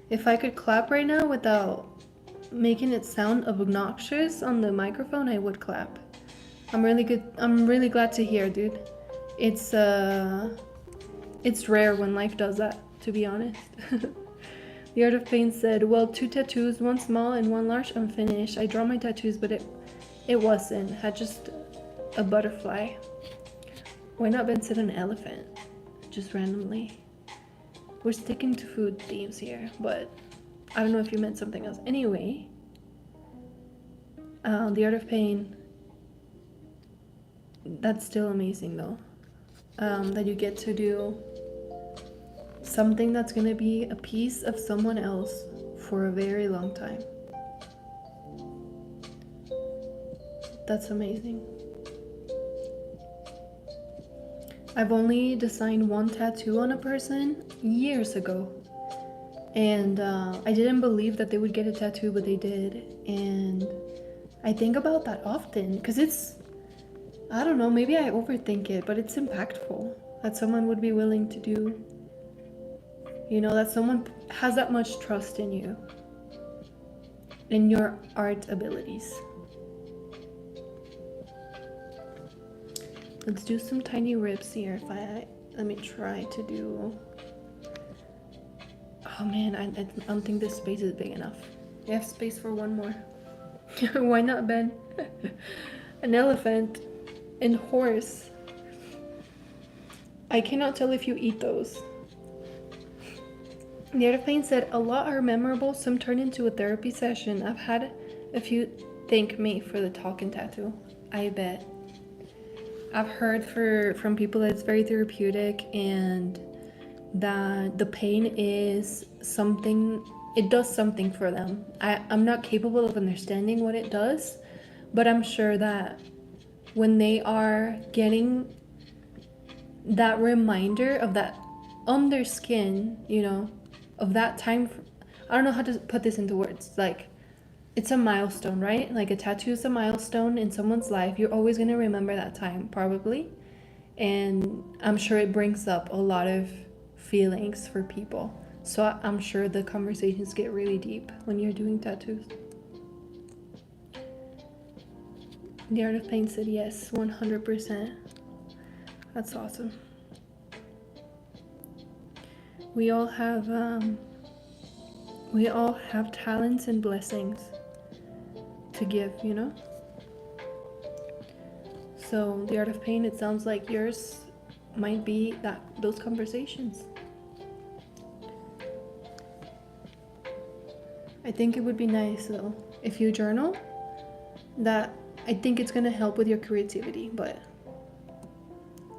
If I could clap right now without making it sound obnoxious on the microphone, I would clap. I'm really glad to hear, dude. It's rare when life does that, to be honest. The Art of Pain said, well, 2 tattoos, 1 small and 1 large unfinished. I draw my tattoos, but it wasn't. Had just a butterfly. Why not Ben said an elephant? Just randomly. We're sticking to food themes here, but I don't know if you meant something else. Anyway, The Art of Pain, that's still amazing though. That you get to do something that's gonna be a piece of someone else for a very long time. That's amazing. I've only designed 1 tattoo on a person years ago, and I didn't believe that they would get a tattoo, but they did. And I think about that often because it's, I don't know, maybe I overthink it, but it's impactful that someone would be willing to do, you know, that someone has that much trust in you, in your art abilities. Let's do some tiny ribs here. Let me try to do, oh man, I don't think this space is big enough. We have space for 1 more. Why not, Ben? An elephant and horse. I cannot tell if you eat those. The Art of Pain said, a lot are memorable, some turn into a therapy session. I've had a few thank me for the talking tattoo. I bet. I've heard from people that it's very therapeutic and that the pain is something, it does something for them. I'm not capable of understanding what it does, but I'm sure that when they are getting that reminder of that on their skin, you know, of that time, I don't know how to put this into words, like, it's a milestone, right? Like a tattoo is a milestone in someone's life. You're always going to remember that time, probably. And I'm sure it brings up a lot of feelings for people. So I'm sure the conversations get really deep when you're doing tattoos. The Art of Pain said yes, 100%. That's awesome. We all have talents and blessings to give, you know? So The Art of Pain, it sounds like yours might be those conversations. I think it would be nice though if you journal, that I think it's gonna help with your creativity, but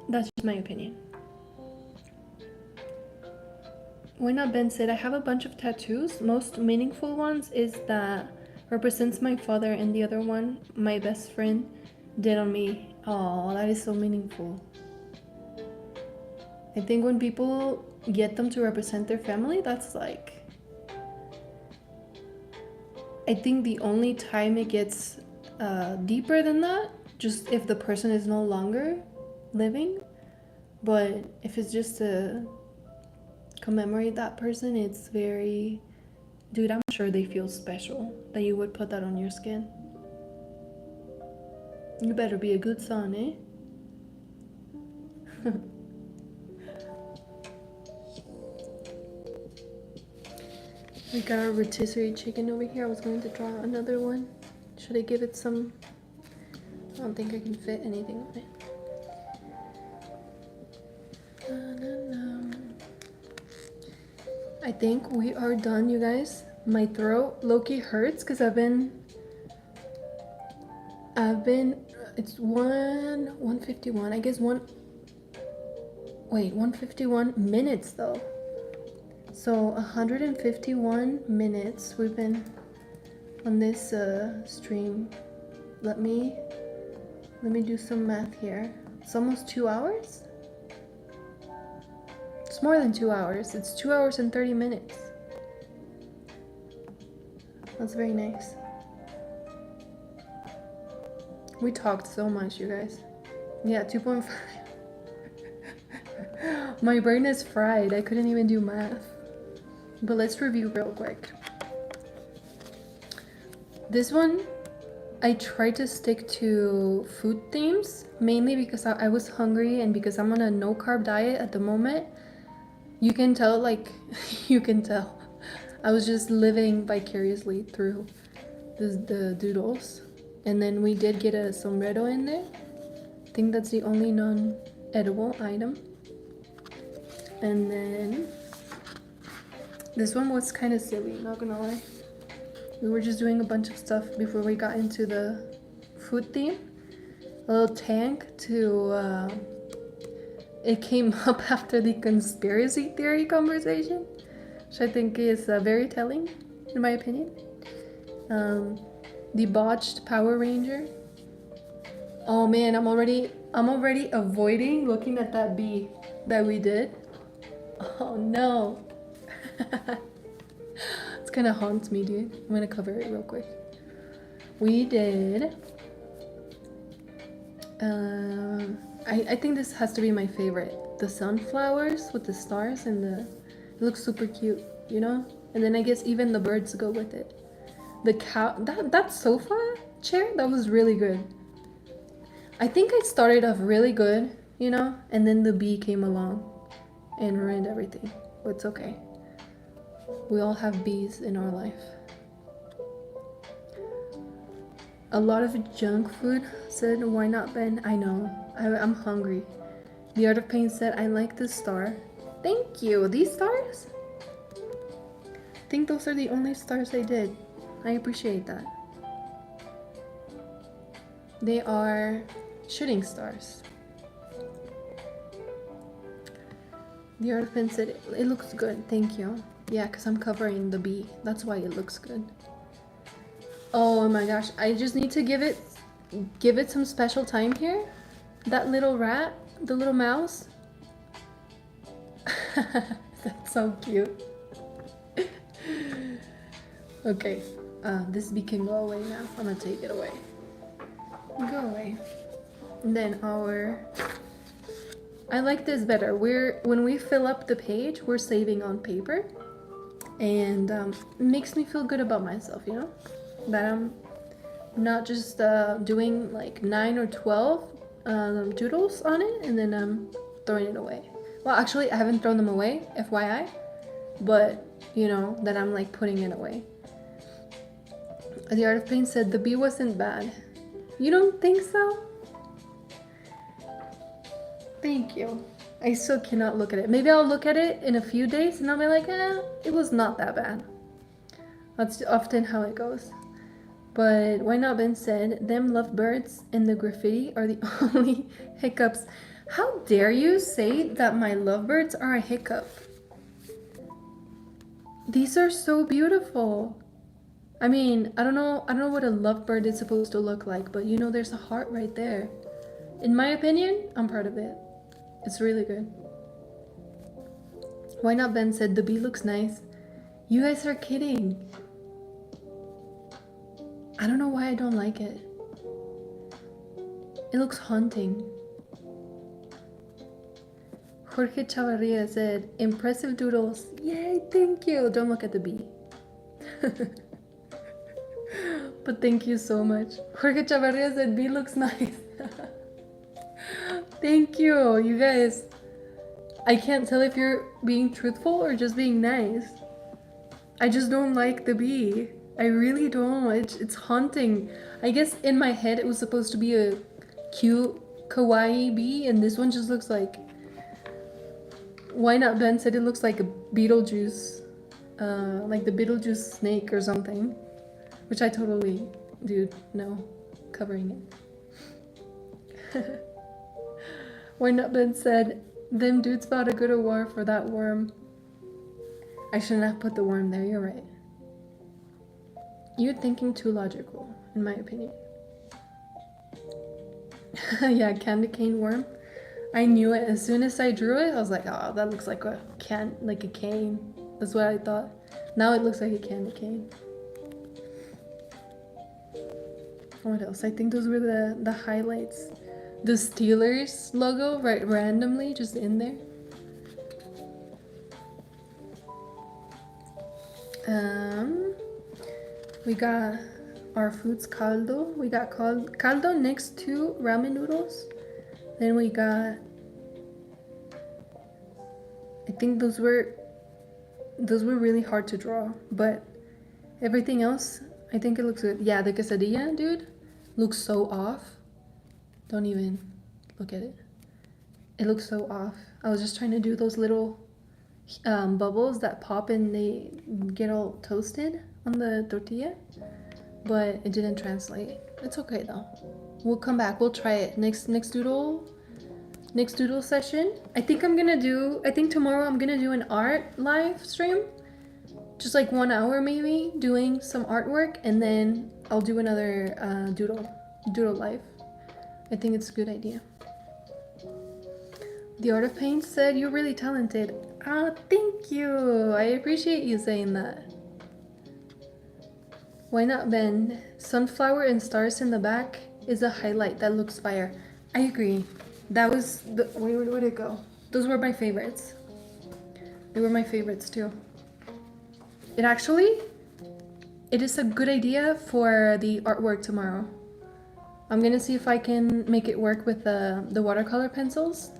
that's just my opinion. Why not? Ben said, I have a bunch of tattoos. Most meaningful ones is that represents my father, and the other one my best friend did on me. Oh, that is so meaningful. I think when people get them to represent their family, that's like, I think the only time it gets deeper than that, just if the person is no longer living. But if it's just to commemorate that person, it's very, dude, I'm sure they feel special that you would put that on your skin. You better be a good son, eh? We got our rotisserie chicken over here. I was going to draw another one. Should I give it some? I don't think I can fit anything on it. I think we are done, you guys. My throat low-key hurts because I've been it's 1:51. I guess 1:51 minutes though. So 151 minutes we've been on this stream. Let me do some math here. It's almost 2 hours. It's more than 2 hours. It's 2 hours and 30 minutes. That's very nice. We talked so much, you guys. Yeah, 2.5. My brain is fried. I couldn't even do math. But let's review real quick. This one, I tried to stick to food themes, mainly because I was hungry and because I'm on a no-carb diet at the moment. You can tell, like, you can tell. I was just living vicariously through the doodles. And then we did get a sombrero in there. I think that's the only non-edible item. And then this one was kind of silly, not gonna lie. We were just doing a bunch of stuff before we got into the food theme. A little tank to, it came up after the conspiracy theory conversation, which I think is very telling, in my opinion. The botched Power Ranger. Oh man, I'm already avoiding looking at that bee that we did. Oh no. It's gonna haunt me, dude. I'm gonna cover it real quick. We did I think this has to be my favorite. The sunflowers with the stars and it looks super cute, you know? And then I guess even the birds go with it. The cow, that sofa chair, that was really good. I think I started off really good, you know? And then the bee came along and ruined everything. But it's okay. We all have bees in our life. A lot of junk food said, why not, Ben? I know. I'm hungry. The Art of Pain said, I like this star. Thank you. These stars? I think those are the only stars I did. I appreciate that. They are shooting stars. The Art of Pain said, it looks good. Thank you. Yeah, because I'm covering the bee. That's why it looks good. Oh my gosh, I just need to give it some special time here. That little rat, the little mouse. That's so cute. Okay, this bee can go away now. I'm gonna take it away. Go away. And then I like this better. When we fill up the page, we're saving on paper. And it makes me feel good about myself, you know? That I'm not just doing like 9 or 12 doodles on it and then I'm throwing it away. Well, actually, I haven't thrown them away, FYI, but you know, that I'm like putting it away. The Art of Pain said the bee wasn't bad. You don't think so? Thank you. I still cannot look at it. Maybe I'll look at it in a few days and I'll be like, it was not that bad. That's often how it goes. But Why Not Ben said, them lovebirds and the graffiti are the only hiccups. How dare you say that my lovebirds are a hiccup? These are so beautiful. I mean, I don't know what a lovebird is supposed to look like, but you know there's a heart right there. In my opinion, I'm proud of it. It's really good. Why Not Ben said, the bee looks nice. You guys are kidding. I don't know why I don't like it. It looks haunting. Jorge Chavarria said, impressive doodles. Yay, thank you. Don't look at the bee. But thank you so much. Jorge Chavarria said, bee looks nice. Thank you, you guys. I can't tell if you're being truthful or just being nice. I just don't like the bee. I really don't. It's haunting. I guess in my head it was supposed to be a cute, kawaii bee, and this one just looks like... Why Not Ben said it looks like a Beetlejuice, like the Beetlejuice snake or something, which I totally, dude, no, covering it. Why Not Ben said, them dudes about to go to war for that worm. I shouldn't have put the worm there, you're right. You're thinking too logical, in my opinion. Yeah, candy cane worm. I knew it. As soon as I drew it, I was like, oh, that looks like a cane. That's what I thought. Now it looks like a candy cane. What else? I think those were the highlights. The Steelers logo, right, randomly, just in there. We got our foods caldo. We got caldo next to ramen noodles. Then we got, I think those were really hard to draw, but everything else, I think it looks good. Yeah, the quesadilla, dude, looks so off. Don't even look at it. It looks so off. I was just trying to do those little bubbles that pop and they get all toasted on the tortilla, but it didn't translate. It's okay though. We'll come back. We'll try it next doodle session. I think tomorrow I'm gonna do an art live stream, just like 1 hour maybe, doing some artwork, and then I'll do another doodle live. I think it's a good idea. The Art of Paint said, you're really talented. Ah, thank you. I appreciate you saying that. Why Not Ben? Sunflower and stars in the back is a highlight that looks fire. I agree. That was the... Where'd it go? Those were my favorites. They were my favorites too. It is a good idea for the artwork tomorrow. I'm gonna see if I can make it work with the watercolor pencils,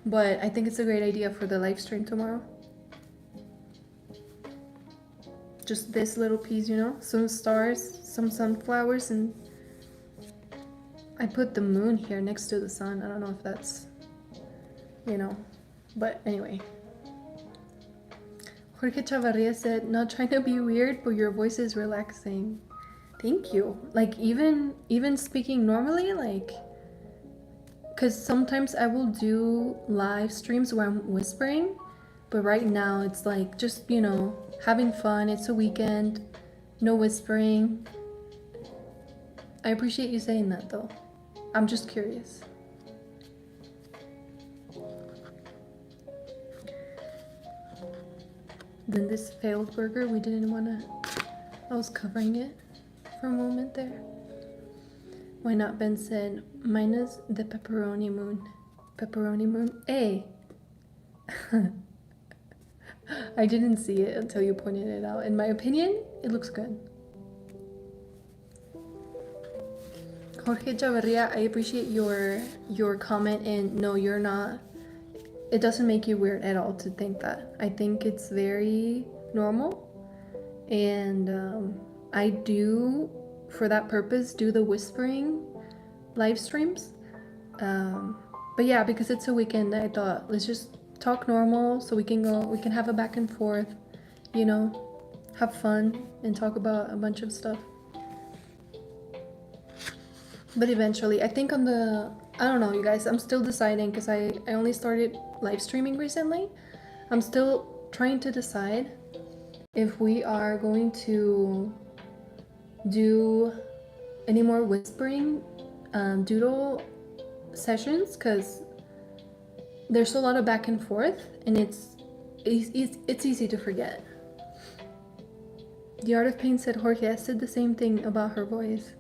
but I think it's a great idea for the live stream tomorrow. Just this little piece, you know, some stars, some sunflowers, and I put the moon here next to the sun. I don't know if that's, you know, but anyway. Jorge Chavarria said, not trying to be weird, but your voice is relaxing. Thank you. Like, even speaking normally, like, because sometimes I will do live streams where I'm whispering, but right now it's like just, you know, having fun. It's a weekend, no whispering. I appreciate you saying that though. I'm just curious. Then this failed burger, we didn't want to... I was covering it for a moment there. Why Not Ben said, minus the pepperoni moon. Pepperoni moon? Hey! I didn't see it until you pointed it out. In my opinion, it looks good. Jorge Chavarria, I appreciate your comment, and no, you're not. It doesn't make you weird at all to think that. I think it's very normal, and I do, for that purpose, do the whispering live streams. But yeah, because it's a weekend, I thought let's just talk normal so we can have a back and forth, you know, have fun and talk about a bunch of stuff. But eventually, I think on the, I don't know, you guys, I'm still deciding because I only started live streaming recently. I'm still trying to decide if we are going to do any more whispering doodle sessions, because there's a lot of back and forth and it's easy to forget. The Art of Pain said Jorge, I said the same thing about her voice.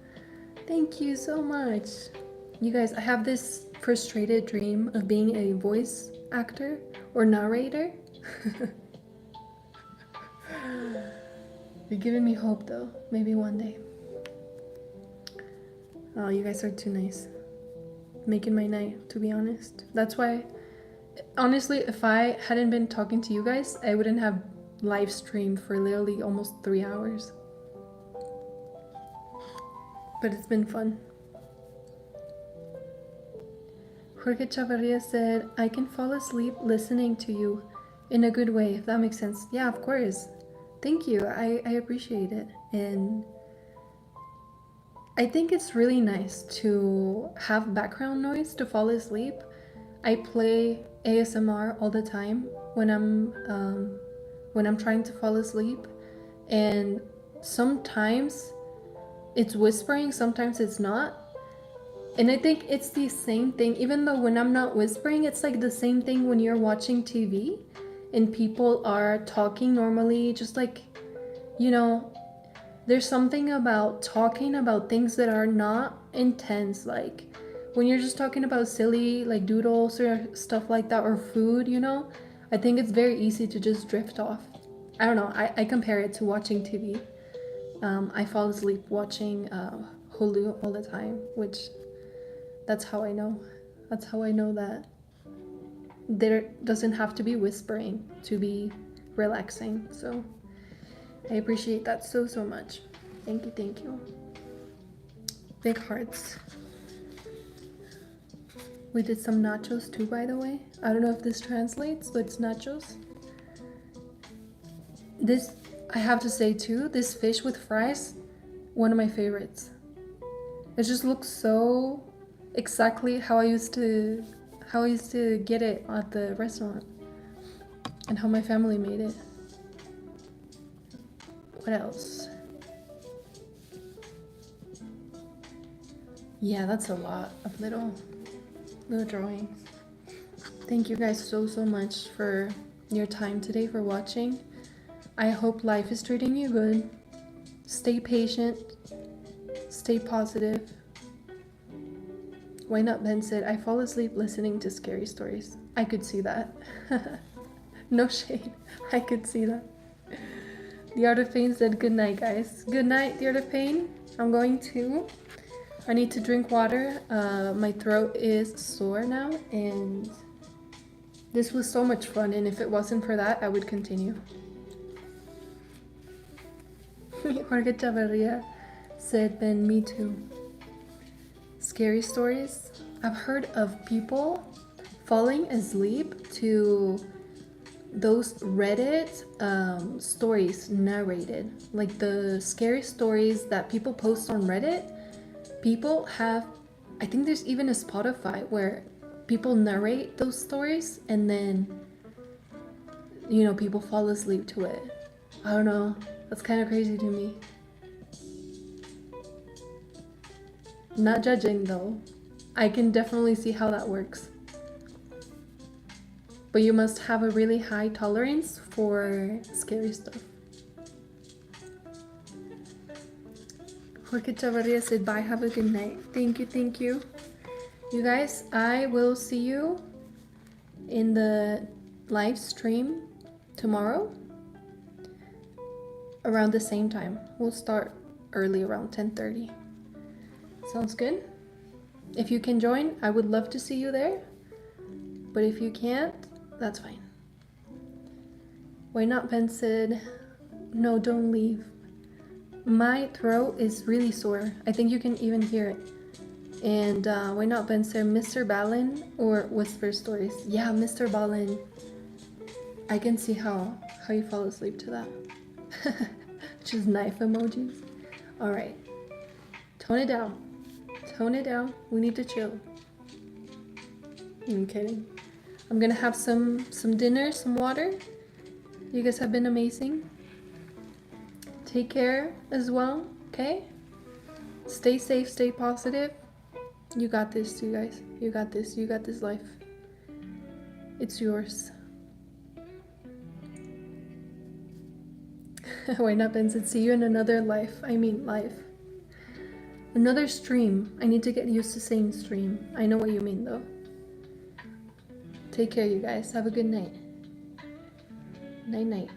Thank you so much. You guys, I have this frustrated dream of being a voice actor or narrator. You're giving me hope though. Maybe one day. Oh, you guys are too nice. Making my night, to be honest. That's why, honestly, if I hadn't been talking to you guys, I wouldn't have live streamed for literally almost 3 hours. But it's been fun. Jorge Chavarria said, I can fall asleep listening to you in a good way, if that makes sense. Yeah, of course. Thank you. I appreciate it. And I think it's really nice to have background noise to fall asleep. I play ASMR all the time when I'm trying to fall asleep, and sometimes it's whispering, sometimes it's not. And I think it's the same thing, even though when I'm not whispering, it's like the same thing when you're watching TV and people are talking normally, just like, you know, there's something about talking about things that are not intense, like when you're just talking about silly, like doodles or stuff like that, or food, you know, I think it's very easy to just drift off. I don't know, I compare it to watching TV. I fall asleep watching Hulu all the time, which that's how I know. That's how I know that there doesn't have to be whispering to be relaxing. So I appreciate that so much. Thank you, thank you. Big hearts. We did some nachos too, by the way. I don't know if this translates, but it's nachos. This, I have to say too, this fish with fries, one of my favorites. It just looks so exactly how I used to get it at the restaurant, and how my family made it. What else? Yeah, that's a lot of little drawings. Thank you guys so much for your time today, for watching. I hope life is treating you good. Stay patient. Stay positive. Why Not Ben said, I fall asleep listening to scary stories. I could see that. No shade. I could see that. The Art of Pain said, good night, guys. Good night, The Art of Pain. I need to drink water. My throat is sore now, and this was so much fun, and if it wasn't for that, I would continue. Jorge Chavarria said, Ben, me too. Scary stories. I've heard of people falling asleep to those Reddit stories narrated. Like the scary stories that people post on Reddit. People have, I think there's even a Spotify where people narrate those stories and then, you know, people fall asleep to it. I don't know. That's kind of crazy to me. Not judging though. I can definitely see how that works. But you must have a really high tolerance for scary stuff. Jorge Chavarria said, bye, have a good night. Thank you, thank you. You guys, I will see you in the live stream tomorrow around the same time. We'll start early, around 10:30. Sounds good? If you can join, I would love to see you there. But if you can't, that's fine. Why Not Ben said, no, don't leave. My throat is really sore. I think you can even hear it. And Why Not Ben said, Mr. Balin or Whisper Stories? Yeah, Mr. Balin. I can see how you fall asleep to that. Just knife emojis. All right. Tone it down. Tone it down. We need to chill. I'm kidding. I'm gonna have some dinner, some water. You guys have been amazing. Take care as well, okay? Stay safe, stay positive. You got this, you guys. You got this. You got this life. It's yours. Wait, not Vincent. See you in another life. I mean, life. Another stream. I need to get used to saying stream. I know what you mean, though. Take care, you guys. Have a good night. Night, night.